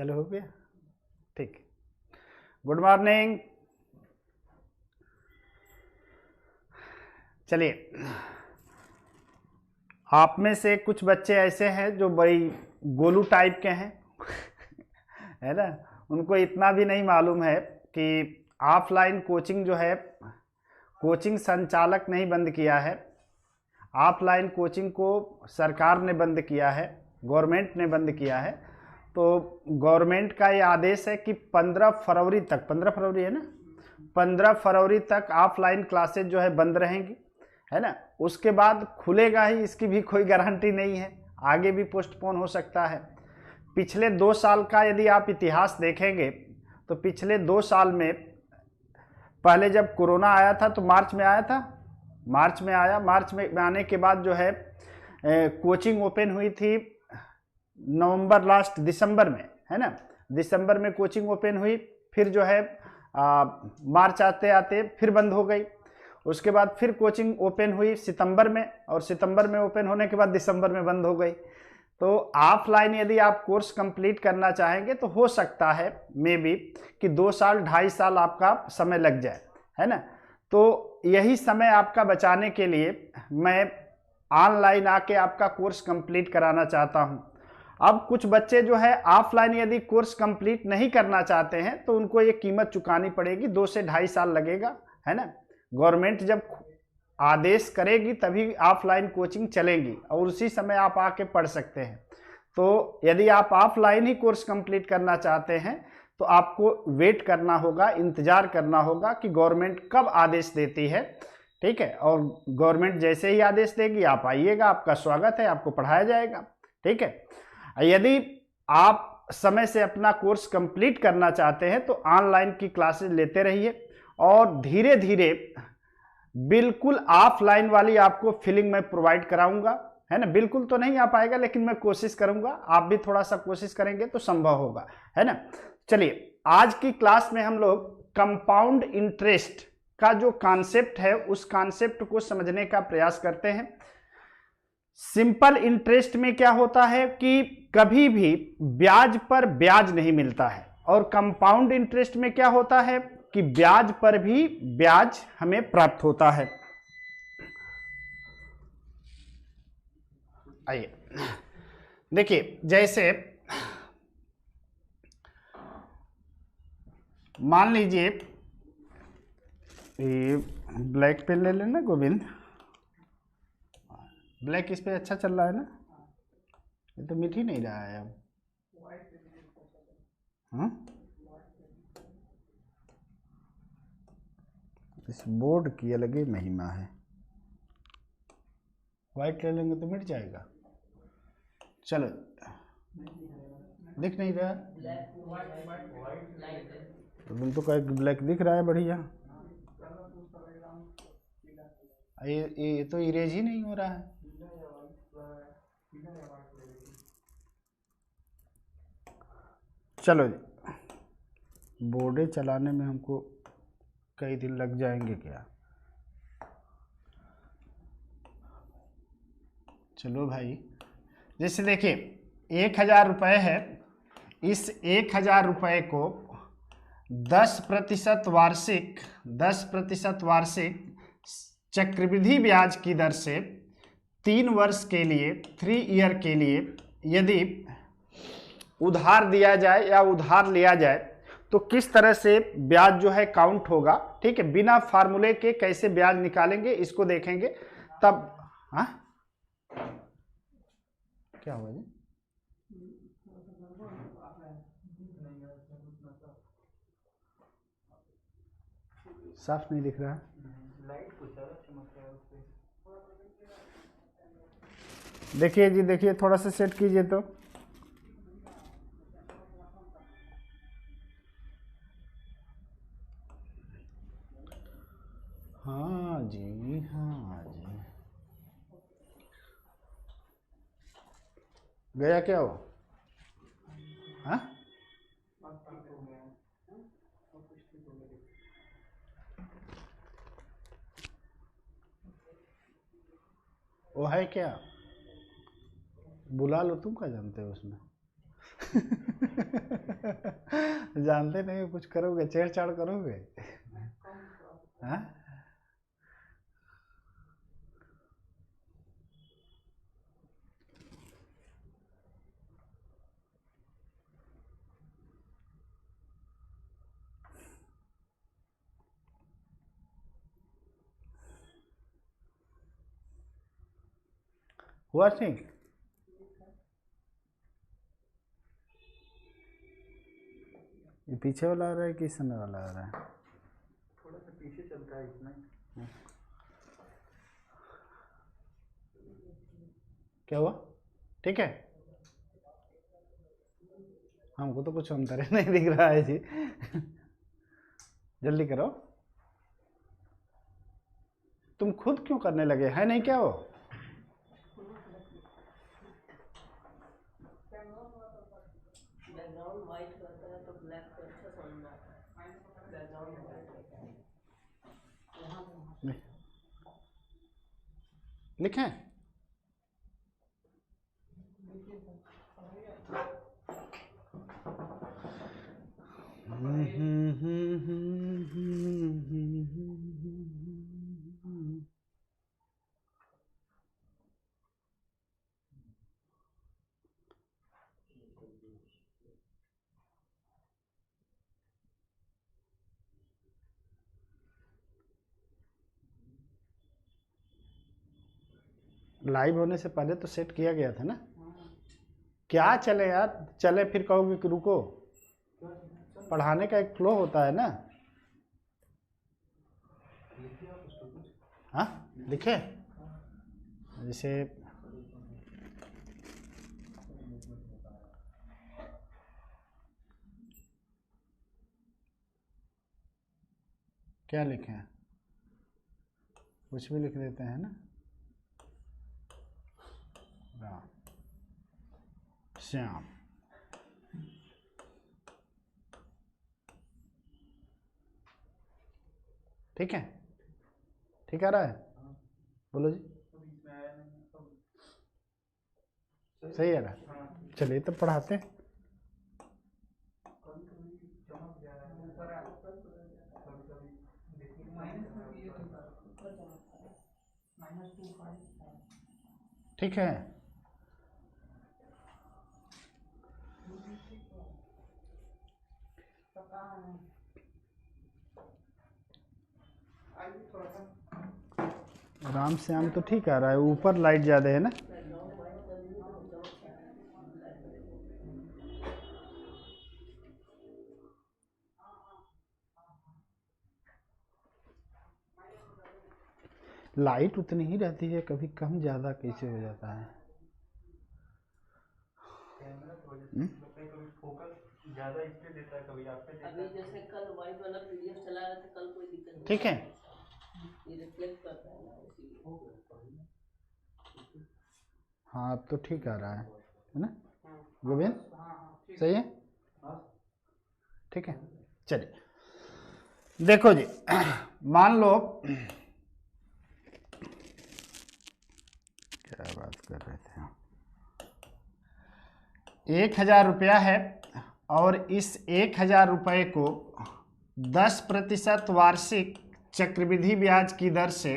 चलो हो गया, ठीक। Good morning. चलिए, आप में से कुछ बच्चे ऐसे हैं जो बड़ी गोलू टाइप के हैं है ना, उनको इतना भी नहीं मालूम है कि ऑफलाइन कोचिंग जो है, कोचिंग संचालक नहीं बंद किया है, ऑफलाइन कोचिंग को सरकार ने बंद किया है, गवर्नमेंट ने बंद किया है। तो गवर्नमेंट का ये आदेश है कि 15 फरवरी तक, 15 फरवरी है ना, 15 फरवरी तक ऑफलाइन क्लासेज जो है बंद रहेंगी, है ना। उसके बाद खुलेगा ही, इसकी भी कोई गारंटी नहीं है, आगे भी पोस्टपोन हो सकता है। पिछले 2 साल का यदि आप इतिहास देखेंगे तो पिछले 2 साल में, पहले जब कोरोना आया था तो मार्च में आया था, मार्च में आया, मार्च में आने के बाद जो है कोचिंग ओपन हुई थी नवंबर लास्ट दिसंबर में, है ना, दिसंबर में कोचिंग ओपन हुई, फिर जो है मार्च आते आते फिर बंद हो गई। उसके बाद फिर कोचिंग ओपन हुई सितंबर में, और सितंबर में ओपन होने के बाद दिसंबर में बंद हो गई। तो ऑफलाइन यदि आप कोर्स कंप्लीट करना चाहेंगे तो हो सकता है मे बी कि 2 साल 2.5 साल आपका समय लग जाए, है ना। तो यही समय आपका बचाने के लिए मैं ऑनलाइन आके आपका कोर्स कंप्लीट कराना चाहता हूं। अब कुछ बच्चे जो है ऑफलाइन यदि कोर्स कंप्लीट नहीं करना चाहते हैं तो उनको ये कीमत चुकानी पड़ेगी, 2 से 2.5 साल लगेगा, है ना। गवर्नमेंट जब आदेश करेगी तभी ऑफलाइन कोचिंग चलेगी और उसी समय आप आके पढ़ सकते हैं। तो यदि आप ऑफलाइन ही कोर्स कंप्लीट करना चाहते हैं तो आपको वेट करना होगा, इंतजार करना होगा कि गवर्नमेंट कब आदेश देती है, ठीक है। और गवर्नमेंट जैसे ही आदेश देगी आप आइएगा, आपका स्वागत है, आपको पढ़ाया जाएगा, ठीक है। यदि आप समय से अपना कोर्स कंप्लीट करना चाहते हैं तो ऑनलाइन की क्लासेस लेते रहिए और धीरे धीरे बिल्कुल ऑफलाइन वाली आपको फीलिंग मैं प्रोवाइड कराऊंगा, है ना। बिल्कुल तो नहीं आ पाएगा लेकिन मैं कोशिश करूंगा, आप भी थोड़ा सा कोशिश करेंगे तो संभव होगा, है ना। चलिए, आज की क्लास में हम लोग कंपाउंड इंटरेस्ट का जो कॉन्सेप्ट है उस कॉन्सेप्ट को समझने का प्रयास करते हैं। सिंपल इंटरेस्ट में क्या होता है कि कभी भी ब्याज पर ब्याज नहीं मिलता है, और कंपाउंड इंटरेस्ट में क्या होता है कि ब्याज पर भी ब्याज हमें प्राप्त होता है। आइए देखिए, जैसे मान लीजिए ये ब्लैक पेन ले लेना गोविंद, ब्लैक इस पे अच्छा चल रहा है ना, ये तो मिट ही नहीं रहा है अब। हाँ, इस बोर्ड की अलग ही महिमा है, व्हाइट ले लेंगे तो मिट जाएगा। चलो, दिख नहीं रहा, तुम तो कहीं ब्लैक दिख रहा है बढ़िया, ये तो इरेज ही नहीं हो रहा है। चलो जी, बोर्डे चलाने में हमको कई दिन लग जाएंगे क्या। चलो भाई, जैसे देखिए 1000 रुपये है, इस 1000 रुपये को 10% वार्षिक, 10% वार्षिक चक्रवृद्धि ब्याज की दर से 3 वर्ष के लिए, 3 ईयर के लिए यदि उधार दिया जाए या उधार लिया जाए तो किस तरह से ब्याज जो है काउंट होगा, ठीक है। बिना फार्मूले के कैसे ब्याज निकालेंगे इसको देखेंगे तब। हाँ, क्या हुआ जी, साफ नहीं दिख रहा है। देखिए जी, देखिए थोड़ा सा सेट कीजिए तो। हाँ जी, हाँ जी, गया क्या हो? हाँ, वो है क्या, बुला लो, तुम क्या जानते हो उसमें जानते नहीं हो, कुछ करोगे, छेड़छाड़ करोगे। हाँ, हुआ ठीक। ये पीछे वाला आ रहा है कि सामने वाला आ रहा है? थोड़ा सा पीछे चलता है इतना। क्या हुआ? ठीक है, हमको तो कुछ अंतर नहीं दिख रहा है जी। जल्दी करो, तुम खुद क्यों करने लगे, है नहीं क्या वो? बैकग्राउंड वाइट रहता है तो ब्लैक पे अच्छा समझ में आता है। बैकग्राउंड वाइट रहता है। लिखें? लाइव होने से पहले तो सेट किया गया था ना। क्या चले यार, चले फिर कहोगे कि रुको, पढ़ाने का एक फ्लो होता है ना। हाँ लिखे, जैसे क्या लिखे हैं, कुछ भी लिख देते हैं ना। राम श्याम, ठीक है, ठीक आ रहा है, बोलो जी। सही आ रहा है, चलिए तो पढ़ाते हैं। ठीक है, राम श्याम तो ठीक आ रहा है, ऊपर लाइट ज़्यादा है ना। बैकग्राउंड वाइट कर देंगे तो चमक जाएगा, ब्लैक करेंगे। लाइट उतनी ही रहती है, कभी कम ज़्यादा कैसे हो जाता है। कैमरा की वजह से कभी फोकस ज़्यादा इस पे देता है, कभी आप पे देता अभी है। जैसे कल वाइट वाला पीडीएफ चला रहे थे, कल कोई दिक्कत नहीं। ठीक है, ये रिफ्लेक्ट करता है ना, इसीलिए। हाँ अब तो ठीक आ रहा है ना गोविंद, सही है, ठीक है। चलिए देखो जी, मान लो क्या बात कर रहे थे, 1,000 रुपया है और इस 1,000 रुपये को 10% वार्षिक चक्रवृद्धि ब्याज की दर से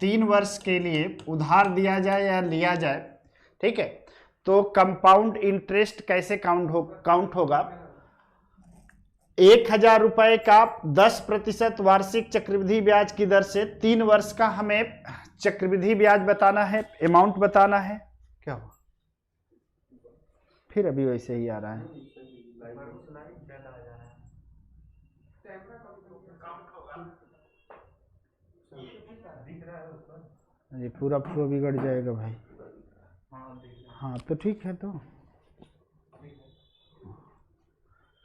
3 वर्ष के लिए उधार दिया जाए या लिया जाए। ठीक है, तो कंपाउंड इंटरेस्ट कैसे काउंट होगा? 1,000 रुपये का 10% वार्षिक चक्रवृद्धि ब्याज की दर से 3 वर्ष का हमें चक्रवृद्धि ब्याज बताना है, अमाउंट बताना है। क्या हुआ फिर? अभी वैसे ही आ रहा है। ये पूरा फ्लो बिगड़ जाएगा भाई। हाँ तो ठीक है, तो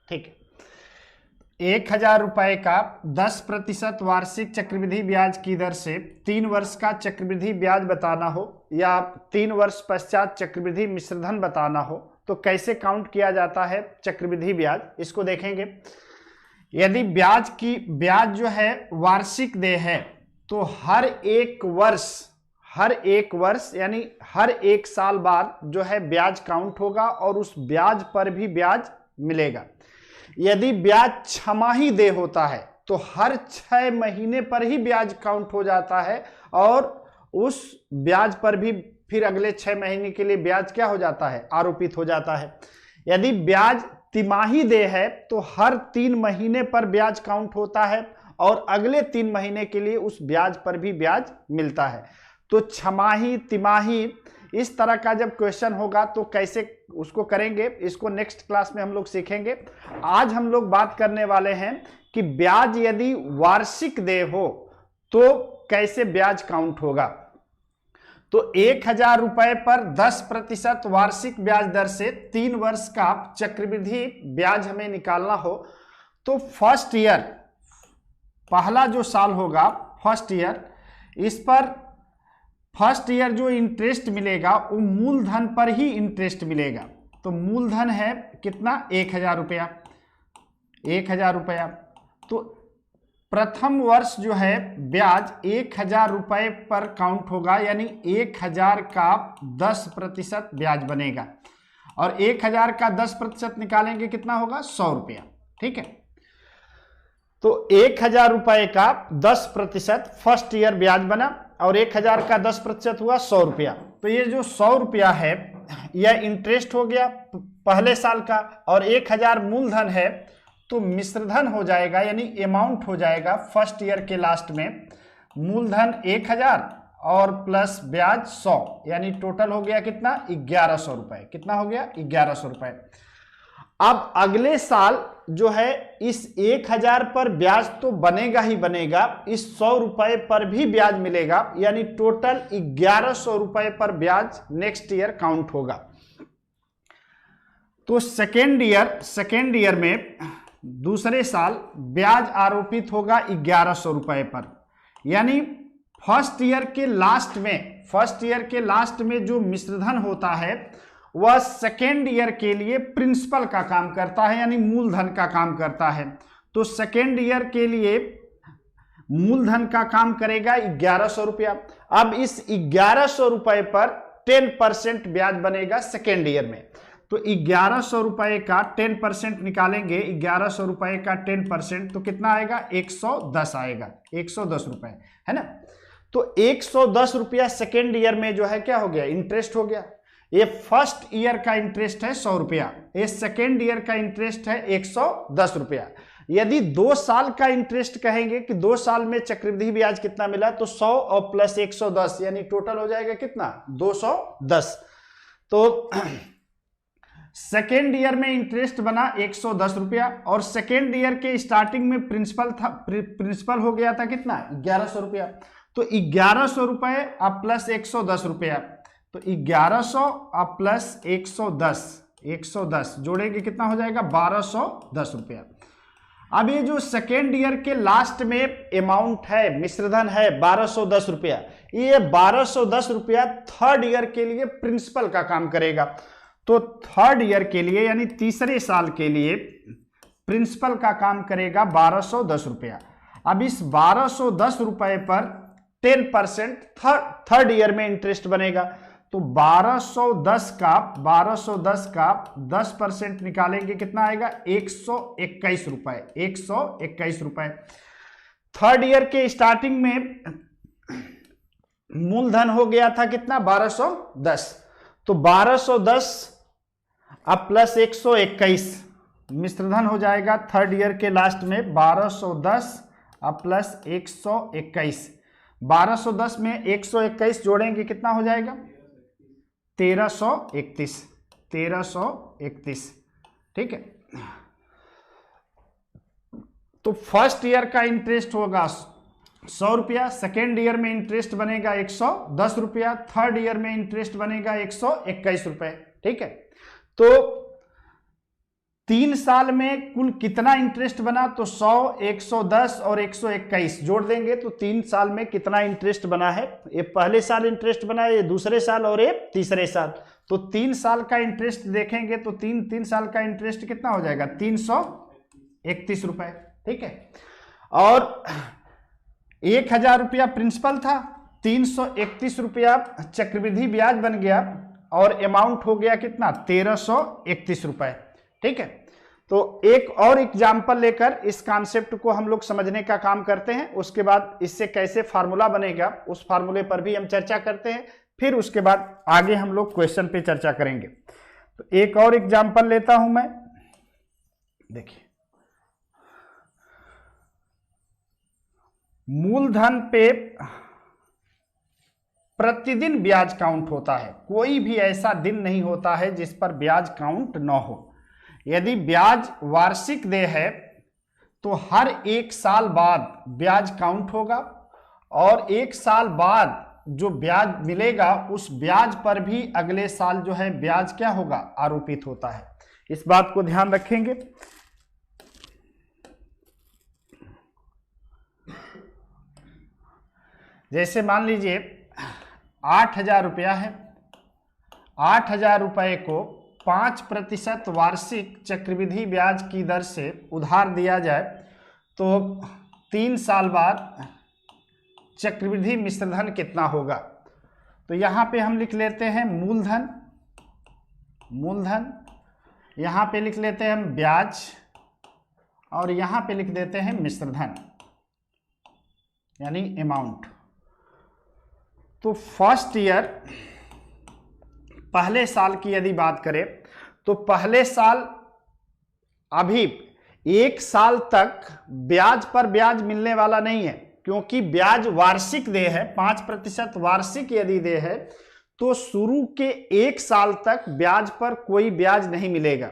ठीक है, 1,000 रुपये का 10% वार्षिक चक्रवृद्धि ब्याज की दर से 3 वर्ष का चक्रवृद्धि ब्याज बताना हो या 3 वर्ष पश्चात चक्रवृद्धि मिश्रधन बताना हो, तो कैसे काउंट किया जाता है चक्रवृद्धि ब्याज, इसको देखेंगे। यदि ब्याज जो है वार्षिक देय है, तो हर एक वर्ष यानी हर एक साल बाद जो है ब्याज काउंट होगा और उस ब्याज पर भी ब्याज मिलेगा। यदि ब्याज छमाही देय होता है तो हर 6 महीने पर ही ब्याज काउंट हो जाता है और उस ब्याज पर भी फिर अगले 6 महीने के लिए ब्याज क्या हो जाता है, आरोपित हो जाता है। यदि ब्याज तिमाही देय है तो हर 3 महीने पर ब्याज काउंट होता है और अगले 3 महीने के लिए उस ब्याज पर भी ब्याज मिलता है। तो छमाही, तिमाही, इस तरह का जब क्वेश्चन होगा तो कैसे उसको करेंगे, इसको नेक्स्ट क्लास में हम लोग सीखेंगे। आज हम लोग बात करने वाले हैं कि ब्याज यदि वार्षिक देय हो तो कैसे ब्याज काउंट होगा। तो 1000 रुपए पर 10% वार्षिक ब्याज दर से 3 वर्ष का चक्रवृद्धि ब्याज हमें निकालना हो तो फर्स्ट ईयर, पहला जो साल होगा फर्स्ट ईयर, इस पर फर्स्ट ईयर जो इंटरेस्ट मिलेगा वो मूलधन पर ही इंटरेस्ट मिलेगा। तो मूलधन है कितना, 1000 रुपया, 1000 रुपया। तो प्रथम वर्ष जो है ब्याज 1000 रुपये पर काउंट होगा, यानी 1000 का 10% ब्याज बनेगा और 1000 का 10% निकालेंगे कितना होगा, 100 रुपया। ठीक है, तो 1000 रुपये का 10% फर्स्ट ईयर ब्याज बना और 1000 का 10% हुआ 100 रुपया। तो ये जो 100 रुपया है यह इंटरेस्ट हो गया पहले साल का और 1000 मूलधन है तो मिश्रधन हो जाएगा, यानी अमाउंट हो जाएगा फर्स्ट ईयर के लास्ट में। मूलधन 1000 और प्लस ब्याज 100, यानी टोटल हो गया कितना, 1100 रुपए। कितना हो गया, 1100 रुपए। अब अगले साल जो है इस 1000 पर ब्याज तो बनेगा ही बनेगा, इस 100 रुपए पर भी ब्याज मिलेगा, यानी टोटल 1100 रुपए पर ब्याज नेक्स्ट ईयर काउंट होगा। तो सेकेंड ईयर में दूसरे साल ब्याज आरोपित होगा 1100 रुपए पर, यानी फर्स्ट ईयर के लास्ट में जो मिश्रधन होता है वह सेकेंड ईयर के लिए प्रिंसिपल का काम करता है, यानी मूलधन का काम करता है। तो सेकेंड ईयर के लिए मूलधन का काम करेगा 1100 रुपया। अब इस 1100 रुपए पर 10% ब्याज बनेगा सेकेंड ईयर में। तो 1100 रुपए का 10% निकालेंगे, 1100 रुपए का 10% तो कितना आएगा, 110 आएगा, 110 रुपए, है ना। तो 110 रुपया सेकेंड ईयर में जो है क्या हो गया, इंटरेस्ट हो गया। ये फर्स्ट ईयर का इंटरेस्ट है 100 रुपया, ये सेकेंड ईयर का इंटरेस्ट है 110 रुपया। यदि 2 साल का इंटरेस्ट कहेंगे कि 2 साल में चक्रवृद्धि ब्याज कितना मिला, तो 100 और प्लस 110 यानी टोटल हो जाएगा कितना, 210। तो सेकेंड ईयर में इंटरेस्ट बना 110 रुपया और सेकेंड ईयर के स्टार्टिंग में प्रिंसिपल हो गया था कितना, 1100 रुपया। तो 1100 रुपये अब प्लस 110 रुपया, तो 1100 अब प्लस 110 जोड़ेंगे कितना हो जाएगा, 1210 रुपया। अब ये जो सेकेंड ईयर के लास्ट में अमाउंट है, मिश्रधन है 1210 रुपया, ये 1210 रुपया थर्ड ईयर के लिए प्रिंसिपल का काम करेगा। तो थर्ड ईयर के लिए यानी तीसरे साल के लिए प्रिंसिपल का काम करेगा 1210 रुपया। अब इस 1210 रुपए पर 10% थर्ड ईयर में इंटरेस्ट बनेगा। तो 1210 का 10% निकालेंगे कितना आएगा, 121 रुपए, 121 रुपए। थर्ड ईयर के स्टार्टिंग में मूलधन हो गया था कितना, 1210। तो 1210 अब प्लस 121 मिश्रधन हो जाएगा थर्ड ईयर के लास्ट में 1210 अब प्लस 121। 1210 में 121 जोड़ेंगे कितना हो जाएगा, 1331। ठीक है, तो फर्स्ट ईयर का इंटरेस्ट होगा 100 रुपया, सेकेंड ईयर में इंटरेस्ट बनेगा 110 रुपया, थर्ड ईयर में इंटरेस्ट बनेगा 121 रुपए। ठीक है, तो 3 साल में कुल कितना इंटरेस्ट बना, तो 100, 110 और 121 जोड़ देंगे तो 3 साल में कितना इंटरेस्ट बना है, ये पहले साल इंटरेस्ट बना है, ये दूसरे साल और ये तीसरे साल। तो 3 साल का इंटरेस्ट देखेंगे तो 3 साल का इंटरेस्ट कितना हो जाएगा, 331 रुपए। ठीक है, और 1000 रुपया प्रिंसिपल था, 331 रुपया चक्रवृद्धि ब्याज बन गया और अमाउंट हो गया कितना, 1331 रुपए। ठीक है, तो एक और एग्जाम्पल लेकर इस कॉन्सेप्ट को हम लोग समझने का काम करते हैं, उसके बाद इससे कैसे फार्मूला बनेगा उस फार्मूले पर भी हम चर्चा करते हैं, फिर उसके बाद आगे हम लोग क्वेश्चन पे चर्चा करेंगे। तो एक और एग्जाम्पल लेता हूं मैं, देखिए मूलधन पे प्रतिदिन ब्याज काउंट होता है, कोई भी ऐसा दिन नहीं होता है जिस पर ब्याज काउंट न हो। यदि ब्याज वार्षिक देय है तो हर एक साल बाद ब्याज काउंट होगा और एक साल बाद जो ब्याज मिलेगा उस ब्याज पर भी अगले साल जो है ब्याज क्या होगा, आरोपित होता है। इस बात को ध्यान रखेंगे। जैसे मान लीजिए 8,000 रुपया है, 8,000 रुपये को 5% वार्षिक चक्रवृद्धि ब्याज की दर से उधार दिया जाए तो 3 साल बाद चक्रवृद्धि मिश्रधन कितना होगा। तो यहाँ पे हम लिख लेते हैं मूलधन, यहाँ पे लिख लेते हैं हम ब्याज और यहाँ पे लिख देते हैं मिश्रधन यानी अमाउंट। तो फर्स्ट ईयर पहले साल की यदि बात करें तो पहले साल अभी एक साल तक ब्याज पर ब्याज मिलने वाला नहीं है, क्योंकि ब्याज वार्षिक देय है, 5% वार्षिक यदि देय है तो शुरू के एक साल तक ब्याज पर कोई ब्याज नहीं मिलेगा।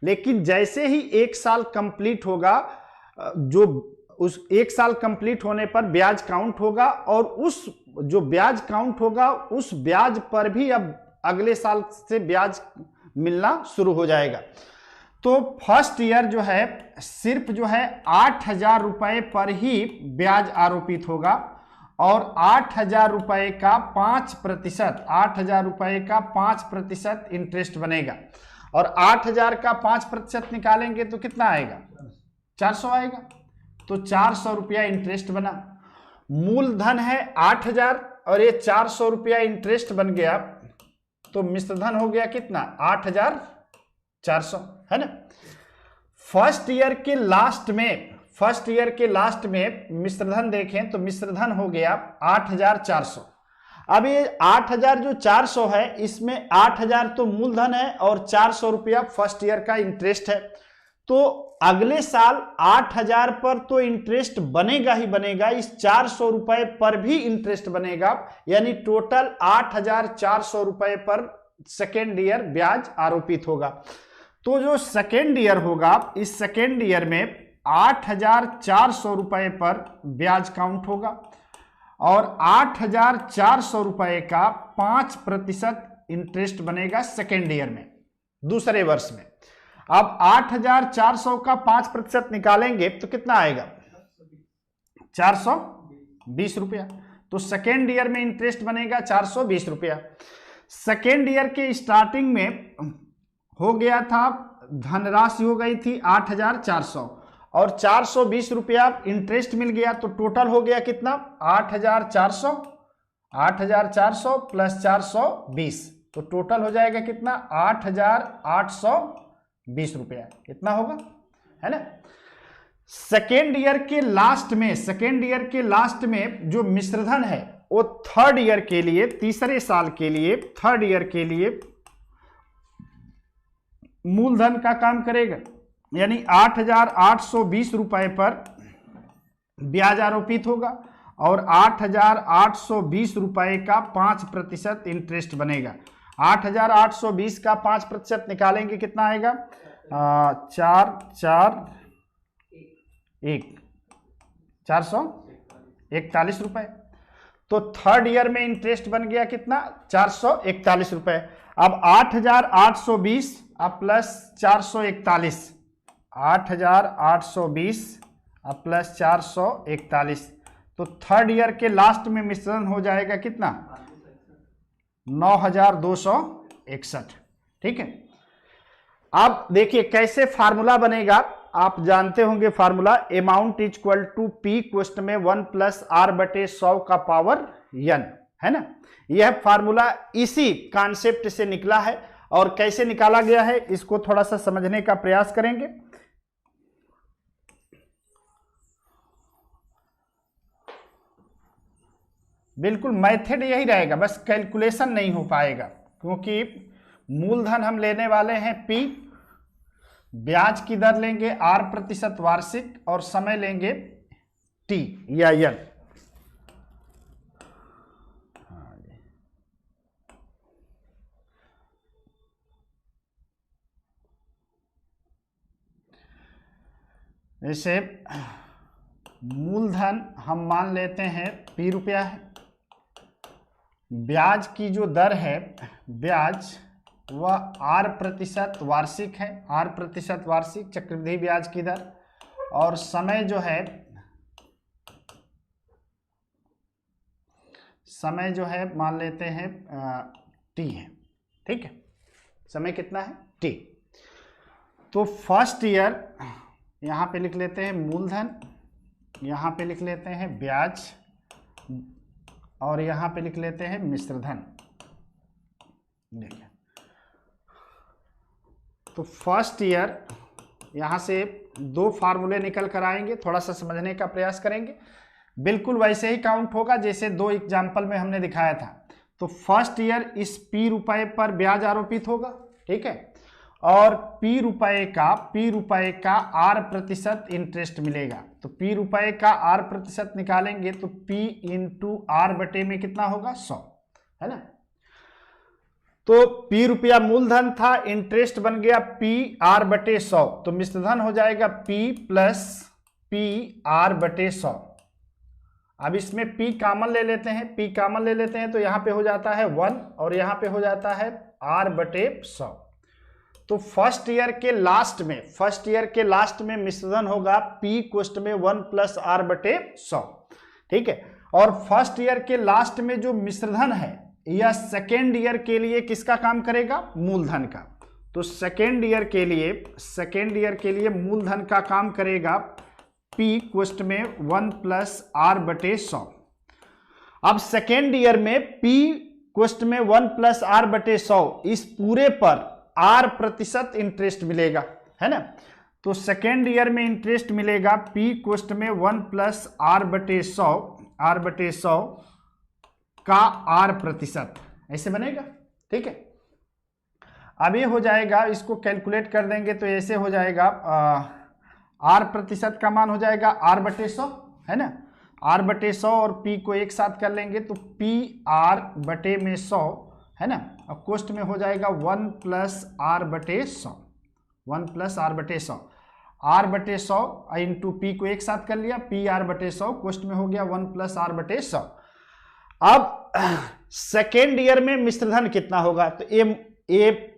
लेकिन जैसे ही एक साल कंप्लीट होगा, जो उस एक साल कंप्लीट होने पर ब्याज काउंट होगा और उस जो ब्याज काउंट होगा उस ब्याज पर भी अब अगले साल से ब्याज मिलना शुरू हो जाएगा। तो फर्स्ट ईयर जो है सिर्फ जो है 8,000 रुपये पर ही ब्याज आरोपित होगा और 8,000 रुपये का 5%, 8,000 रुपये का 5% इंटरेस्ट बनेगा और 8,000 का 5% निकालेंगे तो कितना आएगा, 400 आएगा। तो 400 रुपया इंटरेस्ट बना। मूलधन है 8,000 और ये 400 रुपया इंटरेस्ट बन गया तो मिश्रधन हो गया कितना, 8,400, है ना। फर्स्ट ईयर के लास्ट में मिश्रधन देखें तो मिश्रधन हो गया 8,400। अब ये 8,000 जो 400 है इसमें 8,000 तो मूलधन है और 400 रुपया फर्स्ट ईयर का इंटरेस्ट है। तो अगले साल 8,000 पर तो इंटरेस्ट बनेगा ही बनेगा, इस 400 रुपए पर भी इंटरेस्ट बनेगा, यानी टोटल 8,400 रुपए पर सेकेंड ईयर ब्याज आरोपित होगा। तो जो सेकेंड ईयर होगा इस सेकेंड ईयर में 8,400 रुपए पर ब्याज काउंट होगा और 8,400 रुपए का 5% इंटरेस्ट बनेगा सेकेंड ईयर में, दूसरे वर्ष में। अब 8,400 का 5% निकालेंगे तो कितना आएगा, 420 रुपया। तो सेकेंड ईयर में इंटरेस्ट बनेगा 420 रुपया। सेकेंड ईयर के स्टार्टिंग में हो गया था, धनराशि हो गई थी 8,400 और 420 रुपया इंटरेस्ट मिल गया तो टोटल हो गया कितना, 8,400 प्लस 420 तो टोटल हो जाएगा कितना, 8,820 रुपया, इतना होगा, है ना। सेकेंड ईयर के लास्ट में जो मिश्रधन है वो थर्ड ईयर के लिए, तीसरे साल के लिए, थर्ड ईयर के लिए मूलधन का काम करेगा, यानी 8,820 रुपए पर ब्याज आरोपित होगा और 8,820 रुपए का 5% इंटरेस्ट बनेगा। 8,820 का 5% निकालेंगे कितना आएगा, 441 रुपए। तो थर्ड ईयर में इंटरेस्ट बन गया कितना, 441 रुपए। अब 8,820 प्लस 441, 8,820 प्लस 441 तो थर्ड ईयर के लास्ट में मिश्रण हो जाएगा कितना, 9,261। ठीक है। अब देखिए कैसे फार्मूला बनेगा, आप जानते होंगे formula, amount is equal to P question में 1 प्लस आर बटे 100 का पावर n, है ना। यह फार्मूला इसी कॉन्सेप्ट से निकला है और कैसे निकाला गया है इसको थोड़ा सा समझने का प्रयास करेंगे। बिल्कुल मेथड यही रहेगा, बस कैलकुलेशन नहीं हो पाएगा, क्योंकि मूलधन हम लेने वाले हैं P, ब्याज की दर लेंगे R% वार्षिक, और समय लेंगे T या N। जैसे मूलधन हम मान लेते हैं P रुपया है, ब्याज की जो दर है ब्याज वह R% वार्षिक है, R% वार्षिक चक्रवृद्धि ब्याज की दर, और समय जो है मान लेते हैं T है। ठीक है, समय कितना है T। तो फर्स्ट ईयर यहाँ पे लिख लेते हैं मूलधन, यहाँ पे लिख लेते हैं ब्याज, और यहाँ पे लिख लेते हैं मिश्रधन। देखिए, तो फर्स्ट ईयर यहाँ से दो फार्मूले निकल कर आएंगे, थोड़ा सा समझने का प्रयास करेंगे, बिल्कुल वैसे ही काउंट होगा जैसे दो एग्जाम्पल में हमने दिखाया था। तो फर्स्ट ईयर इस P रुपए पर ब्याज आरोपित होगा, ठीक है, और P रुपए का R% इंटरेस्ट मिलेगा। तो P रुपए का R% निकालेंगे तो P इंटू R बटे में कितना होगा 100, है ना। तो P रुपया मूलधन था, इंटरेस्ट बन गया P R बटे 100, तो मिश्रधन हो जाएगा P प्लस P R बटे 100। अब इसमें P कॉमन ले लेते हैं, तो यहाँ पे हो जाता है 1 और यहाँ पे हो जाता है R बटे 100। तो फर्स्ट ईयर के लास्ट में मिश्रधन होगा P कोष्ट में 1 प्लस R बटे 100, ठीक है। और फर्स्ट ईयर के लास्ट में जो मिश्रधन है यह सेकेंड ईयर के लिए किसका काम करेगा, मूलधन का। तो सेकेंड ईयर के लिए मूलधन का काम करेगा P कोष्ट में 1 प्लस R बटे 100। अब सेकेंड ईयर में P कोष्ट में 1 प्लस R बटे 100, इस पूरे पर R% इंटरेस्ट मिलेगा, है ना। तो सेकेंड ईयर में इंटरेस्ट मिलेगा P कोष्ट में 1 प्लस R बटे 100 का R%, ऐसे बनेगा, ठीक है। अब ये हो जाएगा, इसको कैलकुलेट कर देंगे तो ऐसे हो जाएगा, R% का मान हो जाएगा R बटे 100, है ना। R बटे 100 और P को एक साथ कर लेंगे तो P R बटे में 100, है ना, और कोष्ट में हो जाएगा 1 प्लस R बटे 100, 1 प्लस R बटे 100, R बटे 100 इंटू P को एक साथ कर लिया, P R बटे 100, कोष्ट में हो गया 1 प्लस R बटे 100। अब सेकेंड ईयर में मिश्रधन कितना होगा, तो ये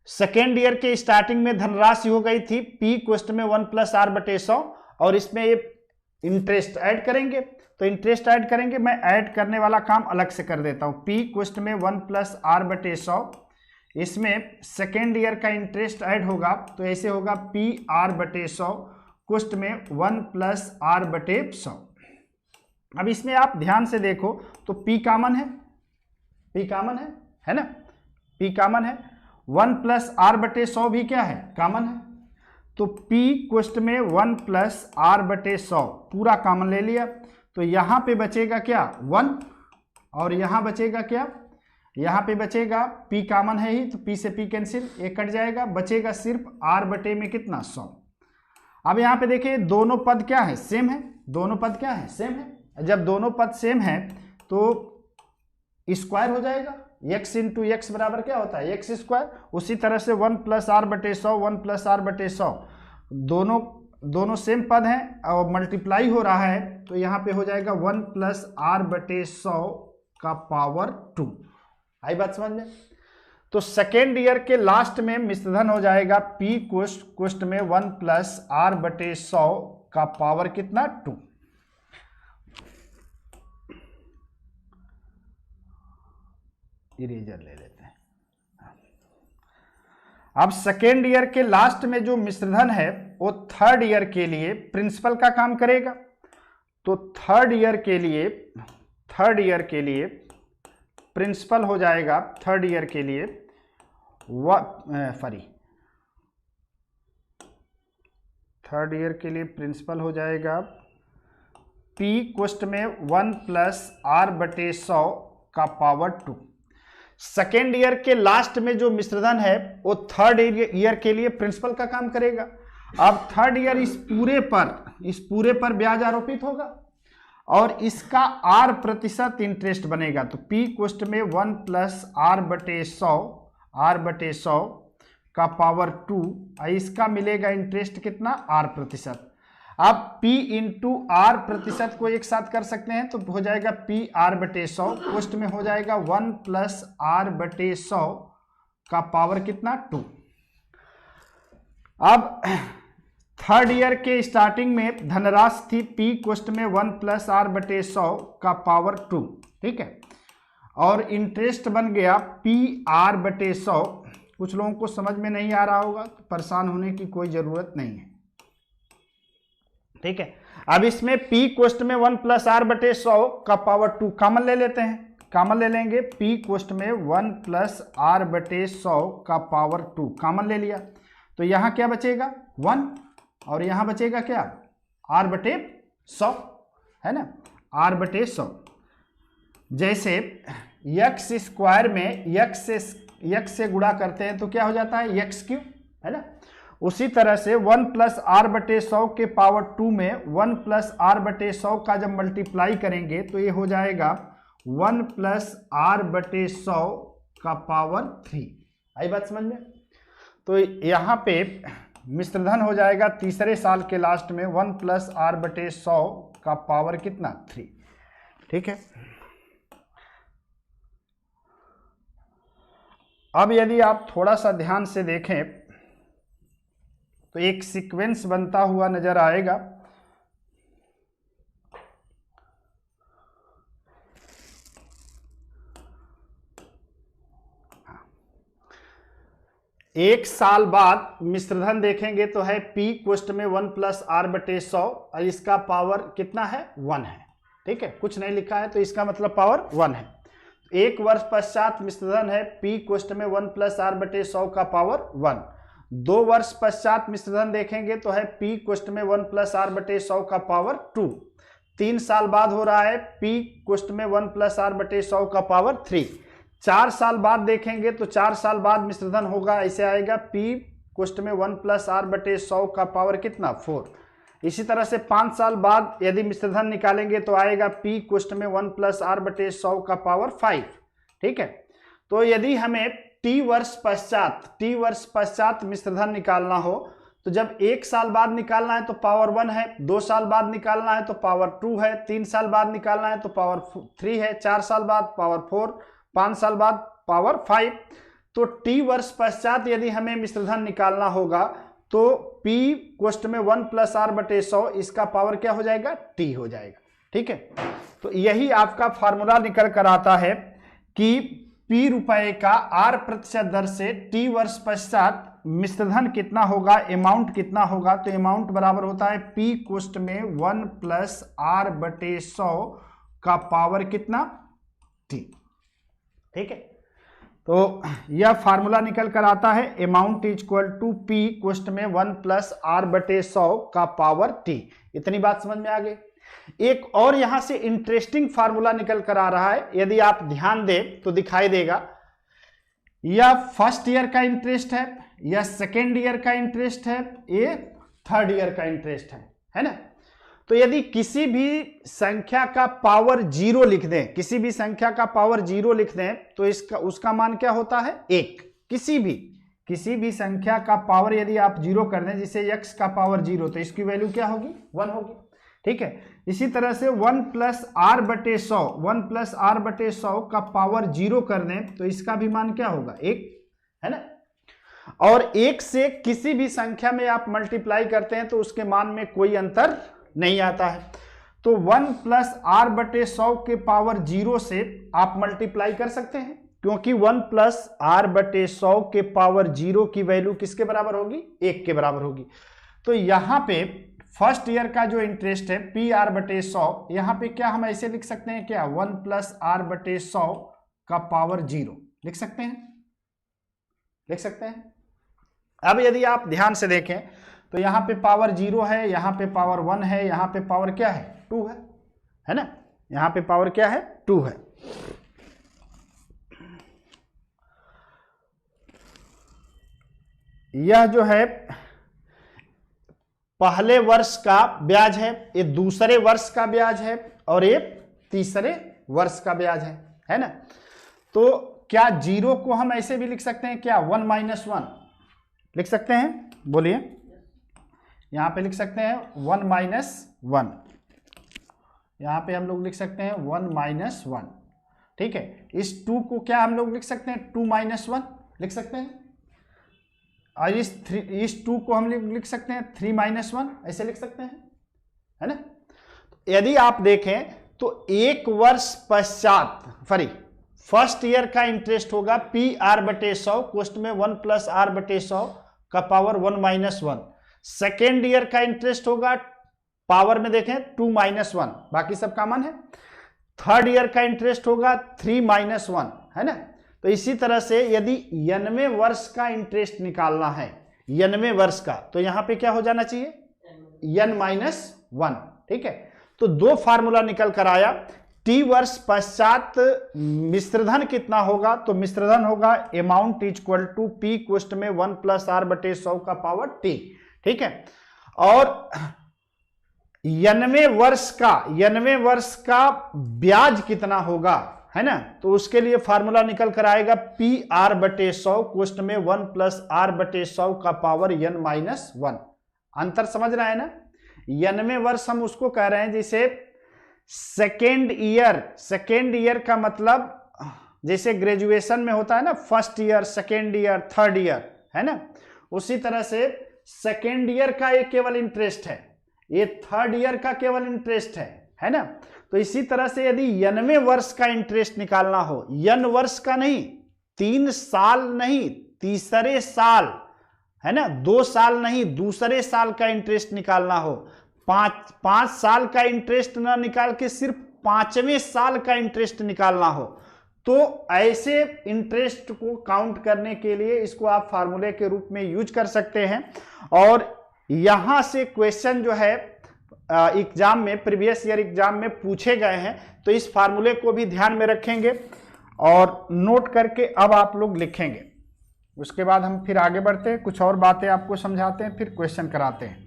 सेकेंड ईयर के स्टार्टिंग में धनराशि हो गई थी P कोष्ट में 1 प्लस R बटे 100, और इसमें ये इंटरेस्ट ऐड करेंगे। तो इंटरेस्ट ऐड करेंगे, मैं ऐड करने वाला काम अलग से कर देता हूँ। P कोष्ट में 1 प्लस R बटे 100, इसमें सेकेंड ईयर का इंटरेस्ट ऐड होगा, तो ऐसे होगा P R बटे 100 कोष्ट में 1 प्लस R बटे 100। अब इसमें आप ध्यान से देखो तो P कॉमन है, है ना, P कॉमन है, 1 प्लस R बटे 100 भी क्या है, कॉमन है। तो P कोष्ट में 1 प्लस R बटे 100 पूरा कॉमन ले लिया, तो यहाँ पे बचेगा क्या 1, और यहाँ बचेगा क्या, यहाँ पे बचेगा P कॉमन है ही, तो P से P कैंसिल, एक कट जाएगा, बचेगा सिर्फ R बटे में कितना 100। अब यहाँ पे देखिए दोनों पद क्या है, सेम है, सेम है। जब दोनों पद सेम है तो स्क्वायर हो जाएगा, x इंटू एक्स बराबर क्या होता है x स्क्वायर। उसी तरह से 1 प्लस R बटे 100, 1 प्लस R बटे 100, दोनों सेम पद हैं और मल्टीप्लाई हो रहा है, तो यहाँ पे हो जाएगा 1 प्लस R बटे 100 का पावर 2। आई बात समझ में। तो सेकेंड ईयर के लास्ट में मिश्रधन हो जाएगा P कोष्ट में 1 प्लस R बटे 100 का पावर कितना 2। इरेजर ले लेते हैं। अब सेकेंड ईयर के लास्ट में जो मिश्रधन है वो थर्ड ईयर के लिए प्रिंसिपल का काम करेगा। तो थर्ड ईयर के लिए प्रिंसिपल हो जाएगा, थर्ड ईयर के लिए प्रिंसिपल हो जाएगा P कोष्ट में 1 प्लस R बटे 100 का पावर 2। सेकेंड ईयर के लास्ट में जो मिश्रधन है वो थर्ड ईयर के लिए प्रिंसिपल का काम करेगा। अब थर्ड ईयर इस पूरे पर ब्याज आरोपित होगा और इसका R% इंटरेस्ट बनेगा। तो P कोष्ट में 1 प्लस R बटे 100 का पावर 2, इसका मिलेगा इंटरेस्ट कितना, R%। अब P इंटू R% को एक साथ कर सकते हैं तो हो जाएगा P R बटे 100, कोष्ट में हो जाएगा 1 प्लस R बटे 100 का पावर कितना, 2। अब थर्ड ईयर के स्टार्टिंग में धनराशि थी P कोष्ट में 1 प्लस R बटे 100 का पावर 2, ठीक है, और इंटरेस्ट बन गया P R बटे 100। कुछ लोगों को समझ में नहीं आ रहा होगा तो परेशान होने की कोई ज़रूरत नहीं है, ठीक है। अब इसमें P कोष्ट में 1 प्लस R बटे 100 का पावर 2 कॉमन ले लेते हैं, कॉमन ले लेंगे। P कोष्ट में 1 प्लस R बटे 100 का पावर 2 कॉमन ले लिया तो यहाँ क्या बचेगा, 1, और यहाँ बचेगा क्या, R बटे 100, है ना, R बटे 100। जैसे x स्क्वायर में x से गुणा करते हैं तो क्या हो जाता है, x क्यूब, है ना। उसी तरह से 1 प्लस R बटे 100 के पावर 2 में 1 प्लस R बटे 100 का जब मल्टीप्लाई करेंगे तो ये हो जाएगा 1 प्लस R बटे 100 का पावर 3। आई बात समझ में। तो यहाँ पे मिश्रधन हो जाएगा तीसरे साल के लास्ट में 1 प्लस R बटे 100 का पावर कितना, 3, ठीक है। अब यदि आप थोड़ा सा ध्यान से देखें तो एक सीक्वेंस बनता हुआ नजर आएगा। एक साल बाद मिश्रधन देखेंगे तो है P कोष्ट में 1 प्लस R बटे 100 और इसका पावर कितना है, 1 है, ठीक है, कुछ नहीं लिखा है तो इसका मतलब पावर 1 है। एक वर्ष पश्चात मिश्रधन है P कोष्ट में 1 प्लस R बटे 100 का पावर 1। 2 वर्ष पश्चात मिश्रधन देखेंगे तो है P कोष्ट में 1 प्लस R बटे 100 का पावर 2। 3 साल बाद हो रहा है P कोष्ट में 1 प्लस R बटे 100 का पावर 3। 4 साल बाद देखेंगे तो 4 साल बाद मिश्रधन होगा, ऐसे आएगा P कोष्ट में 1 प्लस R बटे 100 का पावर कितना, 4। इसी तरह से 5 साल बाद यदि मिश्रधन निकालेंगे तो आएगा P कोष्ट में 1 प्लस R बटे 100 का पावर 5, ठीक है। तो यदि हमें T वर्ष पश्चात मिश्रधन निकालना हो तो जब 1 साल बाद निकालना है तो पावर 1 है, 2 साल बाद निकालना है तो पावर 2 है, 3 साल बाद निकालना है तो पावर 3 है, 4 साल बाद पावर 4, 5 साल बाद पावर 5। तो T वर्ष पश्चात यदि हमें मिश्रधन निकालना होगा तो P कोष्ट में 1 प्लस R बटे 100 इसका पावर क्या हो जाएगा, T हो जाएगा, ठीक है। तो यही आपका फार्मूला निकल कर आता है कि P रुपए का R% दर से T वर्ष पश्चात मिश्रधन कितना होगा, अमाउंट कितना होगा। तो अमाउंट बराबर होता है P कोष्ट में 1 प्लस R बटे 100 का पावर कितना, T, ठीक है। तो यह फार्मूला निकल कर आता है amount is equal to P कोष्ट में 1 प्लस R बटे 100 का पावर T। इतनी बात समझ में आ गई। एक और यहां से इंटरेस्टिंग फार्मूला निकल कर आ रहा है, यदि आप ध्यान दें तो दिखाई देगा। यह फर्स्ट ईयर का इंटरेस्ट है, यह सेकेंड ईयर का इंटरेस्ट है, ये थर्ड ईयर का इंटरेस्ट है ना। तो यदि किसी भी संख्या का पावर 0 लिख दें, किसी भी संख्या का पावर 0 लिख दें तो उसका मान क्या होता है, 1। किसी भी संख्या का पावर यदि आप 0 कर दें, जैसे x का पावर 0 तो इसकी वैल्यू क्या होगी, 1 होगी, ठीक है। इसी तरह से 1 प्लस R बटे 100 का पावर 0 कर दें तो इसका भी मान क्या होगा, 1, है ना। और 1 से किसी भी संख्या में आप मल्टीप्लाई करते हैं तो उसके मान में कोई अंतर नहीं आता है। तो 1 प्लस R बटे 100 के पावर 0 से आप मल्टीप्लाई कर सकते हैं, क्योंकि 1 प्लस R बटे 100 के पावर 0 की वैल्यू किसके बराबर होगी, 1 के बराबर होगी। तो यहाँ पे फर्स्ट ईयर का जो इंटरेस्ट है PR बटे 100, यहाँ पे क्या हम ऐसे लिख सकते हैं क्या, 1 प्लस R बटे 100 का पावर 0 लिख सकते हैं। अब यदि आप ध्यान से देखें तो यहाँ पे पावर 0 है, यहाँ पे पावर 1 है, यहाँ पे पावर क्या है, 2 है, है ना, यहाँ पे पावर क्या है 2 है। यह जो है पहले वर्ष का ब्याज है, ये दूसरे वर्ष का ब्याज है और ये तीसरे वर्ष का ब्याज है ना। तो क्या जीरो को हम ऐसे भी लिख सकते हैं क्या, 1 - 1 लिख सकते हैं, बोलिए। यहां पे लिख सकते हैं 1 - 1, यहां पे हम लोग लिख सकते हैं 1 - 1, ठीक है। इस 2 को क्या हम लोग लिख सकते हैं 2 - 1 लिख सकते हैं, और इस 2 को हम लिख सकते हैं 3 - 1 ऐसे लिख सकते हैं, है ना। यदि आप देखें तो एक वर्ष पश्चात फर्स्ट ईयर का इंटरेस्ट होगा PR/100, कोष्ट में 1 + R/100 का पावर 1 - 1। सेकेंड ईयर का इंटरेस्ट होगा, पावर में देखें 2 - 1, बाकी सब कॉमन है। थर्ड ईयर का इंटरेस्ट होगा 3 - 1, है ना। तो इसी तरह से यदि 90वें वर्ष का इंटरेस्ट निकालना है, 90वें वर्ष का, तो यहां पे क्या हो जाना चाहिए n - 1, ठीक है। तो 2 फार्मूला निकल कर आया। टी वर्ष पश्चात मिश्रधन कितना होगा, तो मिश्रधन होगा अमाउंट इक्वल टू P कोष्ट में 1 + R/100 का पावर T, ठीक है। और 90वें वर्ष का ब्याज कितना होगा, है ना, तो उसके लिए फार्मूला निकल कर आएगा PR/100 कोष्ट में 1 + R/100 का पावर n - 1। अंतर समझ रहे हैं ना। 90वें वर्ष हम उसको कह रहे हैं जैसे सेकेंड ईयर का मतलब जैसे ग्रेजुएशन में होता है ना, first year, second year, third year, है ना। उसी तरह से सेकेंड ईयर का ये केवल इंटरेस्ट है, ये थर्ड ईयर का केवल इंटरेस्ट है ना। तो इसी तरह से यदि 90वें वर्ष का इंटरेस्ट निकालना हो, n वर्ष का नहीं, 3 साल नहीं, तीसरे साल, है ना, 2 साल नहीं, दूसरे साल का इंटरेस्ट निकालना हो, 5 साल का इंटरेस्ट ना निकाल के सिर्फ 5वें साल का इंटरेस्ट निकालना हो, तो ऐसे इंटरेस्ट को काउंट करने के लिए इसको आप फार्मूले के रूप में यूज कर सकते हैं। और यहां से क्वेश्चन जो है एग्जाम में, प्रीवियस ईयर एग्जाम में पूछे गए हैं, तो इस फार्मूले को भी ध्यान में रखेंगे और नोट करके अब आप लोग लिखेंगे। उसके बाद हम फिर आगे बढ़ते हैं, कुछ और बातें आपको समझाते हैं, फिर क्वेश्चन कराते हैं।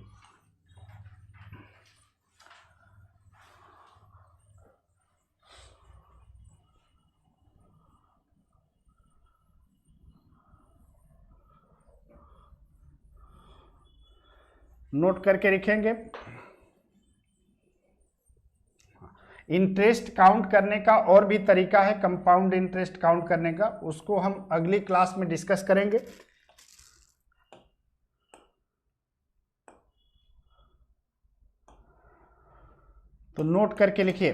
नोट करके लिखेंगे। इंटरेस्ट काउंट करने का और भी तरीका है, कंपाउंड इंटरेस्ट काउंट करने का, उसको हम अगली क्लास में डिस्कस करेंगे। तो नोट करके लिखिए,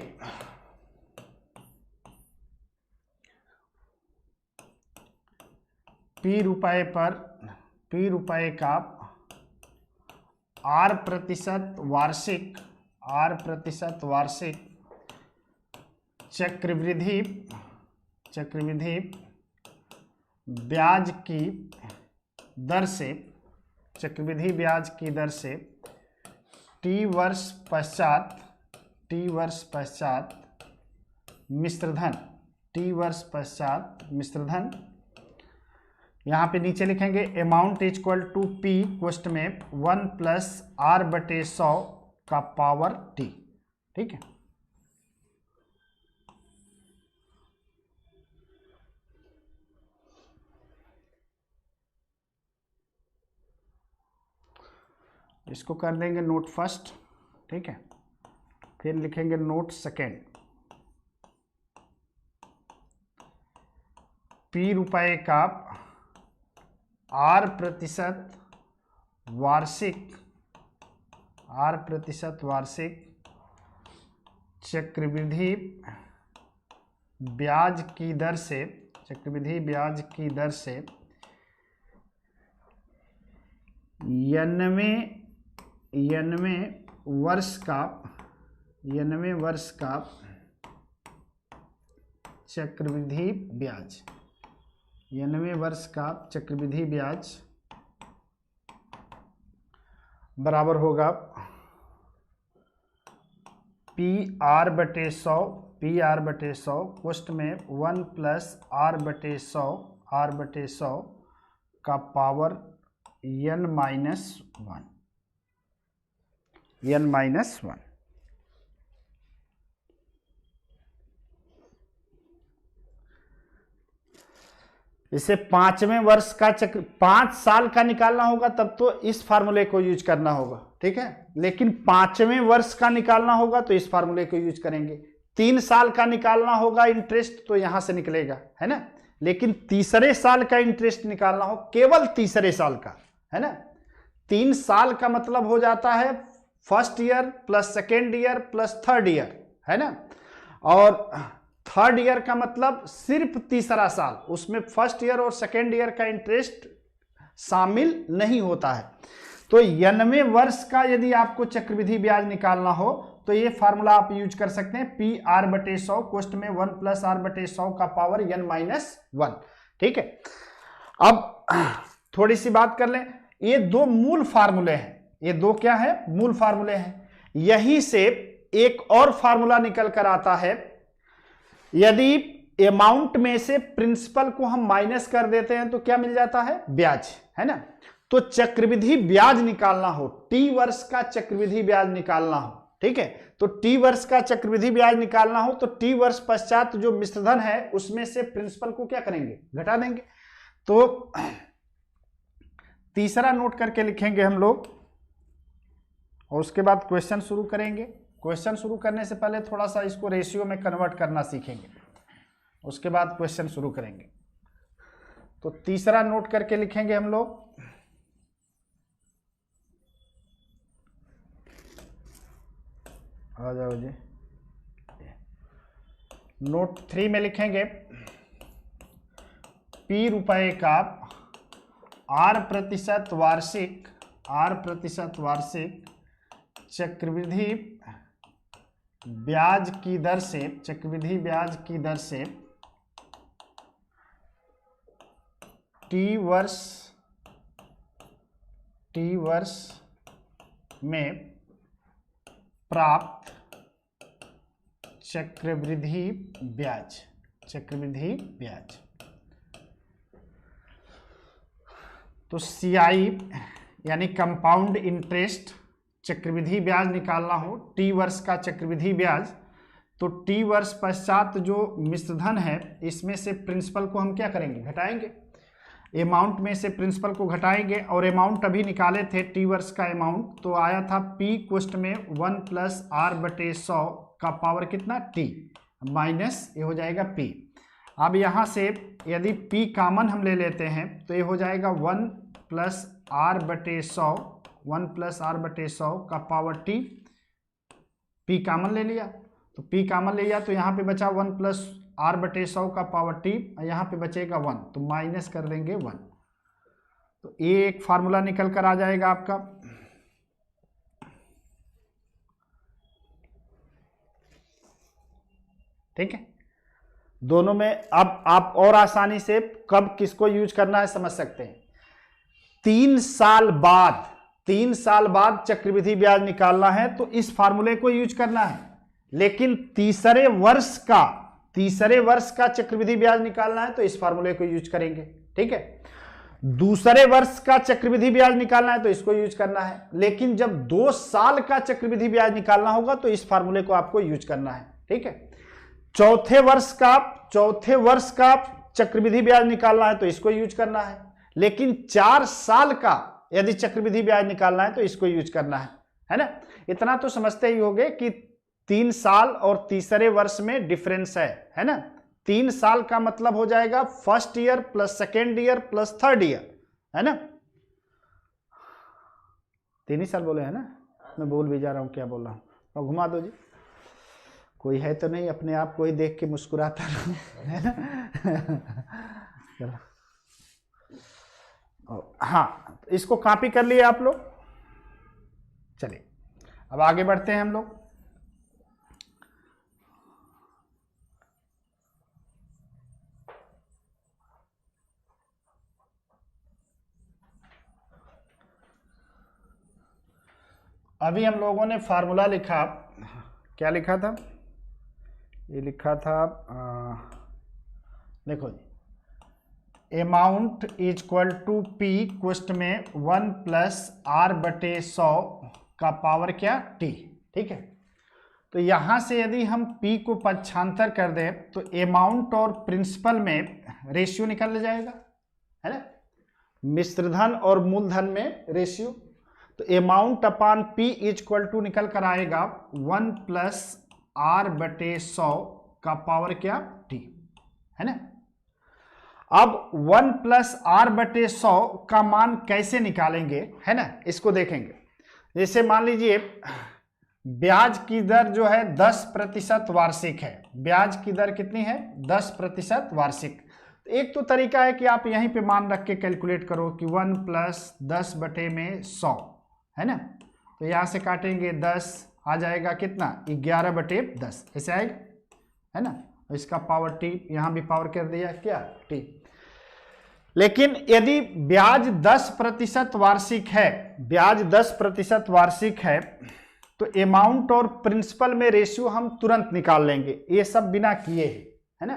P रुपए का R% वार्षिक चक्रवृद्धि ब्याज की दर से T वर्ष पश्चात मिश्रधन, यहाँ पे नीचे लिखेंगे अमाउंट इक्वल टू P कोष्ट में 1 + R/100 का पावर T, ठीक है। इसको कर देंगे नोट फर्स्ट, ठीक है, फिर लिखेंगे नोट सेकेंड। P रुपए का R% वार्षिक चक्रवृद्धि ब्याज की दर से 90वें वर्ष का चक्रवृद्धि ब्याज, 90वें वर्ष का चक्रवृद्धि ब्याज बराबर होगा पी आर बटे 100, पी आर बटे 100 क्वेश्चन में 1 प्लस आर बटे 100, आर बटे 100 का power n minus 1, n minus 1। इसे 5वें वर्ष का चक्र 5 साल का निकालना होगा तब तो इस फार्मूले को यूज करना होगा, ठीक है। लेकिन 5वें वर्ष का निकालना होगा तो इस फार्मूले को यूज करेंगे। 3 साल का निकालना होगा इंटरेस्ट तो यहां से निकलेगा, है ना। लेकिन तीसरे साल का इंटरेस्ट निकालना हो, केवल तीसरे साल का, है ना। 3 साल का मतलब हो जाता है first year plus second year plus third year, है ना। और थर्ड ईयर का मतलब सिर्फ तीसरा साल, उसमें फर्स्ट ईयर और सेकेंड ईयर का इंटरेस्ट शामिल नहीं होता है। तो 90वें वर्ष का यदि आपको चक्रवृद्धि ब्याज निकालना हो तो ये फार्मूला आप यूज कर सकते हैं, पी आर बटे 100 क्वेश्चन में 1 प्लस आर बटे 100 का पावर n माइनस 1, ठीक है। अब थोड़ी सी बात कर लें, ये दो मूल फार्मूले हैं, ये दो क्या है, मूल फार्मूले हैं। यहीं से एक और फार्मूला निकल कर आता है, यदि अमाउंट में से प्रिंसिपल को हम माइनस कर देते हैं तो क्या मिल जाता है, ब्याज, है ना। तो चक्रवृद्धि ब्याज निकालना हो, टी वर्ष का चक्रवृद्धि ब्याज निकालना हो, ठीक है। तो टी वर्ष का चक्रवृद्धि ब्याज निकालना हो तो टी वर्ष पश्चात जो मिश्रधन है उसमें से प्रिंसिपल को क्या करेंगे, घटा देंगे। तो तीसरा नोट करके लिखेंगे हम लोग और उसके बाद क्वेश्चन शुरू करेंगे। क्वेश्चन शुरू करने से पहले थोड़ा सा इसको रेशियो में कन्वर्ट करना सीखेंगे, उसके बाद क्वेश्चन शुरू करेंगे। तो तीसरा नोट करके लिखेंगे हम लोग, आ जाओ जी। नोट 3 में लिखेंगे P रुपए का R% वार्षिक, R% वार्षिक चक्रवृद्धि ब्याज की दर से, चक्रवृद्धि ब्याज की दर से टी वर्ष में प्राप्त चक्रवृद्धि ब्याज, चक्रवृद्धि ब्याज। तो CI यानी कंपाउंड इंटरेस्ट, चक्रवृद्धि ब्याज निकालना हो, टी वर्ष का चक्रवृद्धि ब्याज, तो टी वर्ष पश्चात जो मिश्रधन है इसमें से प्रिंसिपल को हम क्या करेंगे, घटाएंगे। अमाउंट में से प्रिंसिपल को घटाएंगे और अमाउंट अभी निकाले थे टी वर्ष का अमाउंट, तो आया था P क्वेश्चन में 1 प्लस आर बटे 100 का पावर कितना, T माइनस ये हो जाएगा P। अब यहाँ से यदि P कॉमन हम ले लेते हैं तो ये हो जाएगा 1 प्लस आर बटे 100, 1 प्लस आर बटे 100 का पावर T। P कॉमन ले लिया तो P कॉमन ले लिया तो यहाँ पे बचा 1 प्लस आर बटे 100 का पावर T, यहाँ पे बचेगा 1 तो माइनस कर देंगे 1। तो ये एक फार्मूला निकल कर आ जाएगा आपका। ठीक है, दोनों में अब आप और आसानी से कब किसको यूज करना है समझ सकते हैं। 3 साल बाद चक्रवृद्धि ब्याज निकालना है तो इस फार्मूले को यूज करना है। लेकिन तीसरे वर्ष का चक्रवृद्धि ब्याज निकालना है तो इस फार्मूले को यूज करेंगे, ठीक है। दूसरे वर्ष का चक्रवृद्धि ब्याज निकालना है तो इसको यूज करना है। लेकिन जब 2 साल का चक्रवृद्धि ब्याज निकालना होगा तो इस फार्मूले को आपको यूज करना है, ठीक है। चौथे वर्ष का चक्रवृद्धि ब्याज निकालना है तो इसको यूज करना है। लेकिन 4 साल का यदि चक्रवृद्धि ब्याज निकालना है तो इसको यूज करना है ना। इतना तो समझते ही होंगे कि 3 साल और तीसरे वर्ष में डिफरेंस है ना। 3 साल का मतलब हो जाएगा first year plus second year plus third year, है ना। 3 ही साल बोले है ना, मैं बोल भी जा रहा हूँ क्या बोल रहा हूँ। और घुमा दो जी, कोई है तो नहीं, अपने आप को ही देख के मुस्कुराता है ना। चलो हाँ, इसको कॉपी कर लिए आप लोग। चलिए अब आगे बढ़ते हैं हम लोग। अभी हम लोगों ने फार्मूला लिखा क्या लिखा था, ये लिखा था देखो जी, amount is equal to P question में 1 प्लस आर बटे 100 का पावर क्या टी। ठीक है, तो यहां से यदि हम p को पक्षांतर कर दें तो अमाउंट और प्रिंसिपल में रेशियो निकल जाएगा, है ना, मिश्रधन और मूलधन में रेशियो। तो amount upon p is equal to निकल कर आएगा 1 प्लस आर बटे 100 का पावर क्या t, है ना। अब 1 प्लस आर बटे 100 का मान कैसे निकालेंगे, है ना, इसको देखेंगे। जैसे मान लीजिए ब्याज की दर जो है 10% वार्षिक है, ब्याज की दर कितनी है 10% वार्षिक। एक तो तरीका है कि आप यहीं पे मान रख के कैलकुलेट करो कि 1 प्लस 10 बटे में 100, है ना, तो यहाँ से काटेंगे 10 आ जाएगा कितना 11 बटे 10, ऐसे आएगा, है ना। इसका पावर टी, यहाँ भी पावर कर दिया क्या टी। लेकिन यदि ब्याज 10% वार्षिक है, ब्याज 10% वार्षिक है, तो अमाउंट और प्रिंसिपल में रेशियो हम तुरंत निकाल लेंगे, ये सब बिना किए ही, है ना।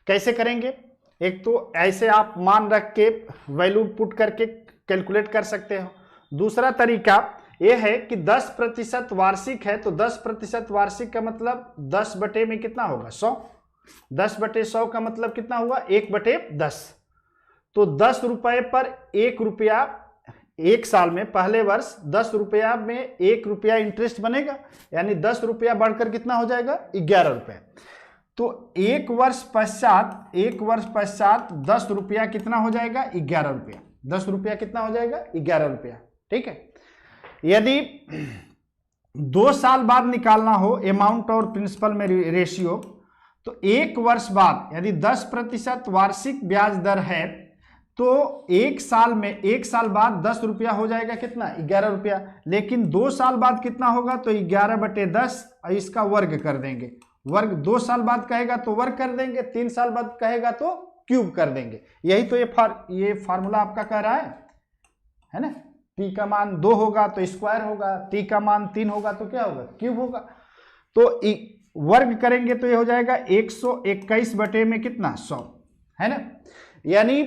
कैसे करेंगे, एक तो ऐसे आप मान रख के वैल्यू पुट करके कैलकुलेट कर सकते हो। दूसरा तरीका ये है कि 10% वार्षिक है, तो 10% वार्षिक का मतलब 10 बटे में कितना होगा 100, 10 बटे 100 का मतलब कितना हुआ 1 बटे 10। तो 10 रुपए पर 1 रुपया, एक साल में पहले वर्ष 10 रुपया में 1 रुपया इंटरेस्ट बनेगा, यानी 10 रुपया बढ़कर कितना हो जाएगा 11 रुपये। तो एक वर्ष पश्चात 10 रुपया कितना हो जाएगा 11 रुपया, 10 रुपया कितना हो जाएगा 11 रुपया। ठीक है, यदि 2 साल बाद निकालना हो अमाउंट और प्रिंसिपल में रेशियो, तो एक वर्ष बाद यदि 10% वार्षिक ब्याज दर है, तो एक साल बाद 10 रुपया हो जाएगा कितना 11 रुपया। लेकिन 2 साल बाद कितना होगा तो 11 बटे 10, इसका वर्ग कर देंगे, वर्ग 2 साल बाद कहेगा तो वर्ग कर देंगे, 3 साल बाद कहेगा तो क्यूब कर देंगे। यही तो ये फार्मूला आपका कह रहा है ना। t का मान 2 होगा तो स्क्वायर होगा, t का मान 3 होगा तो क्या होगा क्यूब होगा। तो वर्ग करेंगे तो ये हो जाएगा 121 बटे में कितना 100, है ना। यानी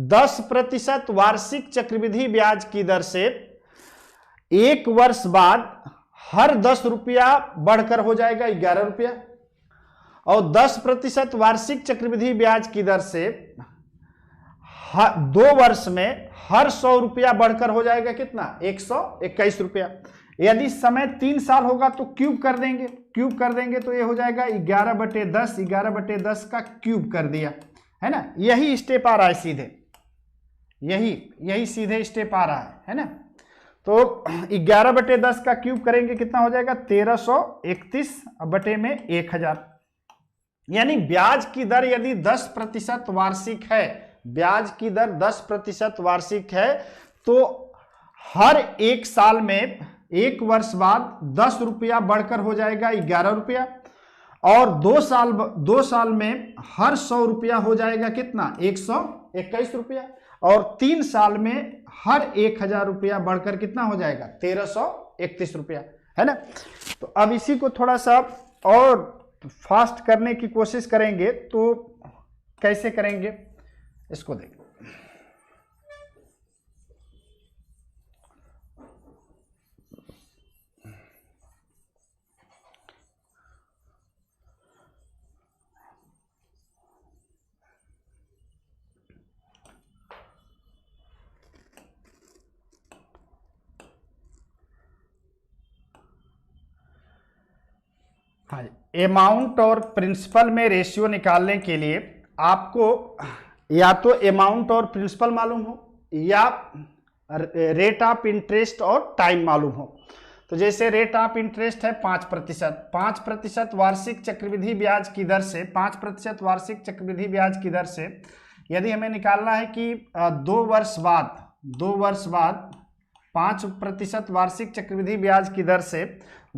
10% वार्षिक चक्रवृद्धि ब्याज की दर से एक वर्ष बाद हर 10 रुपया बढ़कर हो जाएगा 11 रुपया, और 10% वार्षिक चक्रवृद्धि ब्याज की दर से 2 वर्ष में हर 100 रुपया बढ़कर हो जाएगा कितना 121 रुपया। यदि समय 3 साल होगा तो क्यूब कर देंगे तो ये हो जाएगा 11 बटे 10, 11 बटे 10 का क्यूब कर दिया, है ना। यही स्टेप आ रहा है सीधे, यही सीधे स्टेप आ रहा है ना। तो 11 बटे 10 का क्यूब करेंगे कितना हो जाएगा 1331 बटे में 1000। यानी ब्याज की दर यदि 10% वार्षिक है, ब्याज की दर 10% वार्षिक है, तो हर एक साल में एक वर्ष बाद 10 रुपया बढ़कर हो जाएगा 11 रुपया, और 2 साल में हर 100 रुपया हो जाएगा कितना 121 रुपया, और 3 साल में हर 1000 रुपया बढ़कर कितना हो जाएगा 1331 रुपया, है ना। तो अब इसी को थोड़ा सा और फास्ट करने की कोशिश करेंगे, तो कैसे करेंगे इसको देखें। हाँ, अमाउंट और प्रिंसिपल में रेशियो निकालने के लिए आपको या तो अमाउंट और प्रिंसिपल मालूम हो, या रेट ऑफ इंटरेस्ट और टाइम मालूम हो। तो जैसे रेट ऑफ इंटरेस्ट है 5% वार्षिक चक्रवृद्धि ब्याज की दर से, 5% वार्षिक चक्रवृद्धि ब्याज की दर से यदि हमें निकालना है कि 2 वर्ष बाद 5% वार्षिक चक्रवृद्धि ब्याज की दर से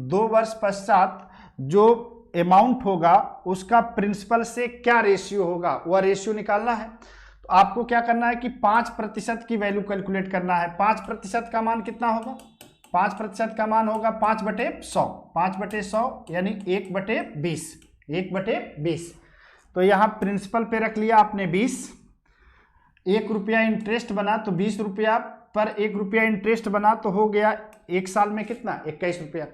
2 वर्ष पश्चात जो अमाउंट होगा उसका प्रिंसिपल से क्या रेशियो होगा, वह रेशियो निकालना है। तो आपको क्या करना है कि 5% की वैल्यू कैलकुलेट करना है। 5% का मान कितना होगा 5% का मान होगा 5/100, 5/100 यानी 1/20, 1/20। तो यहाँ प्रिंसिपल पे रख लिया आपने 20, 1 रुपया इंटरेस्ट बना तो 20 रुपया पर 1 रुपया इंटरेस्ट बना तो हो गया 1 साल में कितना, 21 रुपया।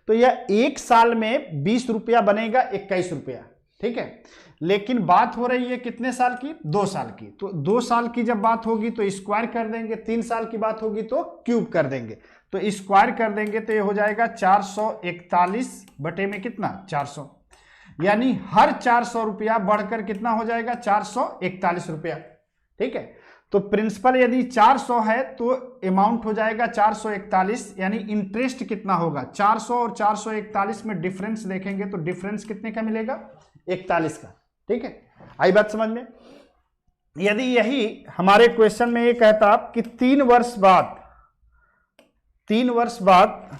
तो यह 1 साल में 20 रुपया बनेगा 21 रुपया, ठीक है। लेकिन बात हो रही है कितने साल की, 2 साल की। तो 2 साल की जब बात होगी तो स्क्वायर कर देंगे, 3 साल की बात होगी तो क्यूब कर देंगे। तो स्क्वायर कर देंगे तो ये हो जाएगा 441 बटे में कितना, 400, यानी हर 400 रुपया बढ़कर कितना हो जाएगा, 441 रुपया, ठीक है। तो प्रिंसिपल यदि 400 है तो अमाउंट हो जाएगा 441, यानी इंटरेस्ट कितना होगा, 400 और 441 में डिफरेंस देखेंगे तो डिफरेंस कितने का मिलेगा, 41 का, ठीक है। आई बात समझ में। यदि यही हमारे क्वेश्चन में ये कहता कि 3 वर्ष बाद, 3 वर्ष बाद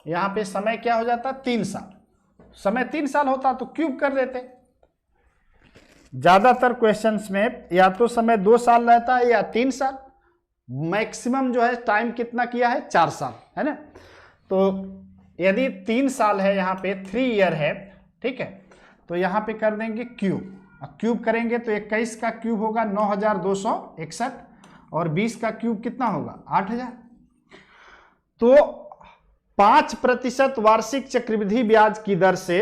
यहां पे समय क्या हो जाता, 3 साल, समय 3 साल होता तो क्यूब कर देते। ज्यादातर क्वेश्चंस में या तो समय 2 साल रहता है या 3 साल, मैक्सिमम जो है टाइम कितना किया है, 4 साल, है ना। तो यदि 3 साल है, यहाँ पे 3 ईयर है, ठीक है, तो यहाँ पे कर देंगे क्यूब। क्यूब करेंगे तो 21 का क्यूब होगा 9261 और 20 का क्यूब कितना होगा, 8000। तो 5% वार्षिक चक्रवृद्धि ब्याज की दर से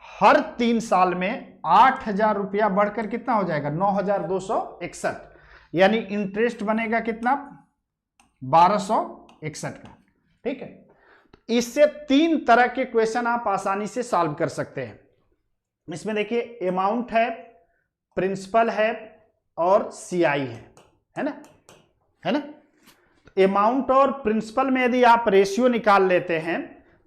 हर 3 साल में 8000 रुपया बढ़कर कितना हो जाएगा, 9261, यानी इंटरेस्ट बनेगा कितना, 1261 का, ठीक है। तो इससे 3 तरह के क्वेश्चन आप आसानी से सॉल्व कर सकते हैं। इसमें देखिए अमाउंट है, प्रिंसिपल है और सीआई है ना, है ना। तो अमाउंट और प्रिंसिपल में यदि आप रेशियो निकाल लेते हैं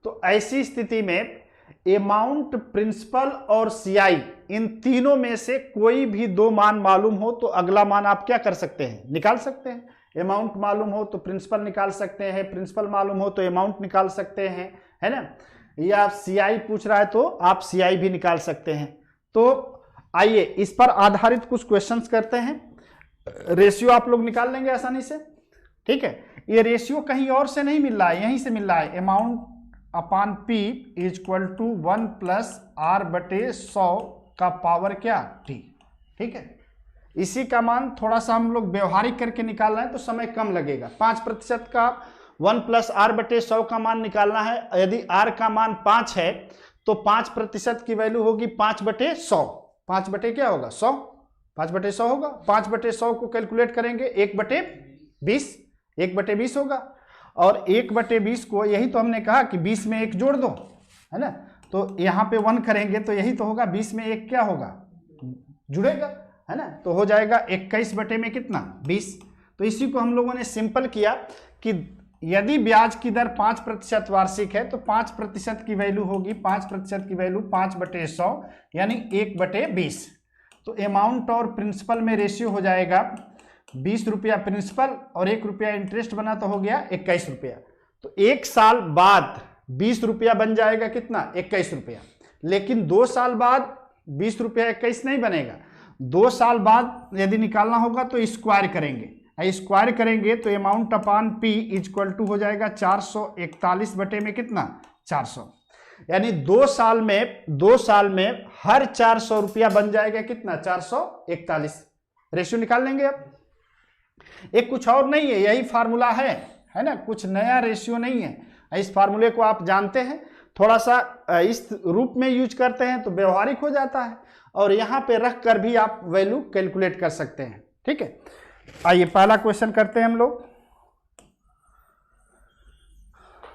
तो ऐसी स्थिति में अमाउंट, प्रिंसिपल और सीआई, इन तीनों में से कोई भी 2 मान मालूम हो तो अगला मान आप क्या कर सकते हैं, निकाल सकते हैं। अमाउंट मालूम हो तो प्रिंसिपल निकाल सकते हैं, प्रिंसिपल मालूम हो तो अमाउंट निकाल सकते हैं, है ना। या सीआई पूछ रहा है तो आप सीआई भी निकाल सकते हैं। तो आइए इस पर आधारित कुछ क्वेश्चंस करते हैं। रेशियो आप लोग निकाल लेंगे आसानी से, ठीक है। ये रेशियो कहीं और से नहीं मिल रहा है, यहीं से मिल रहा है। Amount upon P is equal to 1 plus R/100 का पावर क्या, टी, ठीक है। इसी का मान थोड़ा सा हम लोग व्यवहारिक करके निकाल रहे हैं तो समय कम लगेगा। 5% का 1 प्लस R/100 का मान निकालना है। यदि R का मान 5 है तो 5% की वैल्यू होगी 5/100, 5 बटे क्या होगा, 100, 5/100 होगा। 5/100 को कैलकुलेट करेंगे 1/20, 1/20 होगा। और 1/20 को, यही तो हमने कहा कि 20 में 1 जोड़ दो, है ना। तो यहाँ पे 1 करेंगे तो यही तो होगा, 20 में 1 क्या होगा, जुड़ेगा, है ना। तो हो जाएगा 21 बटे में कितना, 20। तो इसी को हम लोगों ने सिंपल किया कि यदि ब्याज की दर 5% वार्षिक है तो 5% की वैल्यू होगी, 5% की वैल्यू 5/100 यानी 1/20। तो अमाउंट और प्रिंसिपल में रेशियो हो जाएगा 20 रुपया प्रिंसिपल और 1 रुपया इंटरेस्ट बना तो हो गया 21 रुपया। तो 1 साल बाद 20 रुपया बन जाएगा कितना, 21 रुपया। लेकिन 2 साल बाद 20 रुपया 21 नहीं बनेगा। 2 साल बाद यदि निकालना होगा तो स्क्वायर करेंगे, स्क्वायर करेंगे तो amount upon P is equal to हो जाएगा 441 बटे में कितना, 400, यानी 2 साल में हर 400 रुपया बन जाएगा कितना, 441। रेशियो निकाल लेंगे अब। एक कुछ और नहीं है, यही फार्मूला है ना, कुछ नया रेशियो नहीं है। इस फार्मूले को आप जानते हैं, थोड़ा सा इस रूप में यूज करते हैं तो व्यवहारिक हो जाता है, और यहाँ पे रख कर भी आप वैल्यू कैलकुलेट कर सकते हैं, ठीक है। आइए पहला क्वेश्चन करते हैं हम लोग।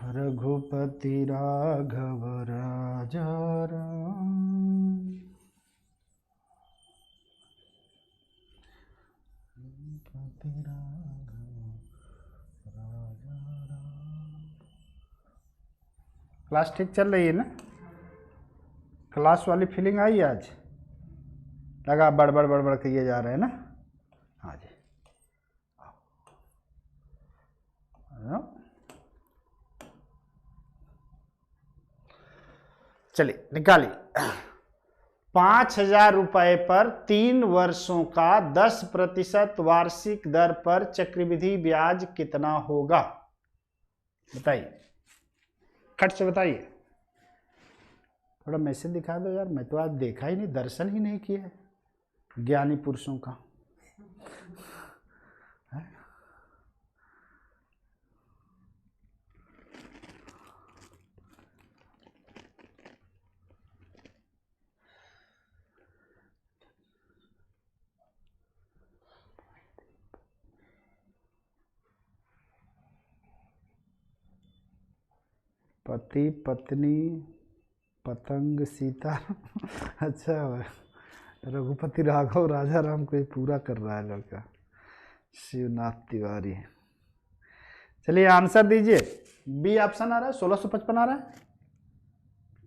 रघुपति राघव राजा राम, क्लास ठीक चल रही है ना, क्लास वाली फीलिंग आई आज, लगा बड़बड़ किए जा रहे हैं ना। हाँ जी, चलिए निकालिए। 5000 रुपए पर 3 वर्षों का 10% वार्षिक दर पर चक्रवृद्धि ब्याज कितना होगा। बताइए, खट से बताइए। थोड़ा मैसेज दिखा दो यार, मैं तो आज देखा ही नहीं, दर्शन ही नहीं किया है ज्ञानी पुरुषों का। पति पत्नी पतंग सीता अच्छा, रघुपति राघव राजा राम को ये पूरा कर रहा है लड़का, शिवनाथ तिवारी। चलिए आंसर दीजिए। बी ऑप्शन आ रहा है, 1655 आ रहा है।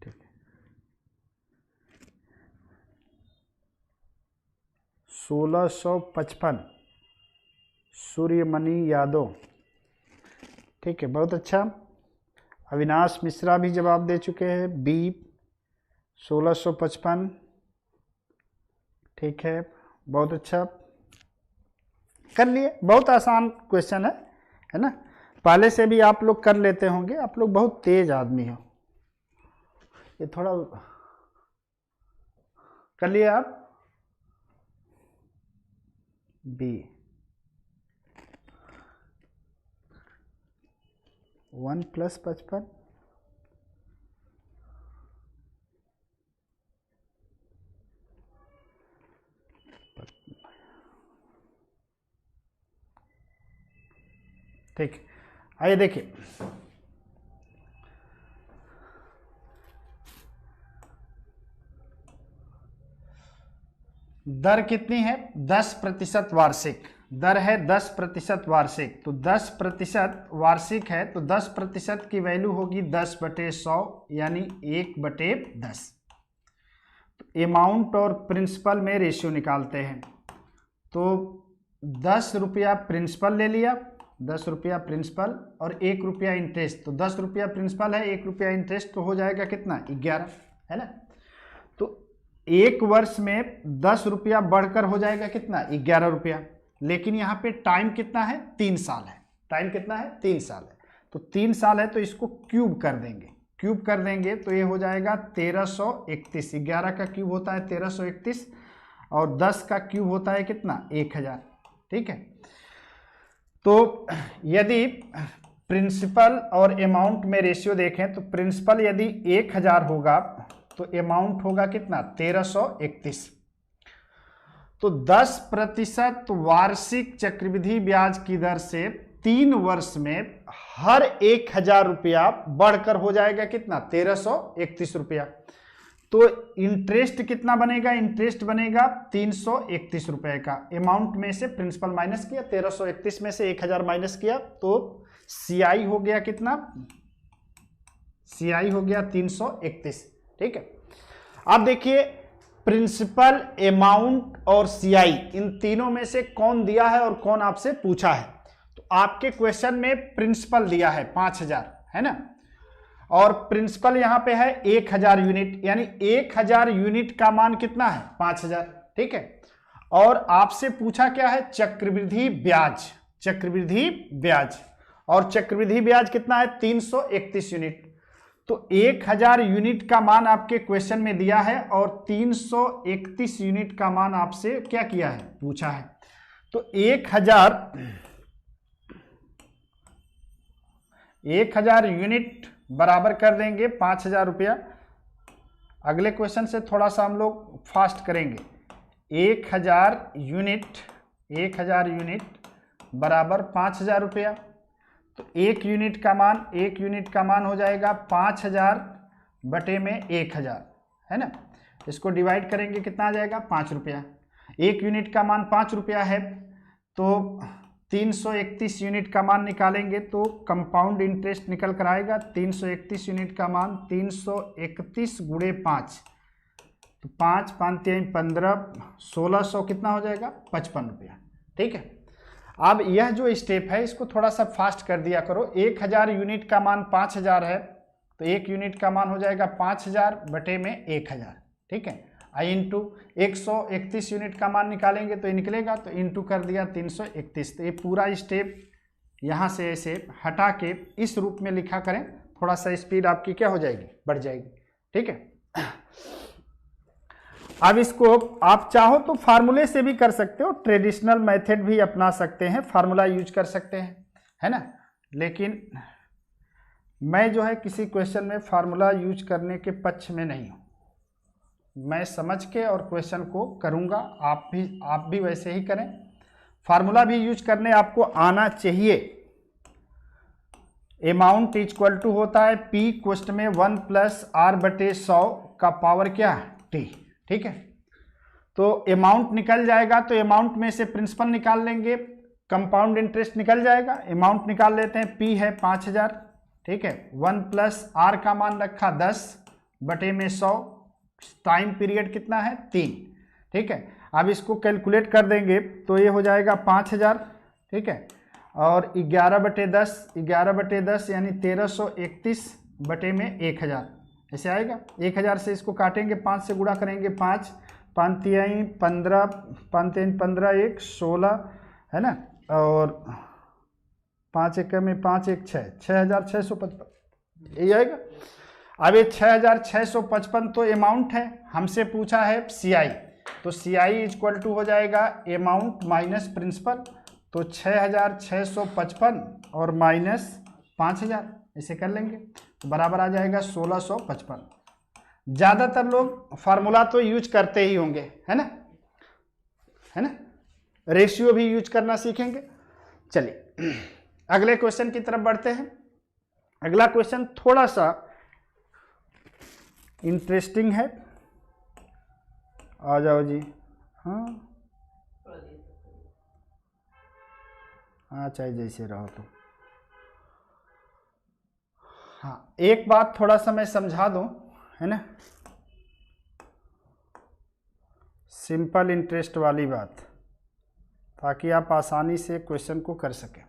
ठीक है, 1655 सूर्यमणि यादव। ठीक है, बहुत अच्छा। अविनाश मिश्रा भी जवाब दे चुके हैं, बी 1655। ठीक है, बहुत अच्छा कर लिए। बहुत आसान क्वेश्चन है ना। पहले से भी आप लोग कर लेते होंगे, आप लोग बहुत तेज आदमी हो। ये थोड़ा कर लिए आप। बी 1 + 55 ठीक। आइए देखिए, दर कितनी है? 10% वार्षिक दर है, 10% वार्षिक। तो 10% वार्षिक है तो 10% की वैल्यू होगी 10/100 यानी 1/10। तो अमाउंट और प्रिंसिपल में रेशियो निकालते हैं। तो 10 रुपया प्रिंसिपल ले लिया, 10 रुपया प्रिंसिपल और 1 रुपया इंटरेस्ट। तो 10 रुपया प्रिंसिपल है, 1 रुपया इंटरेस्ट, तो हो जाएगा कितना? 11, है ना। तो 1 वर्ष में 10 रुपया बढ़कर हो जाएगा कितना? 11 रुपया। लेकिन यहाँ पे टाइम कितना है? 3 साल है। टाइम कितना है? 3 साल है। तो 3 साल है तो इसको क्यूब कर देंगे, क्यूब कर देंगे तो ये हो जाएगा 1331। 11 का क्यूब होता है 1331 और 10 का क्यूब होता है कितना? 1000। ठीक है, तो यदि प्रिंसिपल और अमाउंट में रेशियो देखें तो प्रिंसिपल यदि 1000 होगा तो अमाउंट होगा कितना? 1331। तो 10% वार्षिक चक्रवृद्धि ब्याज की दर से 3 वर्ष में हर 1000 रुपया बढ़कर हो जाएगा कितना? 1331 रुपया। तो इंटरेस्ट कितना बनेगा? इंटरेस्ट बनेगा 331 रुपए का। अमाउंट में से प्रिंसिपल माइनस किया, 1331 में से 1000 माइनस किया तो सीआई हो गया कितना? सीआई हो गया 331। ठीक है, अब देखिए प्रिंसिपल, अमाउंट और सीआई, इन तीनों में से कौन दिया है और कौन आपसे पूछा है? तो आपके क्वेश्चन में प्रिंसिपल दिया है 5000, है ना, और प्रिंसिपल यहां पे है 1000 यूनिट, यानी 1000 यूनिट का मान कितना है? 5000। ठीक है, और आपसे पूछा क्या है? चक्रवृद्धि ब्याज। चक्रवृद्धि ब्याज, और चक्रवृद्धि ब्याज कितना है? 331 यूनिट। तो 1000 यूनिट का मान आपके क्वेश्चन में दिया है और 331 यूनिट का मान आपसे क्या किया है? पूछा है। तो 1000 यूनिट बराबर कर देंगे 5000 रुपया। अगले क्वेश्चन से थोड़ा सा हम लोग फास्ट करेंगे। 1000 यूनिट बराबर 5000 रुपया। तो 1 यूनिट का मान हो जाएगा 5000 बटे में 1000, है ना। इसको डिवाइड करेंगे, कितना आ जाएगा? 5 रुपया। 1 यूनिट का मान 5 रुपया है तो 331 यूनिट का मान निकालेंगे तो कंपाउंड इंटरेस्ट निकल कर आएगा। 331 यूनिट का मान 331 गुणे 5, तो 5 5 3 15, 1600 कितना हो जाएगा? 55 रुपया। ठीक है, अब यह जो स्टेप है इसको थोड़ा सा फास्ट कर दिया करो। 1000 यूनिट का मान 5000 है तो 1 यूनिट का मान हो जाएगा 5000 बटे में 1000। ठीक है, इंटू 131 यूनिट का मान निकालेंगे तो ये निकलेगा, तो इंटू कर दिया 331। तो ये पूरा स्टेप यहाँ से ऐसे हटा के इस रूप में लिखा करें, थोड़ा सा स्पीड आपकी क्या हो जाएगी, बढ़ जाएगी। ठीक है। अब इसको आप चाहो तो फार्मूले से भी कर सकते हो, ट्रेडिशनल मेथड भी अपना सकते हैं, फार्मूला यूज कर सकते हैं, है ना। लेकिन मैं जो है किसी क्वेश्चन में फार्मूला यूज करने के पक्ष में नहीं हूँ। मैं समझ के और क्वेश्चन को करूँगा, आप भी वैसे ही करें। फार्मूला भी यूज करने आपको आना चाहिए। अमाउंट इक्वल टू होता है P क्वेश्चन में 1 + R/100 का पावर क्या है, T। ठीक है, तो अमाउंट निकल जाएगा, तो अमाउंट में से प्रिंसिपल निकाल लेंगे, कंपाउंड इंटरेस्ट निकल जाएगा। अमाउंट निकाल लेते हैं, P है 5000। ठीक है, 1 + R का मान रखा 10/100, टाइम पीरियड कितना है, 3। ठीक है, अब इसको कैलकुलेट कर देंगे तो ये हो जाएगा 5000। ठीक है, और 11/10, 11/10 यानी 1331/1000 ऐसे आएगा। 1000 से इसको काटेंगे, 5 से गुणा करेंगे, 5 5 3 15, 5 3 15, 1 16, है ना, और 5 1 में 5 1 6, 6655 यही आएगा। अब ये 6655 तो अमाउंट है, हमसे पूछा है CI, तो CI इक्वल टू हो जाएगा अमाउंट माइनस प्रिंसिपल, तो 6655 और माइनस 5000 ऐसे कर लेंगे, तो बराबर आ जाएगा 1655। ज़्यादातर लोग फार्मूला तो यूज करते ही होंगे, है ना, है ना। रेशियो भी यूज करना सीखेंगे। चलिए अगले क्वेश्चन की तरफ बढ़ते हैं। अगला क्वेश्चन थोड़ा सा इंटरेस्टिंग है। आ जाओ जी। हाँ हाँ, चाहे जैसे रहो तो। हाँ, एक बात थोड़ा सा मैं समझा दूं, है ना, सिंपल इंटरेस्ट वाली बात, ताकि आप आसानी से क्वेश्चन को कर सकें।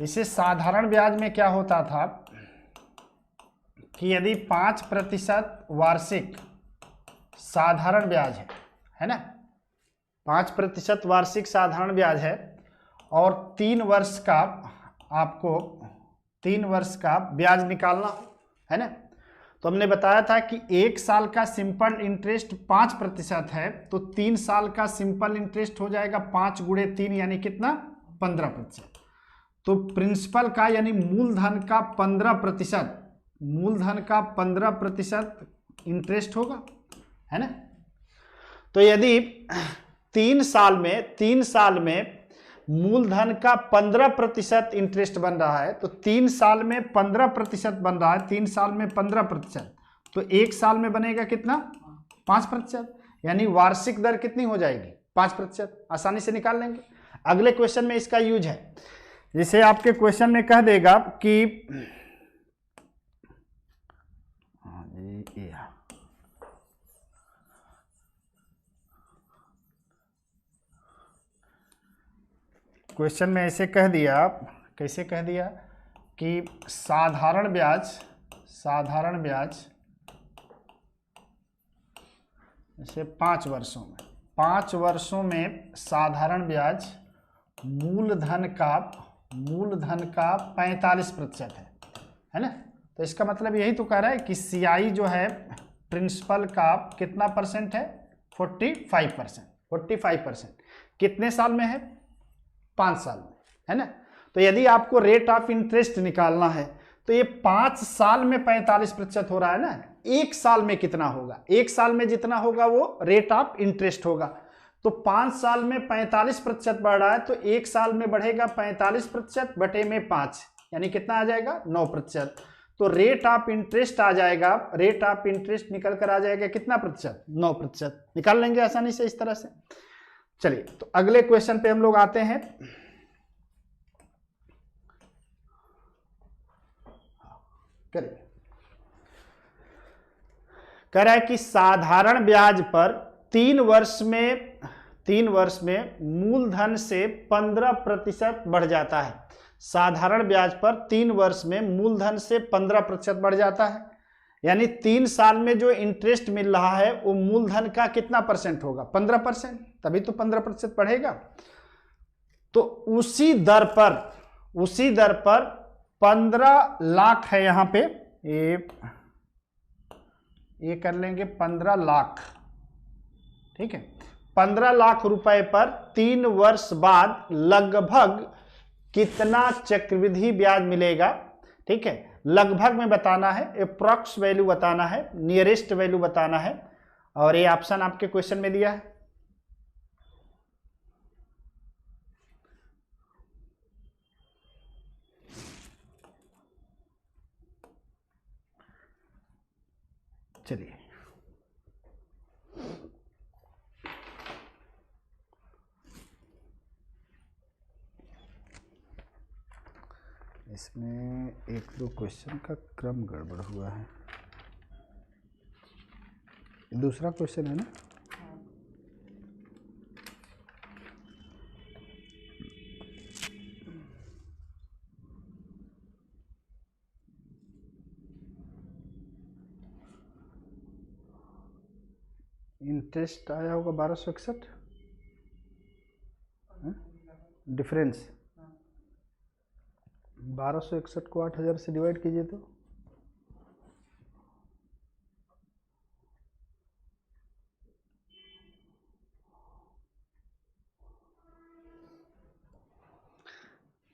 इसे साधारण ब्याज में क्या होता था कि यदि 5% वार्षिक साधारण ब्याज है ना, 5% वार्षिक साधारण ब्याज है, और 3 वर्ष का आपको 3 वर्ष का ब्याज निकालना है ना, तो हमने बताया था कि 1 साल का सिंपल इंटरेस्ट 5% है, तो 3 साल का सिंपल इंटरेस्ट हो जाएगा 5 × 3 यानी कितना, 15%। तो प्रिंसिपल का यानी मूलधन का 15%, मूलधन का 15% इंटरेस्ट होगा, है ना। तो यदि 3 साल में मूलधन का 15% इंटरेस्ट बन रहा है, तो 3 साल में 15% बन रहा है, 3 साल में 15%, तो 1 साल में बनेगा कितना, 5%, यानी वार्षिक दर कितनी हो जाएगी, 5%। आसानी से निकाल लेंगे। अगले क्वेश्चन में इसका यूज है, जैसे आपके क्वेश्चन में कह देगा कि क्वेश्चन में ऐसे कह दिया, कैसे कह दिया कि साधारण ब्याज जैसे 5 वर्षों में साधारण ब्याज मूलधन का 45% है ना। तो इसका मतलब यही तो कह रहा है कि CI जो है प्रिंसिपल का कितना परसेंट है, 45%। कितने साल में है, 5 साल में, है ना। तो यदि आपको रेट ऑफ इंटरेस्ट निकालना है, तो ये 5 साल में 45% हो रहा है ना, 1 साल में कितना होगा, 1 साल में जितना होगा वो रेट ऑफ इंटरेस्ट होगा। तो 5 साल में 45% बढ़ रहा है, तो 1 साल में बढ़ेगा 45% बटे में 5, यानी कितना आ जाएगा, 9%। तो रेट ऑफ इंटरेस्ट आ जाएगा, रेट ऑफ इंटरेस्ट निकल कर आ जाएगा कितना प्रतिशत, 9%। निकाल लेंगे आसानी से इस तरह से। चलिए, तो अगले क्वेश्चन पे हम लोग आते हैं। करिए, कह रहा है कि साधारण ब्याज पर 3 वर्ष में मूलधन से 15% बढ़ जाता है। साधारण ब्याज पर 3 वर्ष में मूलधन से 15% बढ़ जाता है, यानी 3 साल में जो इंटरेस्ट मिल रहा है वो मूलधन का कितना परसेंट होगा, 15%, तभी तो 15% बढ़ेगा। तो उसी दर पर उसी दर पर 15 लाख है यहाँ पे, ये कर लेंगे 15 लाख, ठीक है। 15 लाख रुपए पर 3 वर्ष बाद लगभग कितना चक्रवृद्धि ब्याज मिलेगा, ठीक है। लगभग में बताना है, अप्रॉक्स वैल्यू बताना है, नियरेस्ट वैल्यू बताना है, और ये ऑप्शन आपके क्वेश्चन में दिया है। चलिए, इसमें एक दो क्वेश्चन का क्रम गड़बड़ हुआ है। दूसरा क्वेश्चन है ना? इंटरेस्ट आया होगा 1261, डिफरेंस 1261 को 8000 से डिवाइड कीजिए तो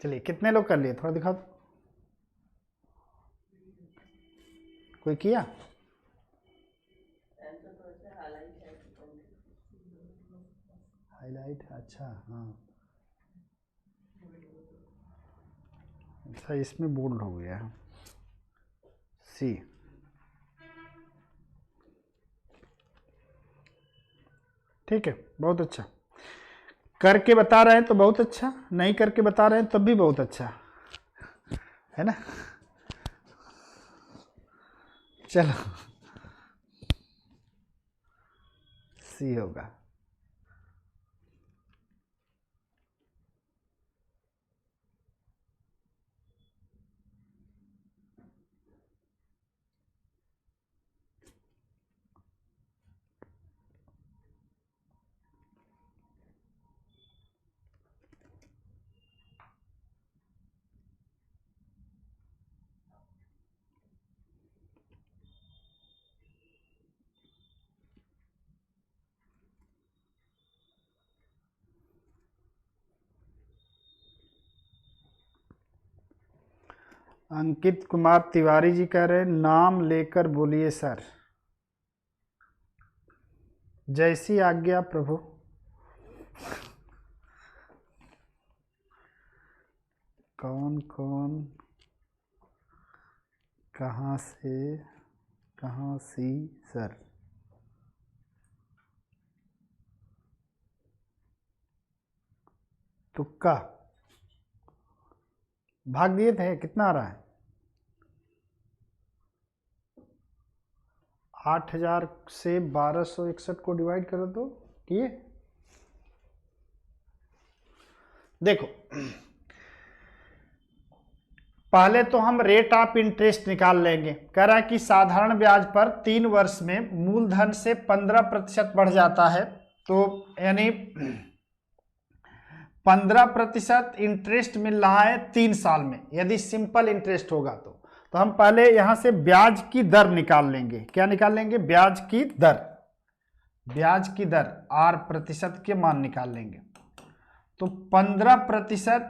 चलिए, कितने लोग कर लिए, थोड़ा दिखा दो। कोई किया? हाईलाइट, अच्छा हाँ, अच्छा इसमें बोल्ड हो गया है सी। ठीक है, बहुत अच्छा। करके बता रहे हैं तो बहुत अच्छा, नहीं करके बता रहे हैं तब भी बहुत अच्छा है ना। चलो, सी होगा। अंकित कुमार तिवारी जी कह रहे हैं, नाम लेकर बोलिए सर। जैसी आज्ञा प्रभु। कौन कौन, कहाँ से, कहाँ सी सर? तुक्का भाग दिए थे, कितना आ रहा है? 8000 से 1261 को डिवाइड करो तो किए। देखो, पहले तो हम रेट ऑफ इंटरेस्ट निकाल लेंगे। कह रहा है कि साधारण ब्याज पर 3 वर्ष में मूलधन से 15% बढ़ जाता है, तो यानी 15% इंटरेस्ट मिल रहा है 3 साल में, यदि सिंपल इंटरेस्ट होगा तो हम पहले यहां से ब्याज की दर निकाल लेंगे। क्या निकाल लेंगे? ब्याज की दर, ब्याज की दर R% के मान निकाल लेंगे। तो 15%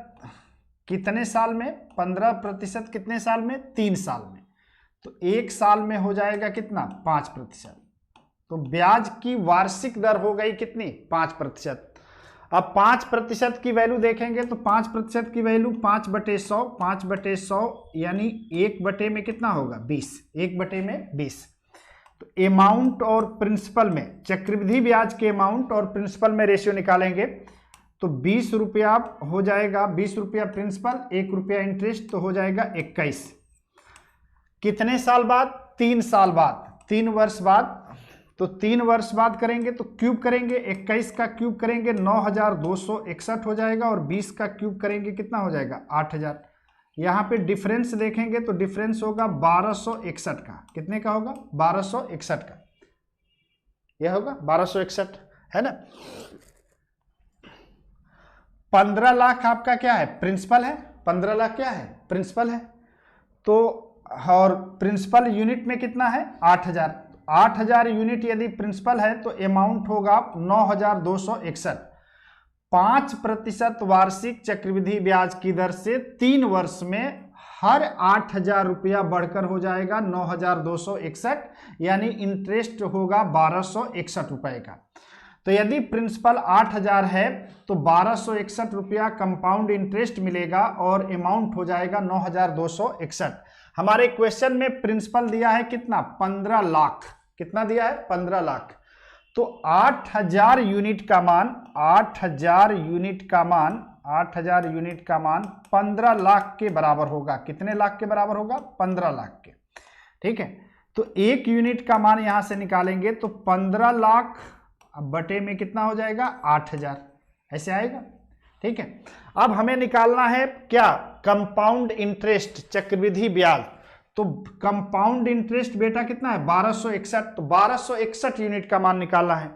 कितने साल में? 15% कितने साल में? 3 साल में। तो 1 साल में हो जाएगा कितना? 5%। तो ब्याज की वार्षिक दर हो गई कितनी? 5%। अब 5% की वैल्यू देखेंगे तो 5% की वैल्यू 5/100, 5/100 यानी 1 में कितना होगा? 20, 1 में 20। तो अमाउंट और प्रिंसिपल में, चक्रवृद्धि ब्याज के अमाउंट और प्रिंसिपल में रेशियो निकालेंगे तो 20 रुपया हो जाएगा, 20 रुपया प्रिंसिपल, 1 रुपया इंटरेस्ट, तो हो जाएगा 21। कितने साल बाद? 3 साल बाद, 3 वर्ष बाद। तो 3 वर्ष बाद करेंगे तो क्यूब करेंगे, 21 का क्यूब करेंगे 9261 हो जाएगा, और 20 का क्यूब करेंगे कितना हो जाएगा? 8000। यहाँ पे डिफरेंस देखेंगे तो डिफरेंस होगा 1261 का। कितने का होगा? 1261 का। यह होगा 1261, है ना। 15 लाख आपका क्या है? प्रिंसिपल है, 15 लाख क्या है, प्रिंसिपल है। तो और प्रिंसिपल यूनिट में कितना है, 8000। 8000 यूनिट यदि प्रिंसिपल है तो अमाउंट होगा 9261। 5% वार्षिक चक्रवृद्धि ब्याज की दर से 3 वर्ष में हर 8000 रुपया बढ़कर हो जाएगा 9261, यानी इंटरेस्ट होगा 1261 रुपए का। तो यदि प्रिंसिपल 8000 है तो 1261 रुपया कंपाउंड इंटरेस्ट मिलेगा और अमाउंट हो जाएगा 9261। हमारे क्वेश्चन में प्रिंसिपल दिया है कितना, 15 लाख। कितना दिया है, 15 लाख। तो 8000 यूनिट का मान 8000 यूनिट का मान 8000 यूनिट का मान 15 लाख के बराबर होगा। कितने लाख के बराबर होगा, 15 लाख के। ठीक है, तो 1 यूनिट का मान यहां से निकालेंगे तो 15 लाख अब बटे में कितना हो जाएगा, 8000, ऐसे आएगा। ठीक है, अब हमें निकालना है क्या, कंपाउंड इंटरेस्ट, चक्रवृद्धि ब्याज। तो कंपाउंड इंटरेस्ट बेटा कितना है, 1261। तो 1261 यूनिट का मान निकालना है।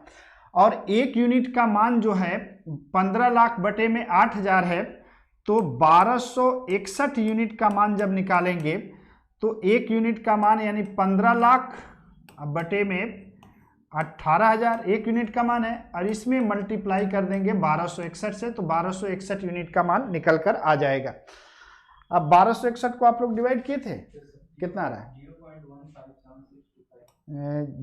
और 1 यूनिट का मान जो है 15 लाख बटे में 8000 है। तो 1261 यूनिट का मान जब निकालेंगे तो 1 यूनिट का मान यानी 15 लाख बटे में 18000 1 यूनिट का मान है, और इसमें मल्टीप्लाई कर देंगे 1261 से, तो 1261 यूनिट का मान निकल कर आ जाएगा। अब 1261 को आप लोग डिवाइड किए थे, कितना आ रहा है,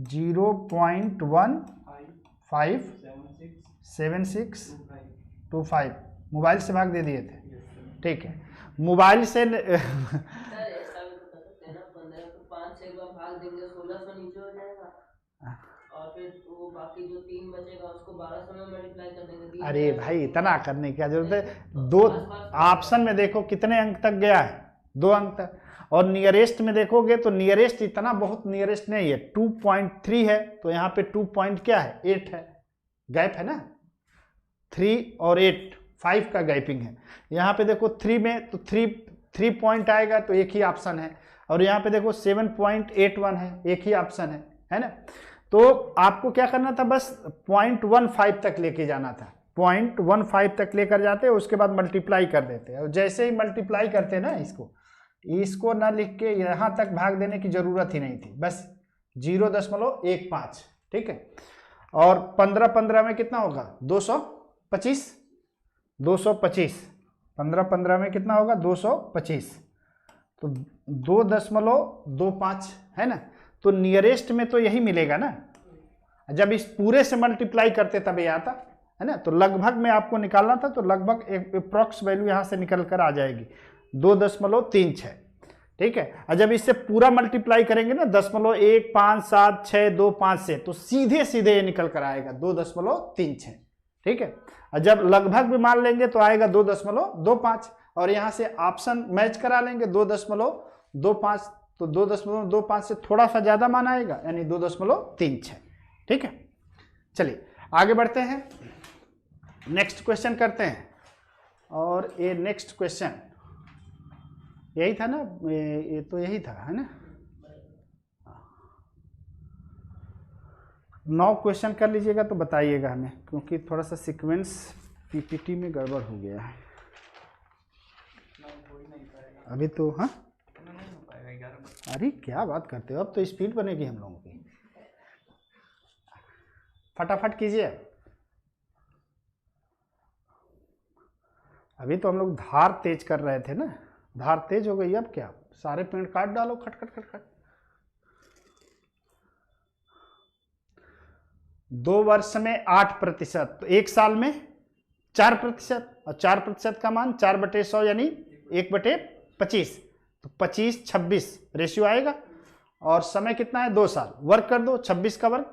0.157625। मोबाइल से भाग दे दिए थे, ठीक है। मोबाइल से सर ऐसा भी तो कर सकते हैं ना, 15 को 5 से एक बार भाग देंगे 1600 नीचे हो जाएगा, और फिर वो बाकी जो 3 बचेगा उसको 1200 में मल्टीप्लाई कर देंगे। अरे भाई इतना करने की क्या जरूरत है, 2 ऑप्शन में देखो कितने अंक तक गया है, 2 अंक तक। और नियरेस्ट में देखोगे तो नियरेस्ट इतना बहुत नियरेस्ट नहीं है, 2.3 है। तो यहाँ पे 2 पॉइंट क्या है, 8 है, गैप है ना, 3 और 8, 5 का गैपिंग है। यहाँ पे देखो 3 में तो 3 पॉइंट आएगा तो एक ही ऑप्शन है, और यहाँ पे देखो 7.81 है, एक ही ऑप्शन है ना। तो आपको क्या करना था, बस 0.15 तक लेके जाना था, 0.15 तक लेकर जाते, उसके बाद मल्टीप्लाई कर देते। और जैसे ही मल्टीप्लाई करते ना, इसको ना लिख के यहाँ तक भाग देने की जरूरत ही नहीं थी, बस 0.15। ठीक है, और 15 में कितना होगा, 225। 15 में कितना होगा, 225। तो 2.25 है ना। तो नियरेस्ट में तो यही मिलेगा ना, जब इस पूरे से मल्टीप्लाई करते तब ये आता है ना। तो लगभग में आपको निकालना था, तो लगभग एक अप्रॉक्स वैल्यू यहाँ से निकल कर आ जाएगी 2.36। ठीक है, और जब इससे पूरा मल्टीप्लाई करेंगे ना 0.157625 से, तो सीधे सीधे ये निकल कर आएगा 2.36। ठीक है, और जब लगभग भी मान लेंगे तो आएगा 2.25, और यहाँ से ऑप्शन मैच करा लेंगे 2.25, तो 2.25 से थोड़ा सा ज्यादा मान आएगा, यानी 2.36। ठीक है, चलिए आगे बढ़ते हैं, नेक्स्ट क्वेश्चन करते हैं। और ये नेक्स्ट क्वेश्चन यही था ना, ये तो यही था, है ना। 9 क्वेश्चन कर लीजिएगा तो बताइएगा हमें, क्योंकि थोड़ा सा सीक्वेंस पीपीटी में गड़बड़ हो गया है अभी तो। हाँ, अरे क्या बात करते हो, अब तो स्पीड बनेगी हम लोगों की, फटाफट कीजिए। अभी तो हम लोग धार तेज कर रहे थे ना, धार तेज हो गई, अब क्या सारे पेड़ काट डालो, खट खट खट खट। 2 वर्ष में 8%, तो 1 साल में 4%, और 4% का मान 4/100 यानी 1/25, तो 25-26 रेशियो आएगा। और समय कितना है, 2 साल। वर्ग कर दो, 26 का वर्ग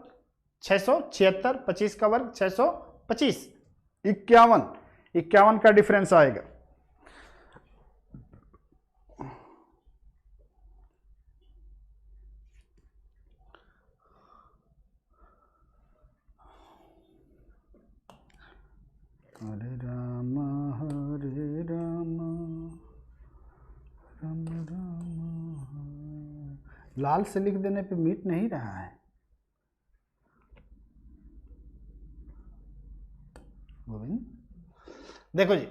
676, 25 का वर्ग 625, 51 का डिफरेंस आएगा। हरे राम राम राम। लाल से लिख देने पे मिट नहीं रहा है। गोविंद देखो जी,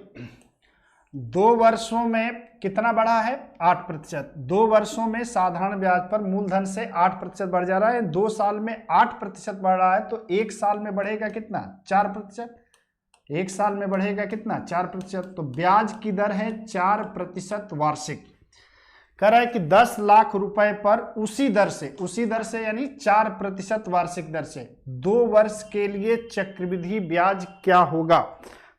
2 वर्षों में कितना बढ़ा है? 8%। 2 वर्षों में साधारण ब्याज पर मूलधन से 8% बढ़ जा रहा है। 2 साल में 8% बढ़ रहा है, तो 1 साल में बढ़ेगा कितना? 4%। 1 साल में बढ़ेगा कितना? 4%। तो ब्याज की दर है 4% वार्षिक। कह रहा है कि 10 लाख रुपए पर उसी दर से यानी 4% वार्षिक दर से 2 वर्ष के लिए चक्रवृद्धि ब्याज क्या होगा?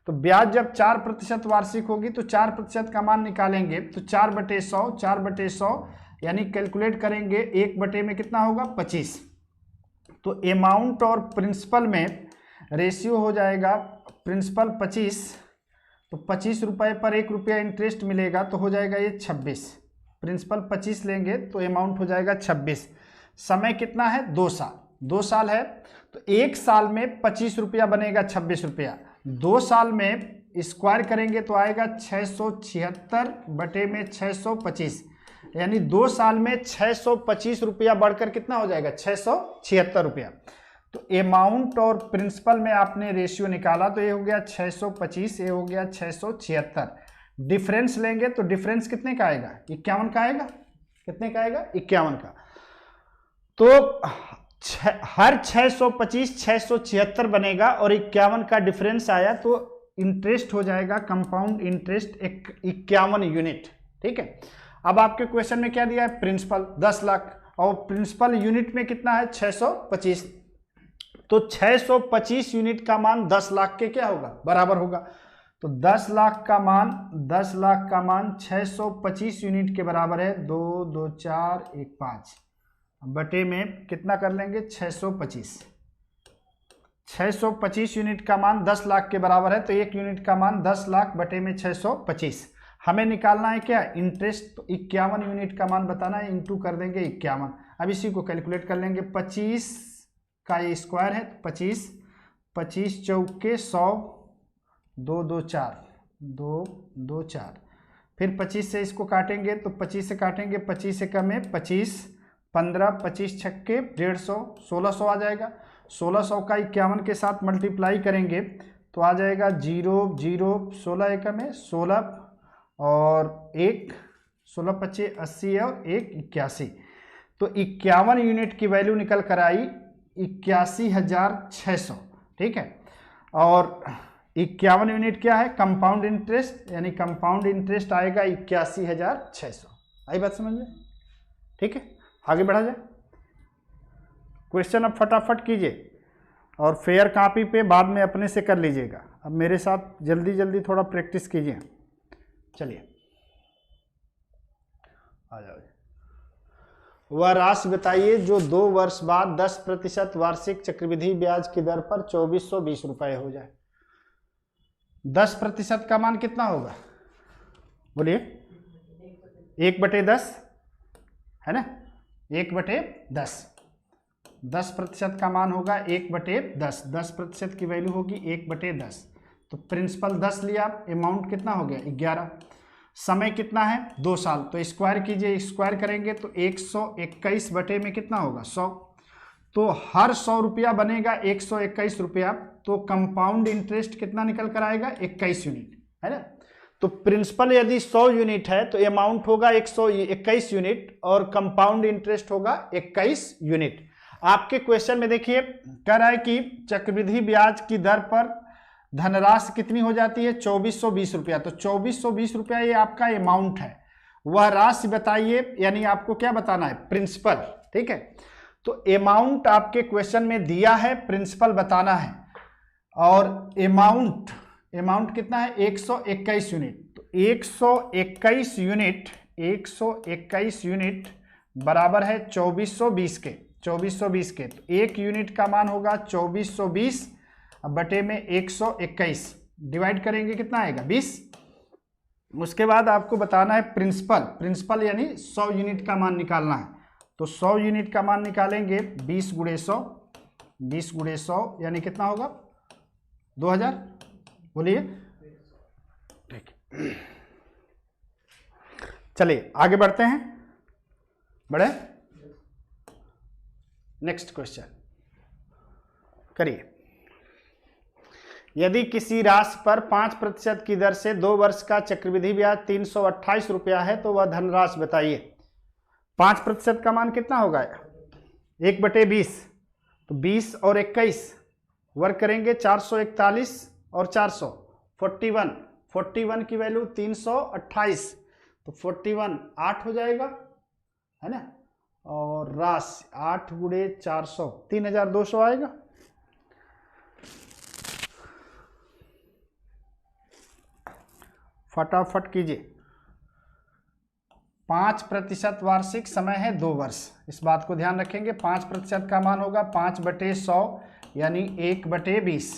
तो ब्याज जब 4% वार्षिक होगी तो 4% का मान निकालेंगे, तो 4/100 यानी कैलकुलेट करेंगे 1 में कितना होगा? 25। तो अमाउंट और प्रिंसिपल में रेशियो हो जाएगा, प्रिंसिपल 25, तो 25 रुपये पर 1 रुपया इंटरेस्ट मिलेगा, तो हो जाएगा ये 26। प्रिंसिपल 25 लेंगे तो अमाउंट हो जाएगा 26। समय कितना है? 2 साल। 2 साल है तो 1 साल में 25 रुपया बनेगा 26 रुपया। 2 साल में स्क्वायर करेंगे तो आएगा 676/625, यानी 2 साल में 625 रुपया बढ़कर कितना हो जाएगा? 676 रुपया। तो अमाउंट और प्रिंसिपल में आपने रेशियो निकाला, तो ये हो गया 625, ये हो गया 676। डिफरेंस लेंगे तो डिफरेंस कितने का आएगा? 51 का आएगा। कितने का आएगा? 51 का। तो हर 625 676 बनेगा और 51 का डिफरेंस आया, तो इंटरेस्ट हो जाएगा कंपाउंड इंटरेस्ट 51 यूनिट। ठीक है। अब आपके क्वेश्चन में क्या दिया है? प्रिंसिपल 10 लाख और प्रिंसिपल यूनिट में कितना है? 625। तो 625 यूनिट का मान 10 लाख के क्या होगा? बराबर होगा। तो 10 लाख का मान 625 यूनिट के बराबर है। 2 2 4 1 5 बटे में कितना कर लेंगे? 625। 625 यूनिट का मान 10 लाख के बराबर है, तो 1 यूनिट का मान 10 लाख बटे में 625। हमें निकालना है क्या? इंटरेस्ट। तो 51 यूनिट का मान बताना है, इंटू कर देंगे 51। अब इसी को कैलकुलेट कर लेंगे। 25 का ये स्क्वायर है, 25 25 चौके 100, 2 2 4 2 2 4, फिर 25 से इसको काटेंगे तो 25 से काटेंगे, 25 से कम है 25, 15, 25 छक्के 150, 1600 आ जाएगा। 1600 का 51 के साथ मल्टीप्लाई करेंगे तो आ जाएगा 0 0, 16 एकम है 16 और 1, 16 25 80 और 1 81। तो 51 यूनिट की वैल्यू निकल कर आई 81,600। ठीक है। और 51 यूनिट क्या है? कंपाउंड इंटरेस्ट, यानी कंपाउंड इंटरेस्ट आएगा 81,600। आई बात समझ में? ठीक है, आगे बढ़ा जाए। क्वेश्चन अब फटाफट कीजिए और फेयर कॉपी पे बाद में अपने से कर लीजिएगा। अब मेरे साथ जल्दी जल्दी थोड़ा प्रैक्टिस कीजिए। चलिए आ जाओ। वह राशि बताइए जो 2 वर्ष बाद 10% वार्षिक चक्रवृद्धि ब्याज की दर पर 2420 रुपये हो जाए। 10% का मान कितना होगा? बोलिए। 1/10 है ना? 1/10। 10% का मान होगा 1/10। 10% की वैल्यू होगी 1/10। तो प्रिंसिपल 10 लिया, अमाउंट कितना हो गया? 11। समय कितना है? 2 साल। तो स्क्वायर कीजिए, स्क्वायर करेंगे तो 121 बटे में कितना होगा? 100। तो हर 100 रुपया बनेगा 121 रुपया। तो कंपाउंड इंटरेस्ट कितना निकल कर आएगा? 21 यूनिट, है ना? तो प्रिंसिपल यदि 100 यूनिट है तो अमाउंट होगा 121 यूनिट और कंपाउंड इंटरेस्ट होगा 21 यूनिट। आपके क्वेश्चन में देखिए कह रहा है कि चक्रवृद्धि ब्याज की दर पर धनराशि कितनी हो जाती है? 2420 रुपया। तो 2420 रुपया ये आपका अमाउंट है। वह राशि बताइए, यानी आपको क्या बताना है? प्रिंसिपल। ठीक है। तो अमाउंट आपके क्वेश्चन में दिया है, प्रिंसिपल बताना है। और अमाउंट कितना है? 121 यूनिट। तो 121 यूनिट बराबर है 2420 के। 2420 के तो 1 यूनिट का मान होगा 2420 बटे में 121। डिवाइड करेंगे कितना आएगा? 20। उसके बाद आपको बताना है प्रिंसिपल यानी 100 यूनिट का मान निकालना है। तो 100 यूनिट का मान निकालेंगे 20 × 100, 20 × 100 यानी कितना होगा? 2000। बोलिए। ठीक, चलिए आगे बढ़ते हैं। बढ़े? नेक्स्ट क्वेश्चन करिए। यदि किसी राशि पर 5% की दर से 2 वर्ष का चक्रवृद्धि ब्याज 328 रुपया है तो वह धनराशि बताइए। 5% का मान कितना होगा? 1/20, तो 20 और 21 वर्ग करेंगे 441 और 400 41 की वैल्यू 328, तो 41 8 हो जाएगा, है ना। और राशि 8 गुणे 400 3200 आएगा। फटाफट कीजिए। 5% वार्षिक समय है 2 वर्ष, इस बात को ध्यान रखेंगे। 5% का मान होगा 5/100 यानी 1/20,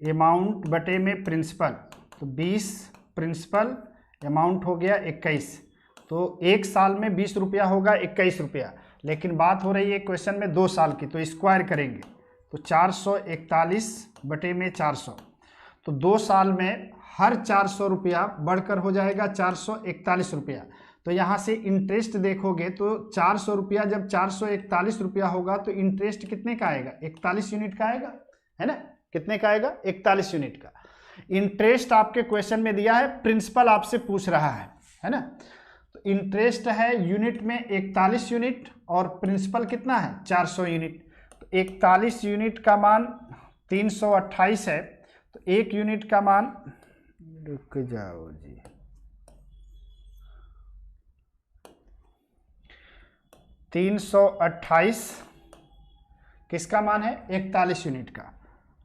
अमाउंट बटे में प्रिंसिपल, तो 20 प्रिंसिपल, अमाउंट हो गया 21, तो 1 साल में 20 रुपया होगा 21 रुपया, लेकिन बात हो रही है क्वेश्चन में 2 साल की, तो स्क्वायर करेंगे तो 441 बटे में 400, तो 2 साल में हर 400 रुपया बढ़कर हो जाएगा 441 रुपया। तो यहाँ से इंटरेस्ट देखोगे तो 400 रुपया जब 441 रुपया होगा तो इंटरेस्ट कितने का आएगा? 41 यूनिट का आएगा, है ना। कितने का आएगा? 41 यूनिट का। इंटरेस्ट आपके क्वेश्चन में दिया है, प्रिंसिपल आपसे पूछ रहा है ना। तो इंटरेस्ट है यूनिट में 41 यूनिट और प्रिंसिपल कितना है? 400 यूनिट। तो 41 यूनिट का मान 328 है, तो 1 यूनिट का मान, रुक जाओ जी, 328 किसका मान है? 41 यूनिट का,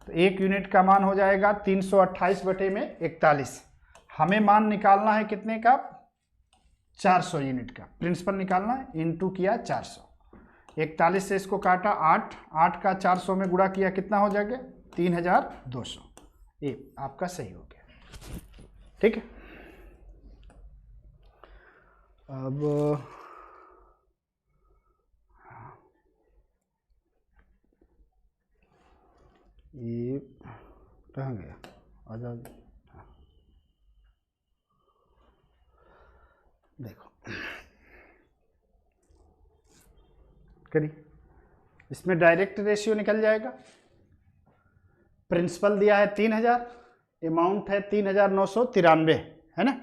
तो 1 यूनिट का मान हो जाएगा 328 बटे में 41। हमें मान निकालना है कितने का? 400 यूनिट का। प्रिंसिपल निकालना है, इनटू किया 400, 41 से इसको काटा 8 का 400 में गुणा किया, कितना हो जाएगा? 3200। ये आपका सही हो गया, ठीक है। अब ये रह गया, आजाद। देखो करिए, इसमें डायरेक्ट रेशियो निकल जाएगा। प्रिंसिपल दिया है 3000, अमाउंट है 3993, है ना।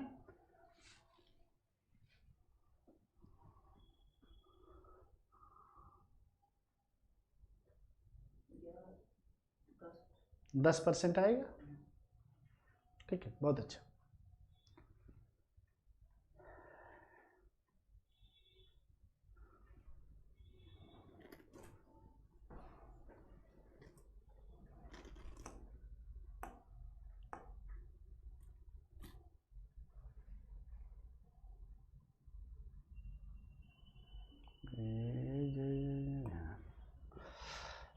दस 10% आएगा, ठीक है, बहुत अच्छा।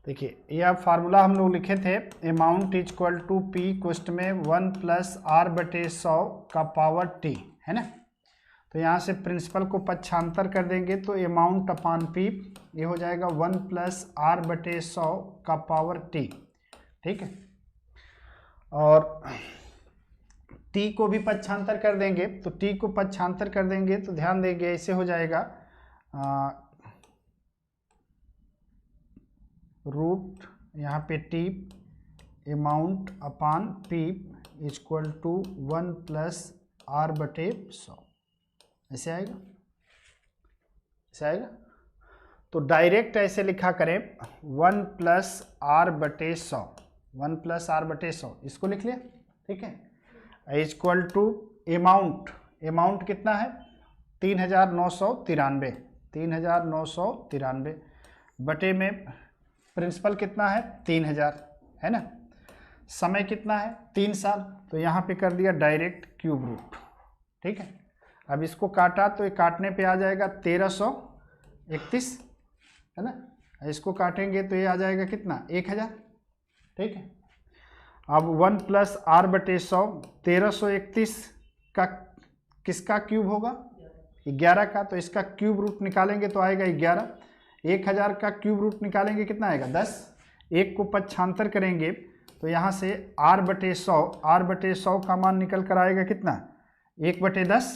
देखिए ये आप फार्मूला हम लोग लिखे थे, amount is equal to P कोष्ट में 1 + r/100 का पावर t, है ना। तो यहाँ से प्रिंसिपल को पक्षांतर कर देंगे तो अमाउंट अपान पी ये हो जाएगा 1 + r/100 का पावर t, ठीक है। और t को भी पक्षांतर कर देंगे, तो t को पक्षांतर कर देंगे तो ध्यान देंगे ऐसे हो जाएगा रूट यहाँ पे टी amount upon P equal to 1 + r/100, ऐसे आएगा, ऐसे आएगा। तो डायरेक्ट ऐसे लिखा करें 1 + r/100, 1 + r/100 इसको लिख लिया, ठीक है। इक्वल टू अमाउंट कितना है? 3993, 3993 बटे में प्रिंसिपल कितना है? 3000, है ना। समय कितना है? 3 साल, तो यहाँ पे कर दिया डायरेक्ट क्यूब रूट, ठीक है। अब इसको काटा तो ये काटने पे आ जाएगा 1331, है ना। इसको काटेंगे तो ये आ जाएगा कितना? 1000, ठीक है। अब 1 + r/100 1331 का किसका क्यूब होगा? 11 का, तो इसका क्यूब रूट निकालेंगे तो आएगा 11। 1000 का क्यूब रूट निकालेंगे कितना आएगा? 10। 1 को पक्षांतर करेंगे तो यहाँ से r/100 का मान निकल कर आएगा कितना? 1/10,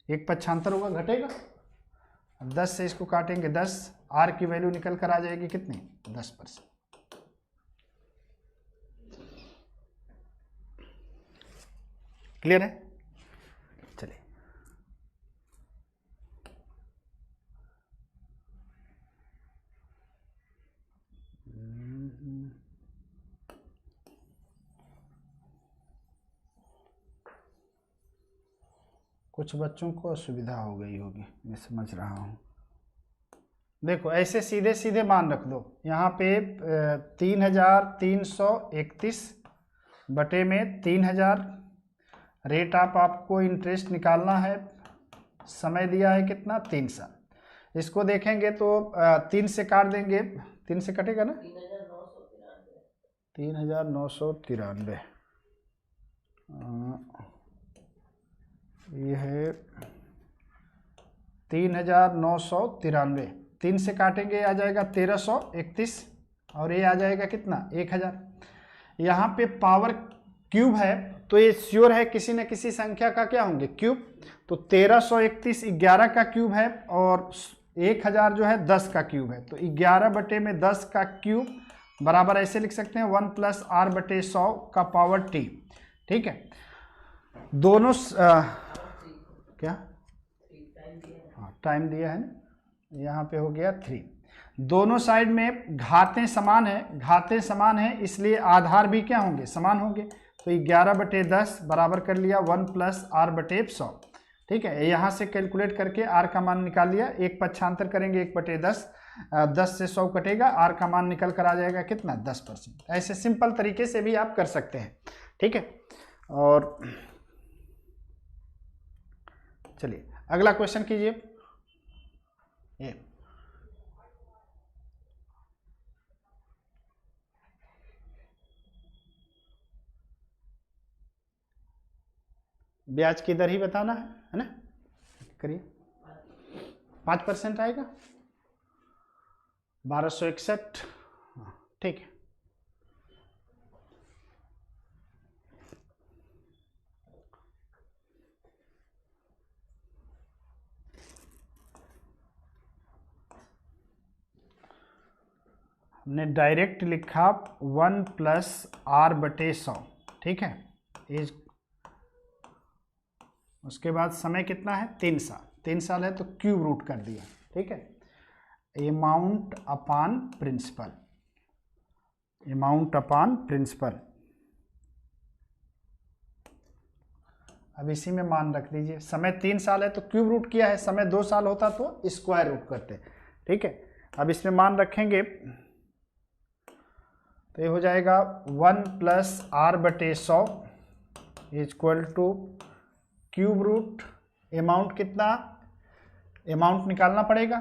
1 पक्षांतर होगा, घटेगा। 10 से इसको काटेंगे 10, r की वैल्यू निकल कर आ जाएगी कितनी? 10%। क्लियर है? चलिए, कुछ बच्चों को असुविधा हो गई होगी, मैं समझ रहा हूँ। देखो ऐसे सीधे सीधे मान रख दो, यहाँ पे 3331 बटे में 3000, रेट ऑफ आपको इंटरेस्ट निकालना है, समय दिया है कितना 3 साल। इसको देखेंगे तो 3 से काट देंगे, 3 से कटेगा ना, 3993। ये है 3993, 3 से काटेंगे आ जाएगा 1331, और ये आ जाएगा कितना 1000। यहाँ पे पावर क्यूब है तो ये श्योर है किसी न किसी संख्या का क्या होंगे क्यूब, तो 1331 11 का क्यूब है, और 1000 जो है 10 का क्यूब है, तो 11 बटे में 10 का क्यूब बराबर ऐसे लिख सकते हैं 1 + r बटे 100 का पावर t। ठीक है, दोनों क्या, हाँ टाइम दिया है ना, यहाँ पे हो गया 3। दोनों साइड में घातें समान है, घातें समान है इसलिए आधार भी क्या होंगे, समान होंगे, तो 11 बटे 10 बराबर कर लिया 1 + r बटे 100। ठीक है, यहाँ से कैलकुलेट करके r का मान निकाल लिया, एक पक्षांतर करेंगे 1 बटे 10, 10 से 100 कटेगा, r का मान निकल कर आ जाएगा कितना 10%। ऐसे सिंपल तरीके से भी आप कर सकते हैं। ठीक है, और चलिए अगला क्वेश्चन कीजिए। ये ब्याज की दर ही बताना है ना, करिए। 5% आएगा, 1261। ठीक है, हमने डायरेक्ट लिखा 1 + r बटे 100। ठीक है, इस उसके बाद समय कितना है 3 साल, 3 साल है तो क्यूब रूट कर दिया। ठीक है, अमाउंट अपान प्रिंसिपल, अमाउंट अपान प्रिंसिपल, अब इसी में मान रख दीजिए। समय 3 साल है तो क्यूब रूट किया है, समय 2 साल होता तो स्क्वायर रूट करते। ठीक है, अब इसमें मान रखेंगे तो ये हो जाएगा 1 + r बटे 100 = क्यूब रूट, अमाउंट कितना, अमाउंट निकालना पड़ेगा,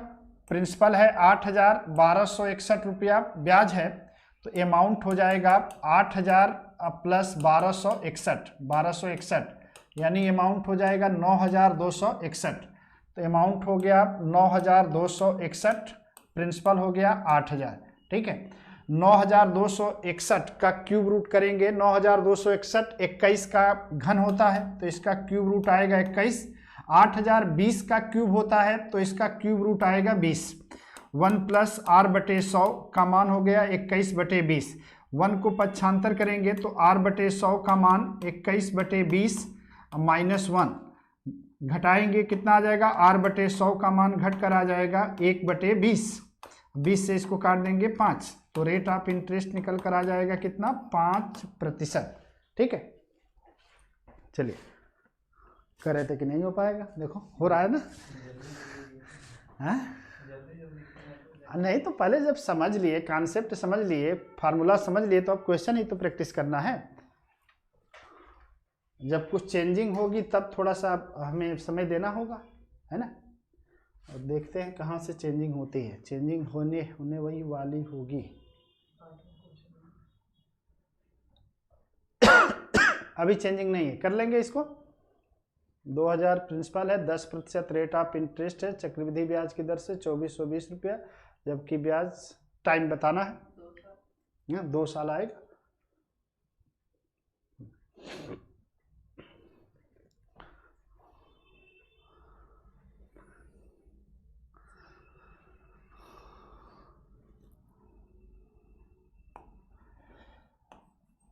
प्रिंसिपल है 8,1261 रुपया, ब्याज है तो अमाउंट हो जाएगा 8,000 + 1261, यानी अमाउंट हो जाएगा 9,261। तो अमाउंट हो गया 9,261, प्रिंसिपल हो गया 8,000। ठीक है, 9,261 का क्यूब रूट करेंगे, 9,261 21 का घन होता है तो इसका क्यूब रूट आएगा 21। 8,020 का क्यूब होता है तो इसका क्यूब रूट आएगा 20। 1 + r बटे 100 का मान हो गया 21 बटे 20। 1 को पक्षांतर करेंगे तो r बटे 100 का मान 21 बटे 20 -1 घटाएंगे कितना आ जाएगा, r बटे 100 का मान घट कर आ जाएगा 1 बटे 20। 20 से इसको काट देंगे 5, तो रेट ऑफ इंटरेस्ट निकल कर आ जाएगा कितना 5%। ठीक है, चलिए कर रहे थे कि नहीं हो पाएगा, देखो हो रहा है ना। हाँ नहीं तो पहले जब समझ लिए, कॉन्सेप्ट समझ लिए, फार्मूला समझ लिए, तो अब क्वेश्चन ही तो प्रैक्टिस करना है। जब कुछ चेंजिंग होगी तब थोड़ा सा हमें समय देना होगा, है ना। और देखते हैं कहाँ से चेंजिंग होती है, चेंजिंग होने वही वाली होगी। अभी चेंजिंग नहीं है, कर लेंगे इसको। 2000 प्रिंसिपल है, 10% रेट ऑफ इंटरेस्ट है, चक्रवृद्धि ब्याज की दर से 2420 रुपया, जबकि ब्याज टाइम बताना है 2 साल आएगा।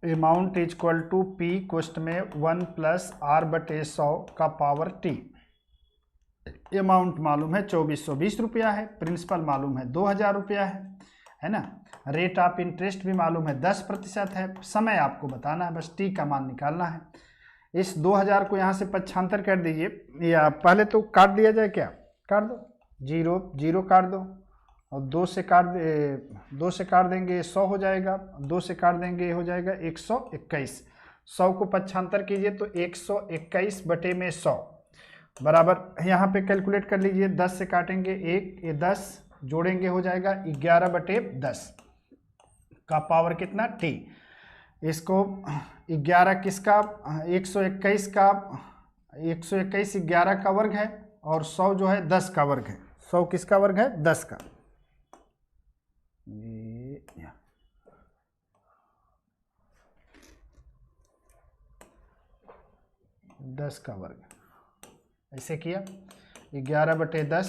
Amount is equal to P question में 1 प्लस आर बटे 100 का पावर टी। अमाउंट मालूम है 2420 रुपया है, प्रिंसिपल मालूम है 2000 रुपया है ना। रेट ऑफ इंटरेस्ट भी मालूम है 10% है। समय आपको बताना है, बस टी का मान निकालना है। इस 2000 को यहाँ से पक्षांतर कर दीजिए, या पहले तो काट दिया जाए, क्या काट दो, 0 0 काट दो, और 2 से काट देंगे 100 हो जाएगा, 2 से काट देंगे हो जाएगा 121। 100 को पक्षांतर कीजिए तो 121 बटे में 100 बराबर, यहाँ पे कैलकुलेट कर लीजिए, 10 से काटेंगे 1, ये 10 जोड़ेंगे हो जाएगा 11 बटे 10 का पावर कितना टी। इसको 11 किसका, 121 का, 121 11 का वर्ग है, और 100 जो है 10 का वर्ग है। 100 किसका वर्ग है, 10 का। 10 का वर्ग, ऐसे किया, 11 बटे 10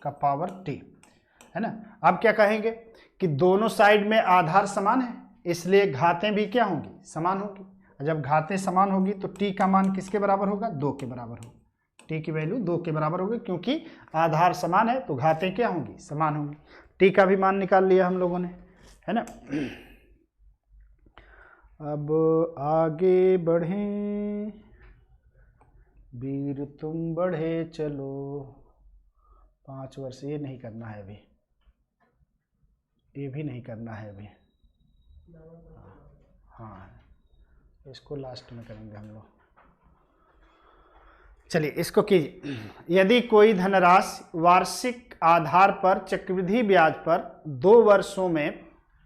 का पावर टी, है ना। अब क्या कहेंगे कि दोनों साइड में आधार समान है, इसलिए घातें भी क्या होंगी, समान होगी। जब घातें समान होगी तो टी का मान किसके बराबर होगा, 2 के बराबर होगा। टी की वैल्यू 2 के बराबर होगी, क्योंकि आधार समान है तो घातें क्या होंगी, समान होंगी। टी का भी मान निकाल लिया हम लोगों ने, है ना। अब आगे बढ़ें वीर तुम बढ़े चलो, 5 वर्ष, ये नहीं करना है अभी, ये भी नहीं करना है अभी, हाँ इसको लास्ट में करेंगे हम लोग। चलिए इसको कीजिए। यदि कोई धनराशि वार्षिक आधार पर चक्रवृद्धि ब्याज पर 2 वर्षों में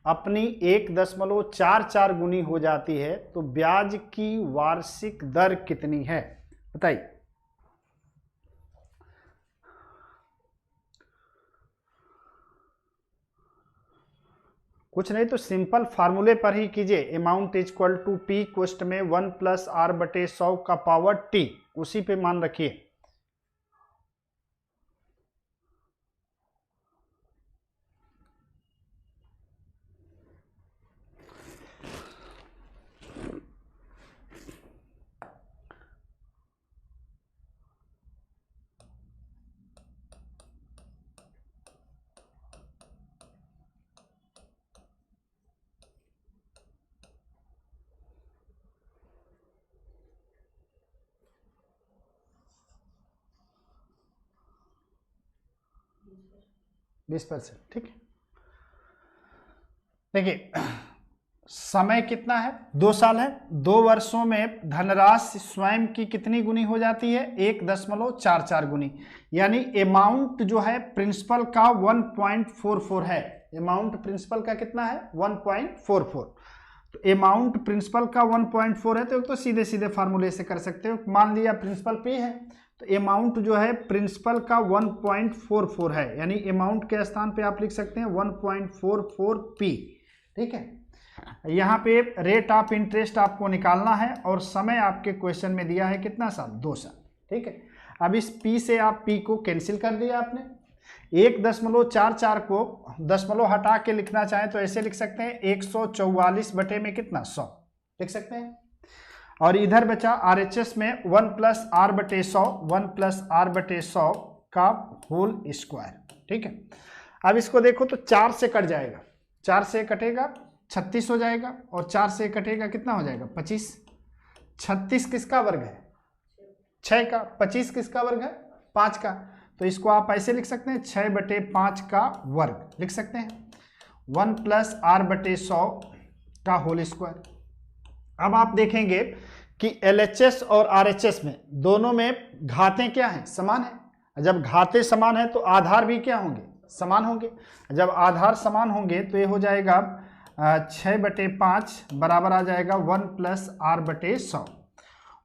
अपनी 1.44 गुनी हो जाती है तो ब्याज की वार्षिक दर कितनी है, बताइए। कुछ नहीं तो सिंपल फार्मूले पर ही कीजिए। Amount is equal to P question में 1 प्लस आर बटे 100 का पावर टी, उसी पे मान रखिए। बीस %, ठीक है। देखिए समय कितना है, 2 साल है। 2 वर्षों में धनराशि स्वयं की कितनी गुनी हो जाती है, 1.44 गुनी, यानी अमाउंट जो है प्रिंसिपल का 1.44 है। अमाउंट प्रिंसिपल का कितना है, 1.44। तो अमाउंट प्रिंसिपल का 1.4 है, तो सीधे सीधे फार्मूले से कर सकते हो। मान लिया प्रिंसिपल पी है, तो अमाउंट जो है प्रिंसिपल का 1.44 है, यानी अमाउंट के स्थान पे आप लिख सकते हैं 1.44 पी, ठीक है। यहाँ पे रेट ऑफ इंटरेस्ट आपको निकालना है, और समय आपके क्वेश्चन में दिया है कितना साल, 2 साल, ठीक है। अब इस पी से आप पी को कैंसिल कर दिया आपने। 1.44 को दशमलव हटा के लिखना चाहें तो ऐसे लिख सकते हैं 144 बटे में कितना, 100 लिख सकते हैं। और इधर बचा RHS में 1 प्लस आर बटे 100, 1 प्लस आर बटे 100 का होल स्क्वायर, ठीक है। अब इसको देखो तो 4 से कट जाएगा, 4 से कटेगा 36 हो जाएगा, और 4 से कटेगा कितना हो जाएगा, 25। 36 किसका वर्ग है, 6 का। 25 किसका वर्ग है, 5 का। तो इसको आप ऐसे लिख सकते हैं 6 बटे 5 का वर्ग लिख सकते हैं, 1 प्लस आर बटे 100 का होल स्क्वायर। अब आप देखेंगे कि LHS और RHS में दोनों में घातें क्या हैं, समान है। जब घातें समान है तो आधार भी क्या होंगे, समान होंगे। जब आधार समान होंगे तो ये हो जाएगा 6 बटे 5 बराबर आ जाएगा 1 प्लस आर बटे 100।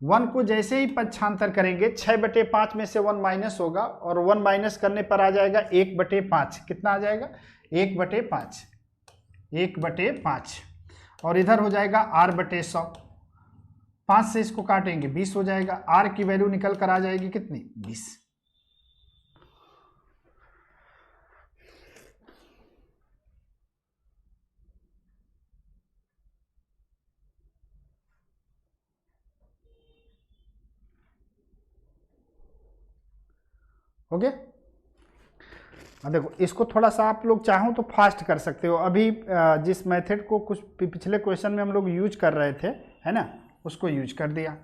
1 को जैसे ही पक्षांतर करेंगे 6 बटे 5 में से 1 माइनस होगा, और 1 माइनस करने पर आ जाएगा 1 बटे 5। कितना आ जाएगा, 1 बटे 5, 1 बटे 5। और इधर हो जाएगा आर बटे 100, 5 से इसको काटेंगे 20 हो जाएगा। आर की वैल्यू निकल कर आ जाएगी कितनी, 20। ओके। अब देखो इसको थोड़ा सा आप लोग चाहो तो फास्ट कर सकते हो। अभी जिस मेथड को कुछ पिछले क्वेश्चन में हम लोग यूज कर रहे थे, है ना, उसको यूज कर दिया।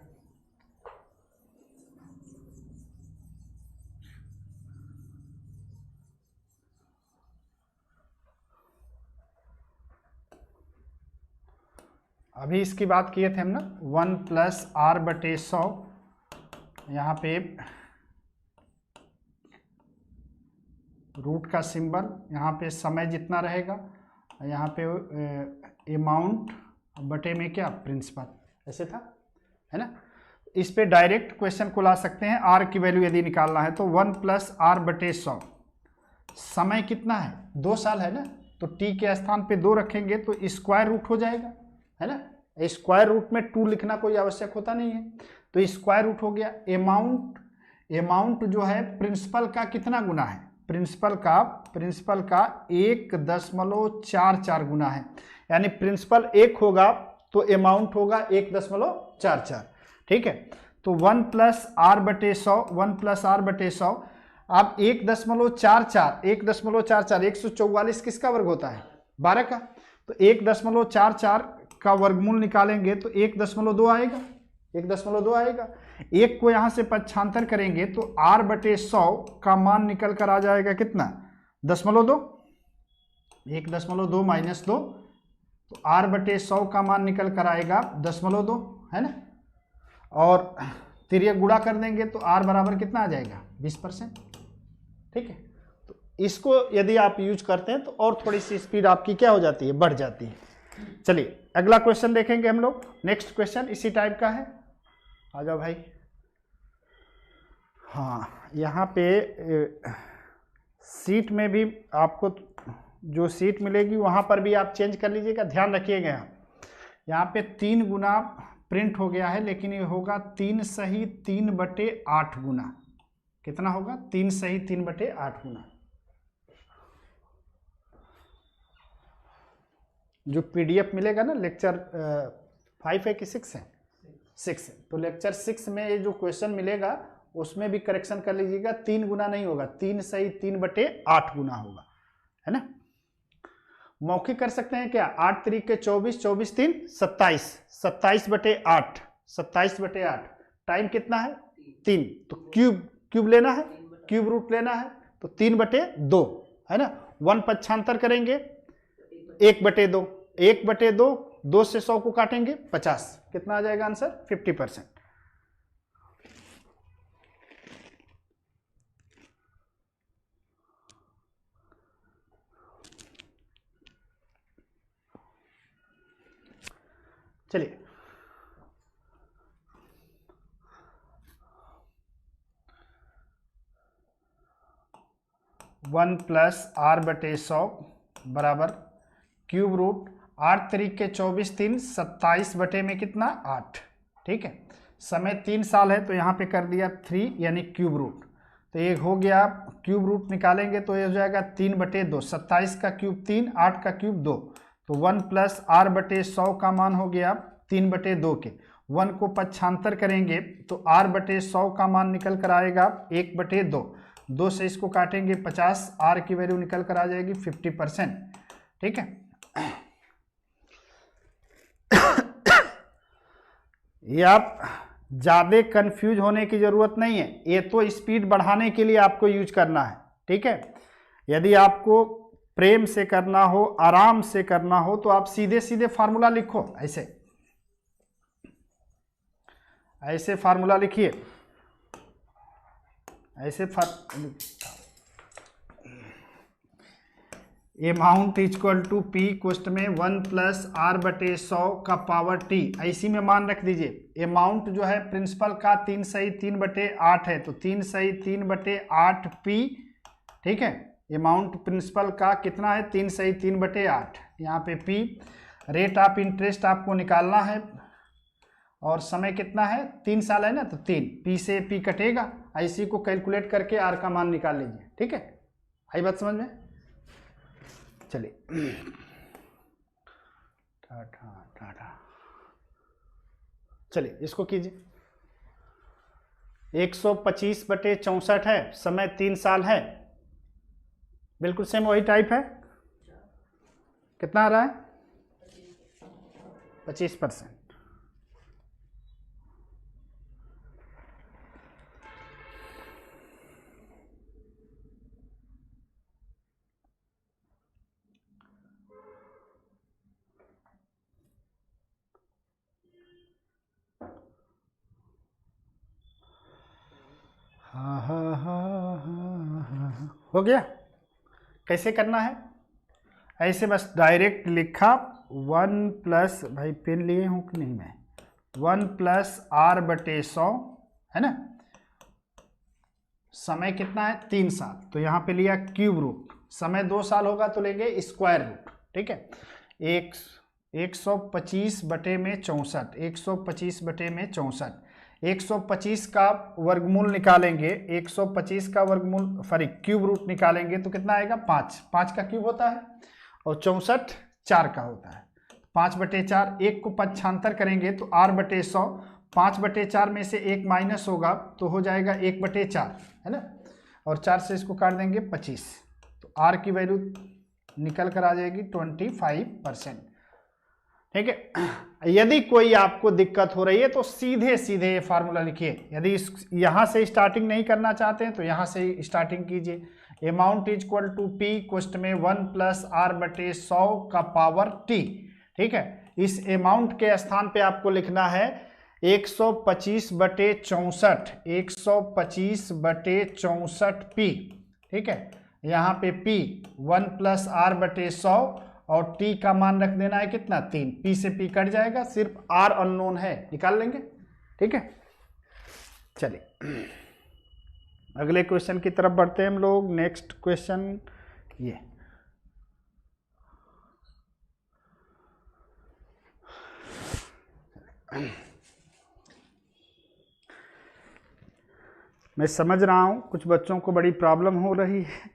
अभी इसकी बात किए थे हम ना, 1 प्लस आर बटे 100, यहाँ पे रूट का सिंबल, यहाँ पे समय जितना रहेगा, यहाँ पे अमाउंट बटे में क्या प्रिंसिपल, ऐसे था, है ना। इस पे डायरेक्ट क्वेश्चन को ला सकते हैं। आर की वैल्यू यदि निकालना है तो 1 प्लस आर बटे 100, समय कितना है, 2 साल है ना, तो टी के स्थान पे 2 रखेंगे तो स्क्वायर रूट हो जाएगा, है ना। स्क्वायर रूट में 2 लिखना कोई आवश्यक होता नहीं है, तो स्क्वायर रूट हो गया। अमाउंट जो है प्रिंसिपल का कितना गुना है, प्रिंसिपल का 1.44 गुना है, यानी प्रिंसिपल 1 होगा तो अमाउंट होगा 1.44, ठीक है। तो 1 प्लस आर बटे 100, 1 प्लस आर बटे 100, अब 1.44, 144 किसका वर्ग होता है, 12 का, तो 1.44 का वर्गमूल निकालेंगे तो 1.2 आएगा, 1.2 आएगा। एक को यहाँ से पक्षांतर करेंगे तो r बटे 100 का मान निकल कर आ जाएगा कितना, 0.2, 1.2 माइनस 2, तो r बटे 100 का मान निकल कर आएगा 0.2, है ना। और तिर्यक गुणा कर देंगे तो r बराबर कितना आ जाएगा, 20%, ठीक है। तो इसको यदि आप यूज करते हैं तो और थोड़ी सी स्पीड आपकी क्या हो जाती है, बढ़ जाती है। चलिए अगला क्वेश्चन देखेंगे हम लोग। नेक्स्ट क्वेश्चन इसी टाइप का है, आ जाओ भाई। हाँ, यहाँ पे सीट में भी आपको जो सीट मिलेगी वहाँ पर भी आप चेंज कर लीजिएगा, ध्यान रखिएगा। यहाँ पे 3 गुना प्रिंट हो गया है, लेकिन ये होगा 3 सही 3/8 गुना। कितना होगा, 3 सही 3/8 गुना। जो पीडीएफ मिलेगा ना, लेक्चर 5 है कि 6 है, 6 है, तो लेक्चर 6 में ये जो क्वेश्चन मिलेगा उसमें भी करेक्शन कर लीजिएगा। 3 गुना नहीं होगा, 3 सही 3/8 गुना होगा, है ना। मौखिक कर सकते हैं क्या, 8 तरीके 24, 24 3 27, 27/8, 27/8, टाइम कितना है 3, तो क्यूब लेना है, क्यूब रूट लेना है, तो 3/2, है ना। 1 पक्षांतर करेंगे 1/2, 1/2, 2 से 100 को काटेंगे 50, कितना आ जाएगा आंसर, 50%। चलिए 1 प्लस आर बटे 100 बराबर क्यूब रूट 8 तरीके 24 3 27 बटे में कितना 8, ठीक है। समय 3 साल है तो यहाँ पे कर दिया 3 यानी क्यूब रूट, तो ये हो गया, क्यूब रूट निकालेंगे तो ये हो जाएगा 3/2, 27 का क्यूब 3, 8 का क्यूब 2, तो 1 प्लस आर बटे 100 का मान हो गया 3/2 के। 1 को पक्षांतर करेंगे तो आर बटे 100 का मान निकल कर आएगा 1/2, 2 से इसको काटेंगे 50, आर की वैल्यू निकल कर आ जाएगी 50%, ठीक है। ये आप ज़्यादा कंफ्यूज होने की ज़रूरत नहीं है, ये तो स्पीड बढ़ाने के लिए आपको यूज करना है, ठीक है। यदि आपको प्रेम से करना हो, आराम से करना हो, तो आप सीधे सीधे फार्मूला लिखो, ऐसे फार्मूला लिखिए, ऐसे अमाउंट इक्वल टू पी कोष्ट में 1 प्लस आर बटे 100 का पावर टी, ऐसी में मान रख दीजिए। अमाउंट जो है प्रिंसिपल का 3 सही 3/8 है, तो 3 सही 3/8 पी, ठीक है। अमाउंट प्रिंसिपल का कितना है, 3 सही 3/8, यहाँ पे पी। रेट ऑफ इंटरेस्ट आपको निकालना है और समय कितना है, 3 साल है ना, तो 3, पी से पी कटेगा, ऐसी को कैलकुलेट करके आर का मान निकाल लीजिए, ठीक है। आई बात समझ में। चलिए चलिए इसको कीजिए। 125/64 है, समय 3 साल है, बिल्कुल सेम वही टाइप है। कितना आ रहा है? 25%। हाँ हाँ हाँ हाँ हाँ, हो गया। कैसे करना है? ऐसे बस डायरेक्ट लिखा 1 + भाई पेन लिए हूँ कि नहीं मैं, 1 + r/100 है ना। समय कितना है? 3 साल, तो यहाँ पे लिया क्यूब रूट। समय 2 साल होगा तो लेंगे स्क्वायर रूट, ठीक है। 125/64, 125/64, 125 का वर्गमूल निकालेंगे, 125 का वर्गमूल सॉरी क्यूब रूट निकालेंगे तो कितना आएगा? 5। 5 का क्यूब होता है और 64 4 का होता है। 5/4, 1 को पक्षांतर करेंगे तो r/100, 5/4 में से 1 माइनस होगा तो हो जाएगा 1/4, है ना। और 4 से इसको काट देंगे 25, तो r की वैल्यू निकल कर आ जाएगी 25%, ठीक है। यदि कोई आपको दिक्कत हो रही है तो सीधे सीधे ये फार्मूला लिखिए। यदि यहाँ से स्टार्टिंग नहीं करना चाहते हैं तो यहाँ से स्टार्टिंग कीजिए। Amount is equal to P क्वेश्चन में 1 + r/100 का पावर T, ठीक है। इस अमाउंट के स्थान पे आपको लिखना है 125/64, 125/64P, ठीक है। यहाँ पे P 1 + r/100 और T का मान रख देना है कितना? 3। P से P कट जाएगा, सिर्फ R अननोन है, निकाल लेंगे, ठीक है। चलिए अगले क्वेश्चन की तरफ बढ़ते हैं हम लोग। नेक्स्ट क्वेश्चन ये, मैं समझ रहा हूँ कुछ बच्चों को बड़ी प्रॉब्लम हो रही है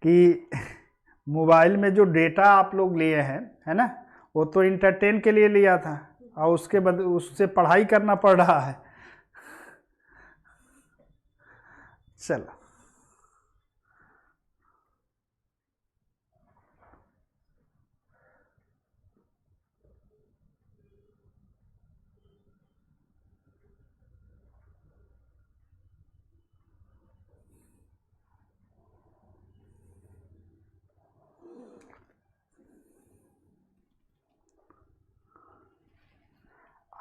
कि मोबाइल में जो डेटा आप लोग लिए हैं, है ना, वो तो इंटरटेन के लिए लिया था और उसके बाद उससे पढ़ाई करना पड़ रहा है। चलो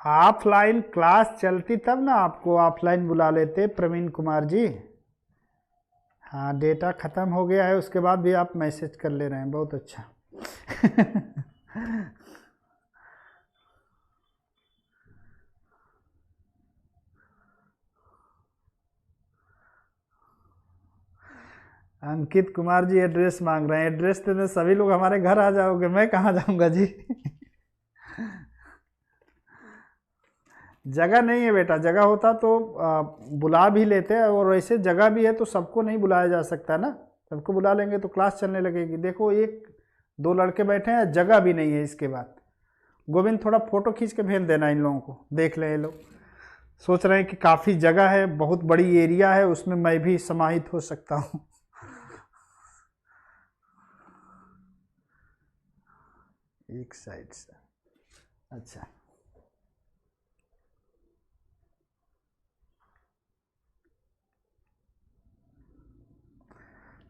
ऑफलाइन क्लास चलती तब ना आपको ऑफलाइन बुला लेते प्रवीण कुमार जी। हाँ डेटा ख़त्म हो गया है, उसके बाद भी आप मैसेज कर ले रहे हैं, बहुत अच्छा अंकित कुमार जी एड्रेस मांग रहे हैं। एड्रेस तो सभी लोग हमारे घर आ जाओगे, मैं कहाँ जाऊँगा जी जगह नहीं है बेटा, जगह होता तो बुला भी लेते, और वैसे जगह भी है तो सबको नहीं बुलाया जा सकता ना। सबको बुला लेंगे तो क्लास चलने लगेगी। देखो 1-2 लड़के बैठे हैं, जगह भी नहीं है। इसके बाद गोविंद थोड़ा फोटो खींच के भेज देना इन लोगों को, देख लें। ये लोग सोच रहे हैं कि काफ़ी जगह है, बहुत बड़ी एरिया है, उसमें मैं भी समाहित हो सकता हूँ एक साइड से। अच्छा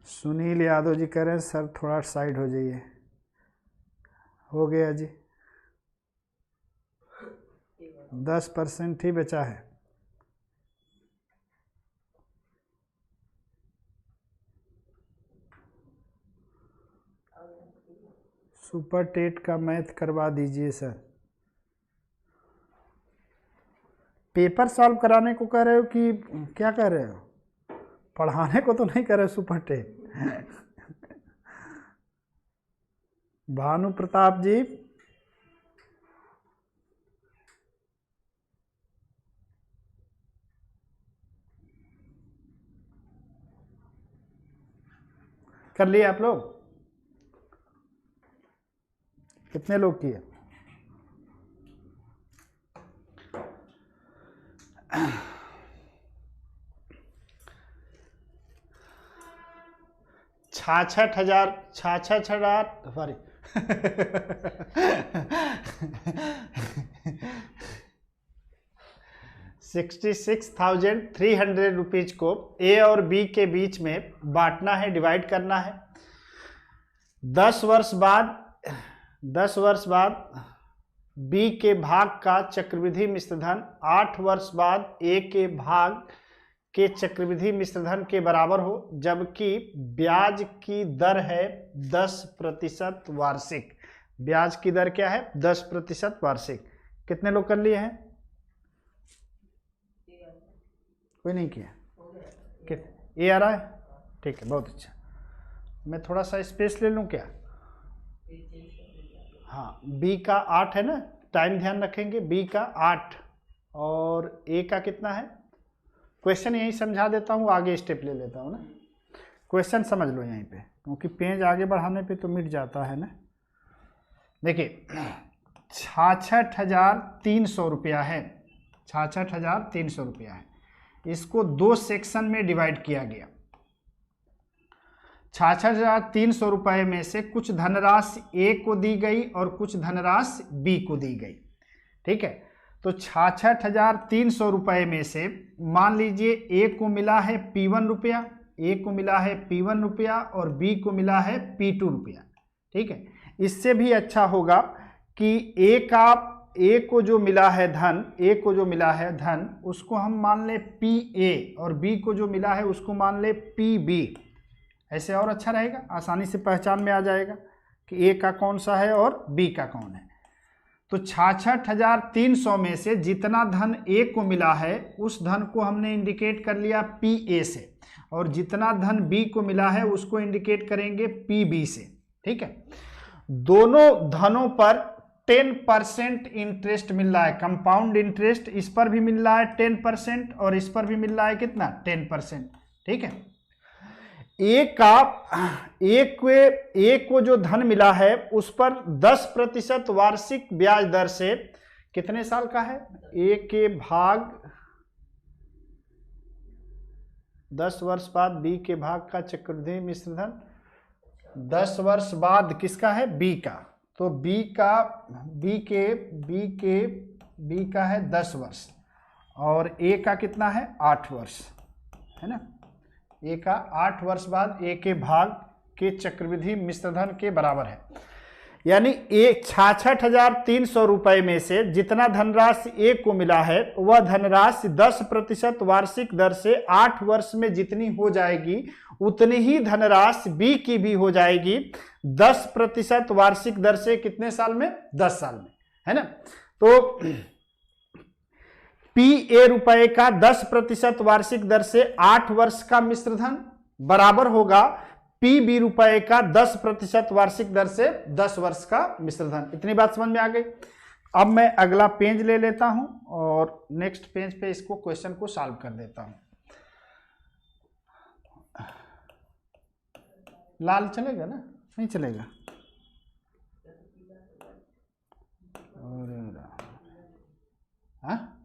सुनील यादव जी कह रहे हैं सर थोड़ा साइड हो जाइए। हो गया जी, 10% ही बचा है। सुपर टेट का मैथ करवा दीजिए सर। पेपर सॉल्व कराने को कह रहे हो कि क्या कह रहे हो? पढ़ाने को तो नहीं कह रहे सुपर टेट भानु प्रताप जी कर लिए आप लोग? कितने लोग किए? 66,000 सॉरी 66,300 रुपीज को ए और बी के बीच में बांटना है, डिवाइड करना है। 10 वर्ष बाद बी के भाग का चक्रवृद्धि मिश्र धन 8 वर्ष बाद ए के भाग के चक्रवृद्धि मिश्र धन के बराबर हो, जबकि ब्याज की दर है 10% वार्षिक। ब्याज की दर क्या है? 10% वार्षिक। कितने लोग कर लिए हैं? कोई नहीं किया? ए आ रहा है? ठीक है, बहुत अच्छा। मैं थोड़ा सा स्पेस ले लूं क्या? हाँ, बी का 8 है ना, टाइम ध्यान रखेंगे। बी का 8 और ए का कितना है? क्वेश्चन यहीं समझा देता हूँ, आगे स्टेप ले लेता हूँ ना। क्वेश्चन समझ लो यहीं पे, क्योंकि पेज आगे बढ़ाने पे तो मिट जाता है ना। देखिए 66,300 रुपया है, 66,300 रुपया है। इसको 2 सेक्शन में डिवाइड किया गया। 66,300 रुपये में से कुछ धनराशि ए को दी गई और कुछ धनराशि बी को दी गई। ठीक है, तो 66,300 रुपये में से मान लीजिए ए को मिला है P1 रुपया, ए को मिला है P1 रुपया और बी को मिला है P2 रुपया। ठीक है, इससे भी अच्छा होगा कि ए को जो मिला है धन, उसको हम मान ले PA और बी को जो मिला है उसको मान ले PB। ऐसे और अच्छा रहेगा, आसानी से पहचान में आ जाएगा कि ए का कौन सा है और बी का कौन है। तो 66,300 में से जितना धन ए को मिला है उस धन को हमने इंडिकेट कर लिया PA से, और जितना धन बी को मिला है उसको इंडिकेट करेंगे PB से। ठीक है, दोनों धनों पर 10% इंटरेस्ट मिल रहा है, कंपाउंड इंटरेस्ट। इस पर भी मिल रहा है 10% और इस पर भी मिल रहा है कितना? 10%। ठीक है, ए को जो धन मिला है उस पर 10% वार्षिक ब्याज दर से कितने साल का है? ए के भाग 10 वर्ष बाद बी के भाग का चक्रवृद्धि मिश्र धन 10 वर्ष बाद किसका है? बी का। तो बी का है 10 वर्ष और ए का कितना है? 8 वर्ष, है ना। ए का 8 वर्ष बाद ए के भाग के चक्रवृद्धि मिश्र धन के बराबर है। यानी 66,300 रुपये में से जितना धनराशि ए को मिला है वह धनराशि 10% वार्षिक दर से 8 वर्ष में जितनी हो जाएगी उतनी ही धनराशि बी की भी हो जाएगी 10% वार्षिक दर से। कितने साल में? 10 साल में, है ना। तो PA रुपए का 10% वार्षिक दर से 8 वर्ष का मिश्र धन बराबर होगा PB रुपए का 10% वार्षिक दर से 10 वर्ष का मिश्र धन। इतनी बात समझ में आ गई। अब मैं अगला पेज ले लेता हूं और नेक्स्ट पेज पे इसको क्वेश्चन को सॉल्व कर देता हूं। लाल चलेगा ना? नहीं चलेगा? और हाँ,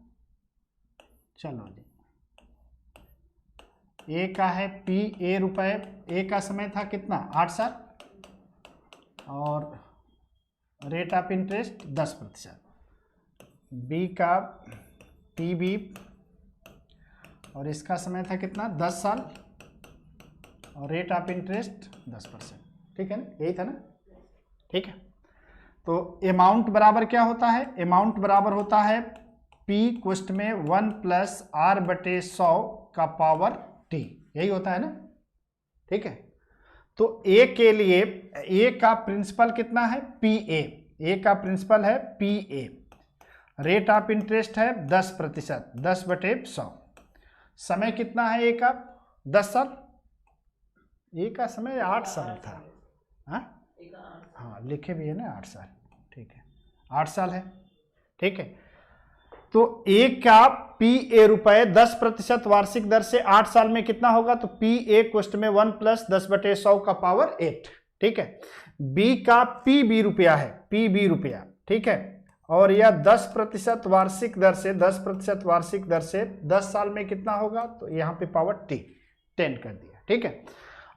चलो जी। ए का है PA रुपए, ए का समय था कितना? 8 साल और रेट ऑफ इंटरेस्ट 10%। बी का PB और इसका समय था कितना? 10 साल और रेट ऑफ इंटरेस्ट 10%। ठीक है ना, यही था ना। ठीक है, तो अमाउंट बराबर क्या होता है? अमाउंट बराबर होता है P क्वेश्चन में 1 + R/100 का पावर T, यही होता है ना। ठीक है, तो A के लिए A का प्रिंसिपल कितना है? PA। A का प्रिंसिपल है PA। रेट ऑफ इंटरेस्ट है 10%, 10/100। समय कितना है A का? 10 साल। A का समय 8 साल था। हाँ, लिखे भी है ना 8 साल। ठीक है, 8 साल है। ठीक है, तो ए का PA रुपए 10% वार्षिक दर से 8 साल में कितना होगा? तो PA क्वेश्चन में 1 + 10/100 का पावर 8। ठीक है, बी का PB रुपया है, PB रुपया। ठीक है, और यह 10% वार्षिक दर से 10% वार्षिक दर से 10 साल में कितना होगा? तो यहाँ पे पावर 10 कर दिया। ठीक है,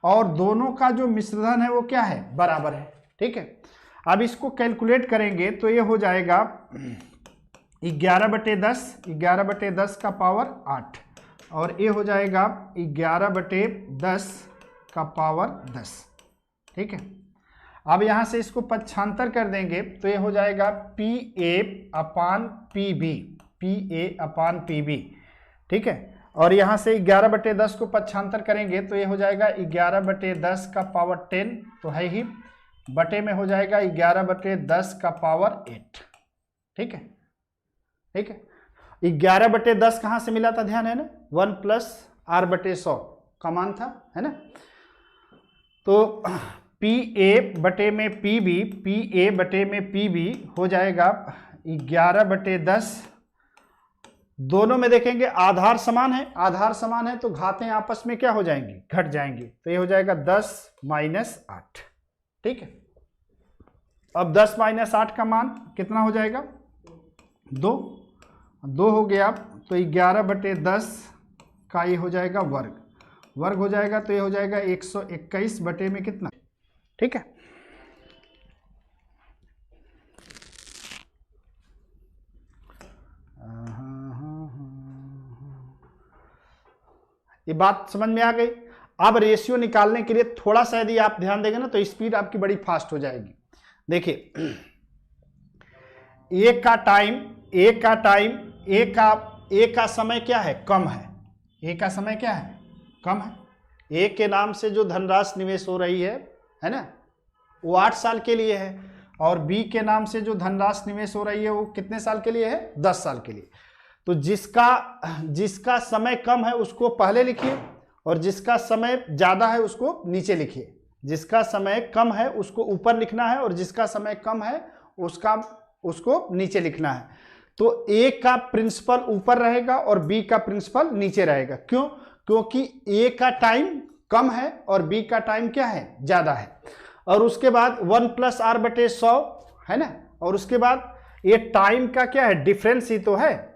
और दोनों का जो मिश्रण है वो क्या है, बराबर है। ठीक है, अब इसको कैलकुलेट करेंगे तो ये हो जाएगा 11/10, 11/10 का पावर 8, और ये हो जाएगा 11/10 का पावर 10। ठीक है, अब यहाँ से इसको पक्षांतर कर देंगे तो ये हो जाएगा PA/PB, PA/PB। ठीक है, और यहाँ से 11/10 को पक्षांतर करेंगे तो ये हो जाएगा 11/10 का पावर 10 तो है ही, बटे में हो जाएगा 11/10 का पावर 8। ठीक है, ठीक है, 11/10 कहाँ से मिला था, ध्यान है ना, 1 + R/100 का मान था, है ना। तो PA/PB, PA/PB हो जाएगा 11/10, दोनों में देखेंगे आधार समान है, आधार समान है तो घातें आपस में क्या हो जाएंगी, घट जाएंगी, तो ये हो जाएगा 10 - 8। ठीक है, अब 10 - 8 का मान कितना हो जाएगा, 2 हो गया, तो 11/10 का ये हो जाएगा वर्ग हो जाएगा, तो ये हो जाएगा 121 बटे में कितना। ठीक है, ये बात समझ में आ गई। अब रेशियो निकालने के लिए थोड़ा सा यदि आप ध्यान देंगे ना तो स्पीड आपकी बड़ी फास्ट हो जाएगी। देखिए, ए का समय क्या है, कम है, ए का समय क्या है, कम है। ए के नाम से जो धनराशि निवेश हो रही है ना, वो 8 साल के लिए है, और बी के नाम से जो धनराशि निवेश हो रही है वो कितने साल के लिए है, 10 साल के लिए। तो जिसका समय कम है उसको पहले लिखिए, और जिसका समय ज़्यादा है उसको नीचे लिखिए। जिसका समय कम है उसको ऊपर लिखना है, और जिसका समय कम है उसको नीचे लिखना है। तो ए का प्रिंसिपल ऊपर रहेगा और बी का प्रिंसिपल नीचे रहेगा। क्यों? क्योंकि ए का टाइम कम है और बी का टाइम क्या है, ज़्यादा है। और उसके बाद 1 + R/100 है ना, और उसके बाद ये टाइम का क्या है, डिफरेंस ही तो है।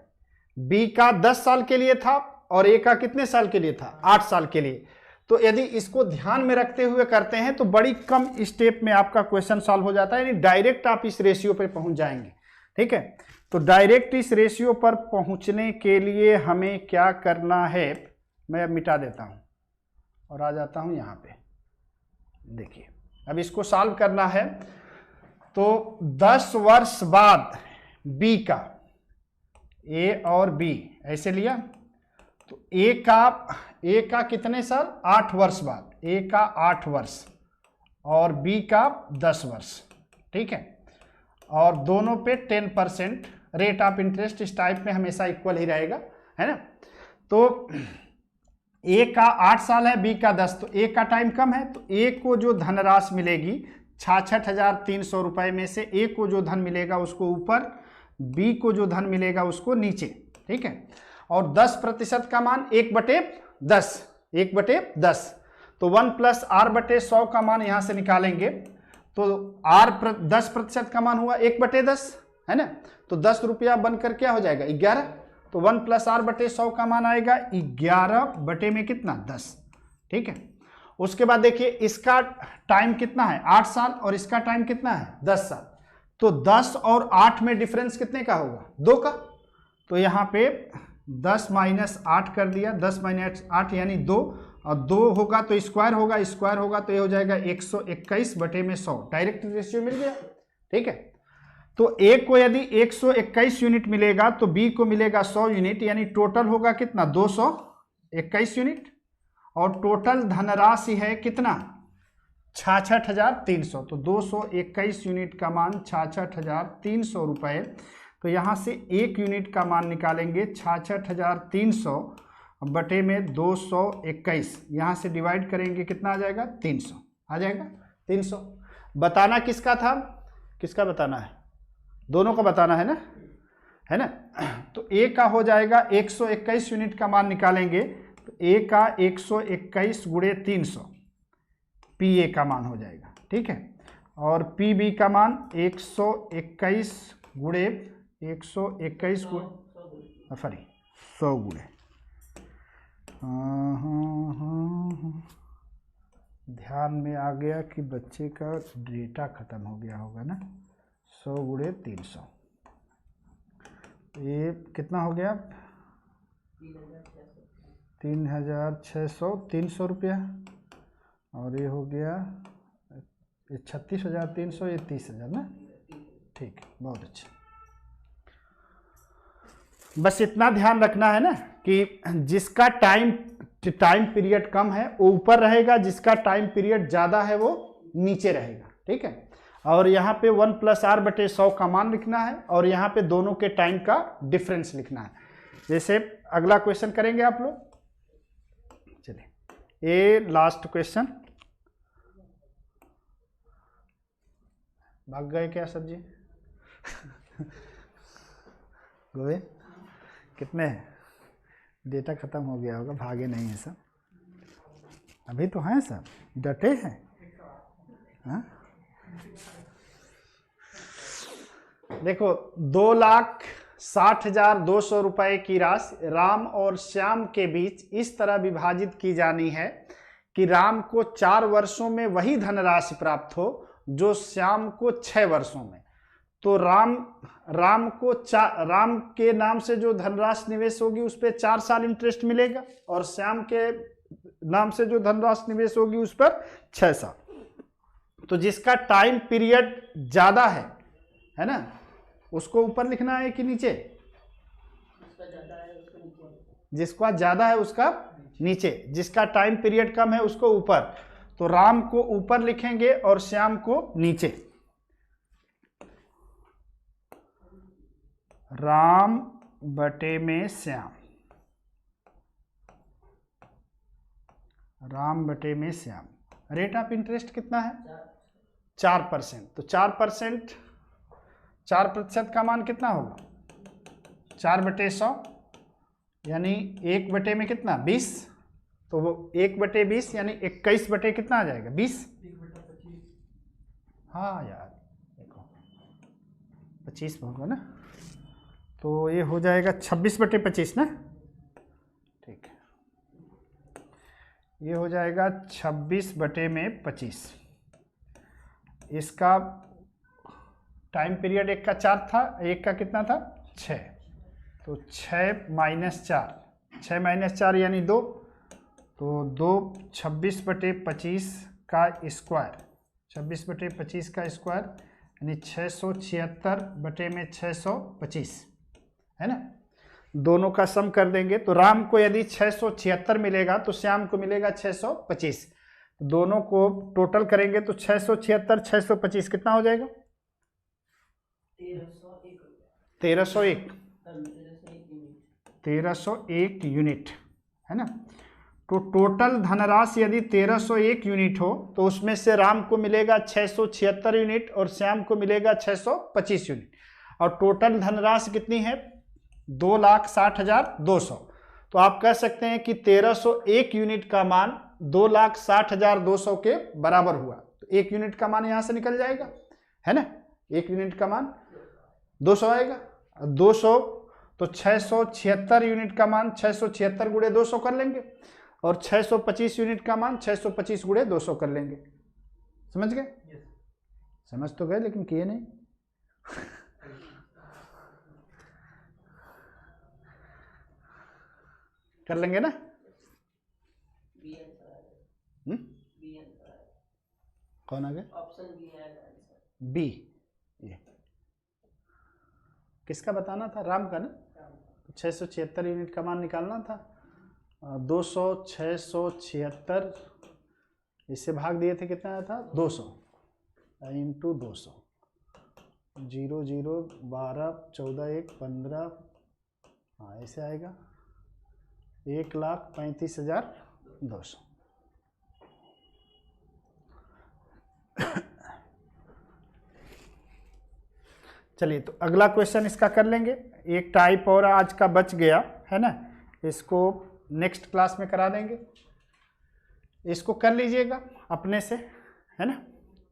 बी का 10 साल के लिए था और ए का कितने साल के लिए था, 8 साल के लिए। तो यदि इसको ध्यान में रखते हुए करते हैं तो बड़ी कम स्टेप में आपका क्वेश्चन सॉल्व हो जाता है, यानी डायरेक्ट आप इस रेशियो पर पहुंच जाएंगे। ठीक है, तो डायरेक्ट इस रेशियो पर पहुंचने के लिए हमें क्या करना है, मैं अब मिटा देता हूं और आ जाता हूं यहां पे। देखिए, अब इसको सॉल्व करना है तो 10 वर्ष बाद बी का, ए और बी ऐसे लिया, तो ए का कितने साल, 8 वर्ष बाद, ए का 8 वर्ष और बी का 10 वर्ष। ठीक है, और दोनों पे 10% रेट ऑफ इंटरेस्ट इस टाइप में हमेशा इक्वल ही रहेगा, है ना। तो ए का 8 साल है, बी का 10, तो ए का टाइम कम है, तो ए को जो धनराशि मिलेगी 66,300 रुपये में से ए को जो धन मिलेगा उसको ऊपर, बी को जो धन मिलेगा उसको नीचे। ठीक है, और 10% का मान 1/10, 1/10, तो 1 + R/100 का मान यहां से निकालेंगे तो 10% का मान हुआ 1/10, है ना। तो 10 रुपया बनकर क्या हो जाएगा, 11। तो 1 + R/100 का मान आएगा 11 बटे में कितना, 10। ठीक है, उसके बाद देखिए इसका टाइम कितना है, 8 साल, और इसका टाइम कितना है, 10 साल। तो 10 और 8 में डिफरेंस कितने का होगा, 2 का। तो यहाँ पे 10 - 8 कर दिया, 10 - 8 यानी 2, और 2 होगा तो स्क्वायर होगा तो ये हो जाएगा 121 बटे में 100, डायरेक्ट रेशियो मिल गया। ठीक है, तो ए को यदि 121 यूनिट मिलेगा तो बी को मिलेगा 100 यूनिट, यानी टोटल होगा कितना, 221 यूनिट, और टोटल धनराशि है कितना, 66,300। तो 221 यूनिट का मान 66,300 रुपये। तो यहाँ से 1 यूनिट का मान निकालेंगे, 66,300 बटे में 221, यहाँ से डिवाइड करेंगे कितना आ जाएगा, 300 आ जाएगा, 300। बताना किसका था, किसका बताना है, दोनों का बताना है ना, है ना। तो ए का हो जाएगा 121 यूनिट का मान निकालेंगे, तो ए का 121 × 300 पी ए का मान हो जाएगा। ठीक है, और पी बी का मान 121 × 100 × ध्यान में आ गया कि बच्चे का डेटा ख़त्म हो गया होगा ना। 100 गुणे 300, ये कितना हो गया? 3600, 300 रुपया। और ये हो गया 36,300, ये 30,000 ना। ठीक है, बहुत अच्छा। बस इतना ध्यान रखना है ना कि जिसका टाइम पीरियड कम है वो ऊपर रहेगा, जिसका टाइम पीरियड ज़्यादा है वो नीचे रहेगा। ठीक है, और यहाँ पे 1 + r/100 का मान लिखना है और यहाँ पे दोनों के टाइम का डिफरेंस लिखना है। जैसे अगला क्वेश्चन करेंगे आप लोग। चलिए, ये लास्ट क्वेश्चन। भाग गए क्या सब्जी? गोवे कितने? डेटा खत्म हो गया होगा, भागे नहीं है सब, अभी तो हैं सब, डटे हैं। हाँ? देखो, 2,60,200 रुपए की राशि राम और श्याम के बीच इस तरह विभाजित की जानी है कि राम को 4 वर्षों में वही धनराशि प्राप्त हो जो श्याम को 6 वर्षों में। तो राम के नाम से जो धनराशि निवेश होगी उस पर 4 साल इंटरेस्ट मिलेगा और श्याम के नाम से जो धनराशि निवेश होगी उस पर 6 साल। तो जिसका टाइम पीरियड ज्यादा है ना, उसको ऊपर लिखना है कि नीचे? जिसका ज्यादा है उसका नीचे, जिसका टाइम पीरियड कम है उसको ऊपर। तो राम को ऊपर लिखेंगे और श्याम को नीचे। राम बटे में श्याम, राम बटे में श्याम। रेट ऑफ इंटरेस्ट कितना है? 4%। तो 4% का मान कितना होगा? 4/100 यानी 1 बटे में कितना? 20। तो वो 1/20 यानी 21 बटे कितना आ जाएगा? 20। हाँ यार देखो 25 होगा ना, तो ये हो जाएगा 26/25 ना। ठीक है, ये हो जाएगा 26/25। इसका टाइम पीरियड एक का 4 था, एक का कितना था? 6। तो 6 - 4, 6 - 4 यानी 2। तो 2 26/25 का स्क्वायर, 26/25 का स्क्वायर यानी 676/625 है ना। दोनों का सम कर देंगे तो राम को यदि 676 मिलेगा तो श्याम को मिलेगा 625। दोनों को टोटल करेंगे तो 676 625 कितना हो जाएगा? 1301 यूनिट है ना। तो टोटल धनराशि यदि 1301 यूनिट हो तो उसमें से राम को मिलेगा 676 यूनिट और श्याम को मिलेगा 625 यूनिट। और टोटल धनराशि कितनी है? 2,60,200। तो आप कह सकते हैं कि 1301 यूनिट का मान 2,60,200 के बराबर हुआ। तो 1 यूनिट का मान यहां से निकल जाएगा है ना। 1 यूनिट का मान 200 आएगा। 200 तो 676 यूनिट का मान 676 गुणे 200 कर लेंगे और 625 यूनिट का मान 625 गुणे 200 कर लेंगे। समझ गए? समझ तो गए लेकिन किए नहीं। कर लेंगे ना। कौन आ गया? Option B. ये किसका बताना था? राम का ना। 676 यूनिट का मान निकालना था। 200 676 इससे भाग दिए थे, कितना आया था? 200 इंटू 200, 0 0 12 14 1 15, हाँ ऐसे आएगा 1,35,200। चलिए तो अगला क्वेश्चन इसका कर लेंगे। एक टाइप और आज का बच गया है ना, इसको नेक्स्ट क्लास में करा देंगे। इसको कर लीजिएगा अपने से है ना।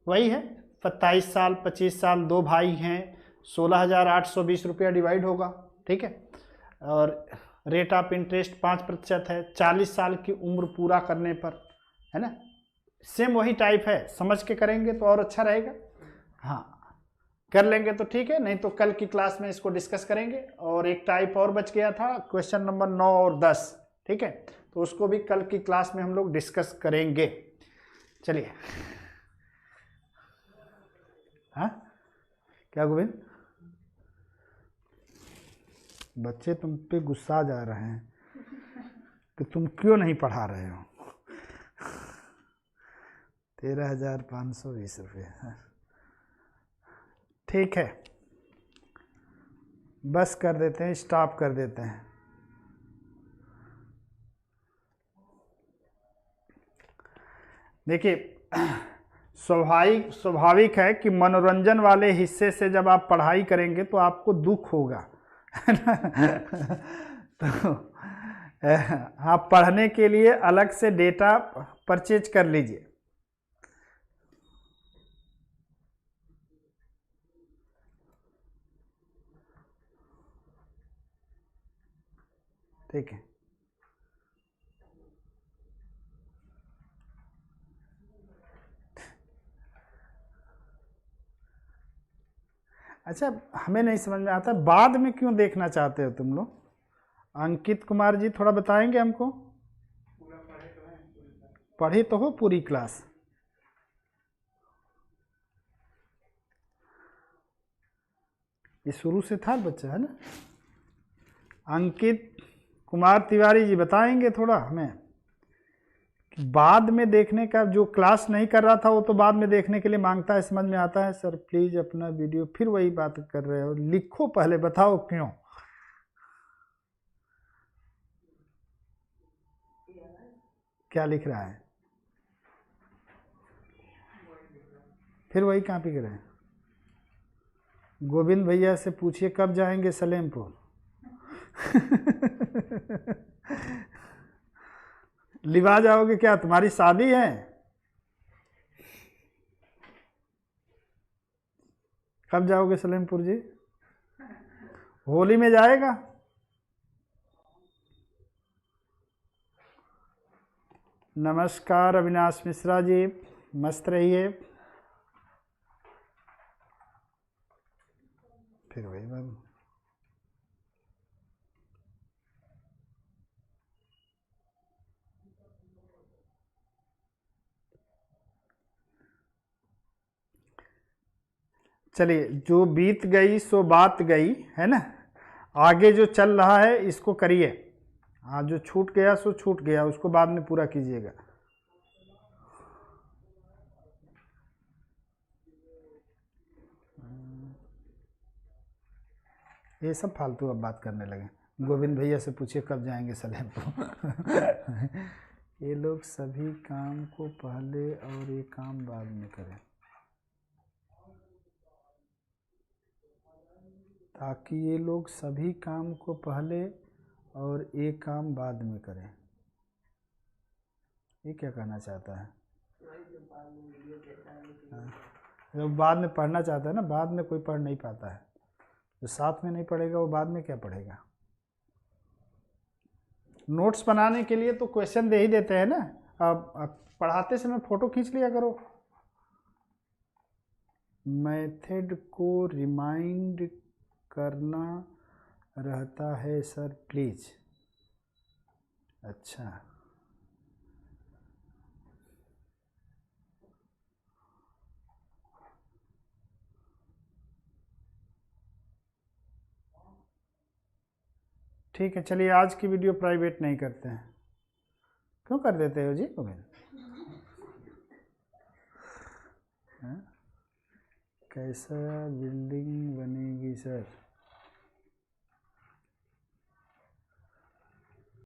वही है 27 साल 25 साल, 2 भाई हैं, 16,820 रुपया डिवाइड होगा। ठीक है, और रेट ऑफ इंटरेस्ट 5% है 40 साल की उम्र पूरा करने पर है ना। सेम वही टाइप है, समझ के करेंगे तो और अच्छा रहेगा। हाँ कर लेंगे तो ठीक है, नहीं तो कल की क्लास में इसको डिस्कस करेंगे। और एक टाइप और बच गया था, क्वेश्चन नंबर 9 और 10, ठीक है, तो उसको भी कल की क्लास में हम लोग डिस्कस करेंगे। चलिए, हाँ क्या गोविंद, बच्चे तुम पे गुस्सा जा रहे हैं कि तुम क्यों नहीं पढ़ा रहे हो। 13,520 रुपये, ठीक है, बस कर देते हैं, स्टॉप कर देते हैं। देखिए स्वाभाविक है कि मनोरंजन वाले हिस्से से जब आप पढ़ाई करेंगे तो आपको दुख होगा, है ना। तो आप पढ़ने के लिए अलग से डेटा परचेज कर लीजिए। ठीक है, अच्छा हमें नहीं समझ में आता बाद में क्यों देखना चाहते हो तुम लोग। अंकित कुमार जी थोड़ा बताएंगे हमको। पढ़े तो हो पूरी क्लास, ये शुरू से था बच्चा, है ना। अंकित कुमार तिवारी जी बताएंगे थोड़ा हमें कि बाद में देखने का, जो क्लास नहीं कर रहा था वो तो बाद में देखने के लिए मांगता है, समझ में आता है सर प्लीज अपना वीडियो, फिर वही बात कर रहे हो, लिखो पहले बताओ क्यों। क्या लिख रहा है, फिर वही कॉपी कर रहे हैं। गोविंद भैया से पूछिए कब जाएंगे सलेमपुर। लिवा जाओगे क्या, तुम्हारी शादी है। कब जाओगे सलेमपुर जी, होली में जाएगा। नमस्कार अविनाश मिश्रा जी, मस्त रहिए। फिर वही बात, चलिए जो बीत गई सो बात गई, है ना। आगे जो चल रहा है इसको करिए, हाँ जो छूट गया सो छूट गया, उसको बाद में पूरा कीजिएगा। ये सब फालतू अब बात करने लगे। गोविंद भैया से पूछिए कब जाएंगे सलेमपुर। ये लोग सभी काम को पहले और ये काम बाद में करें, ताकि ये लोग सभी काम को पहले और एक काम बाद में करें। ये क्या कहना चाहता है, जो बाद में पढ़ना चाहता है ना, बाद में कोई पढ़ नहीं पाता है, जो साथ में नहीं पढ़ेगा वो बाद में क्या पढ़ेगा। नोट्स बनाने के लिए तो क्वेश्चन दे ही देते हैं ना, अब पढ़ाते समय फ़ोटो खींच लिया करो। मेथड को रिमाइंड करना रहता है सर प्लीज। अच्छा ठीक है, चलिए आज की वीडियो प्राइवेट नहीं करते हैं। क्यों कर देते हो जी गोविंद। कैसा बिल्डिंग बनेगी सर।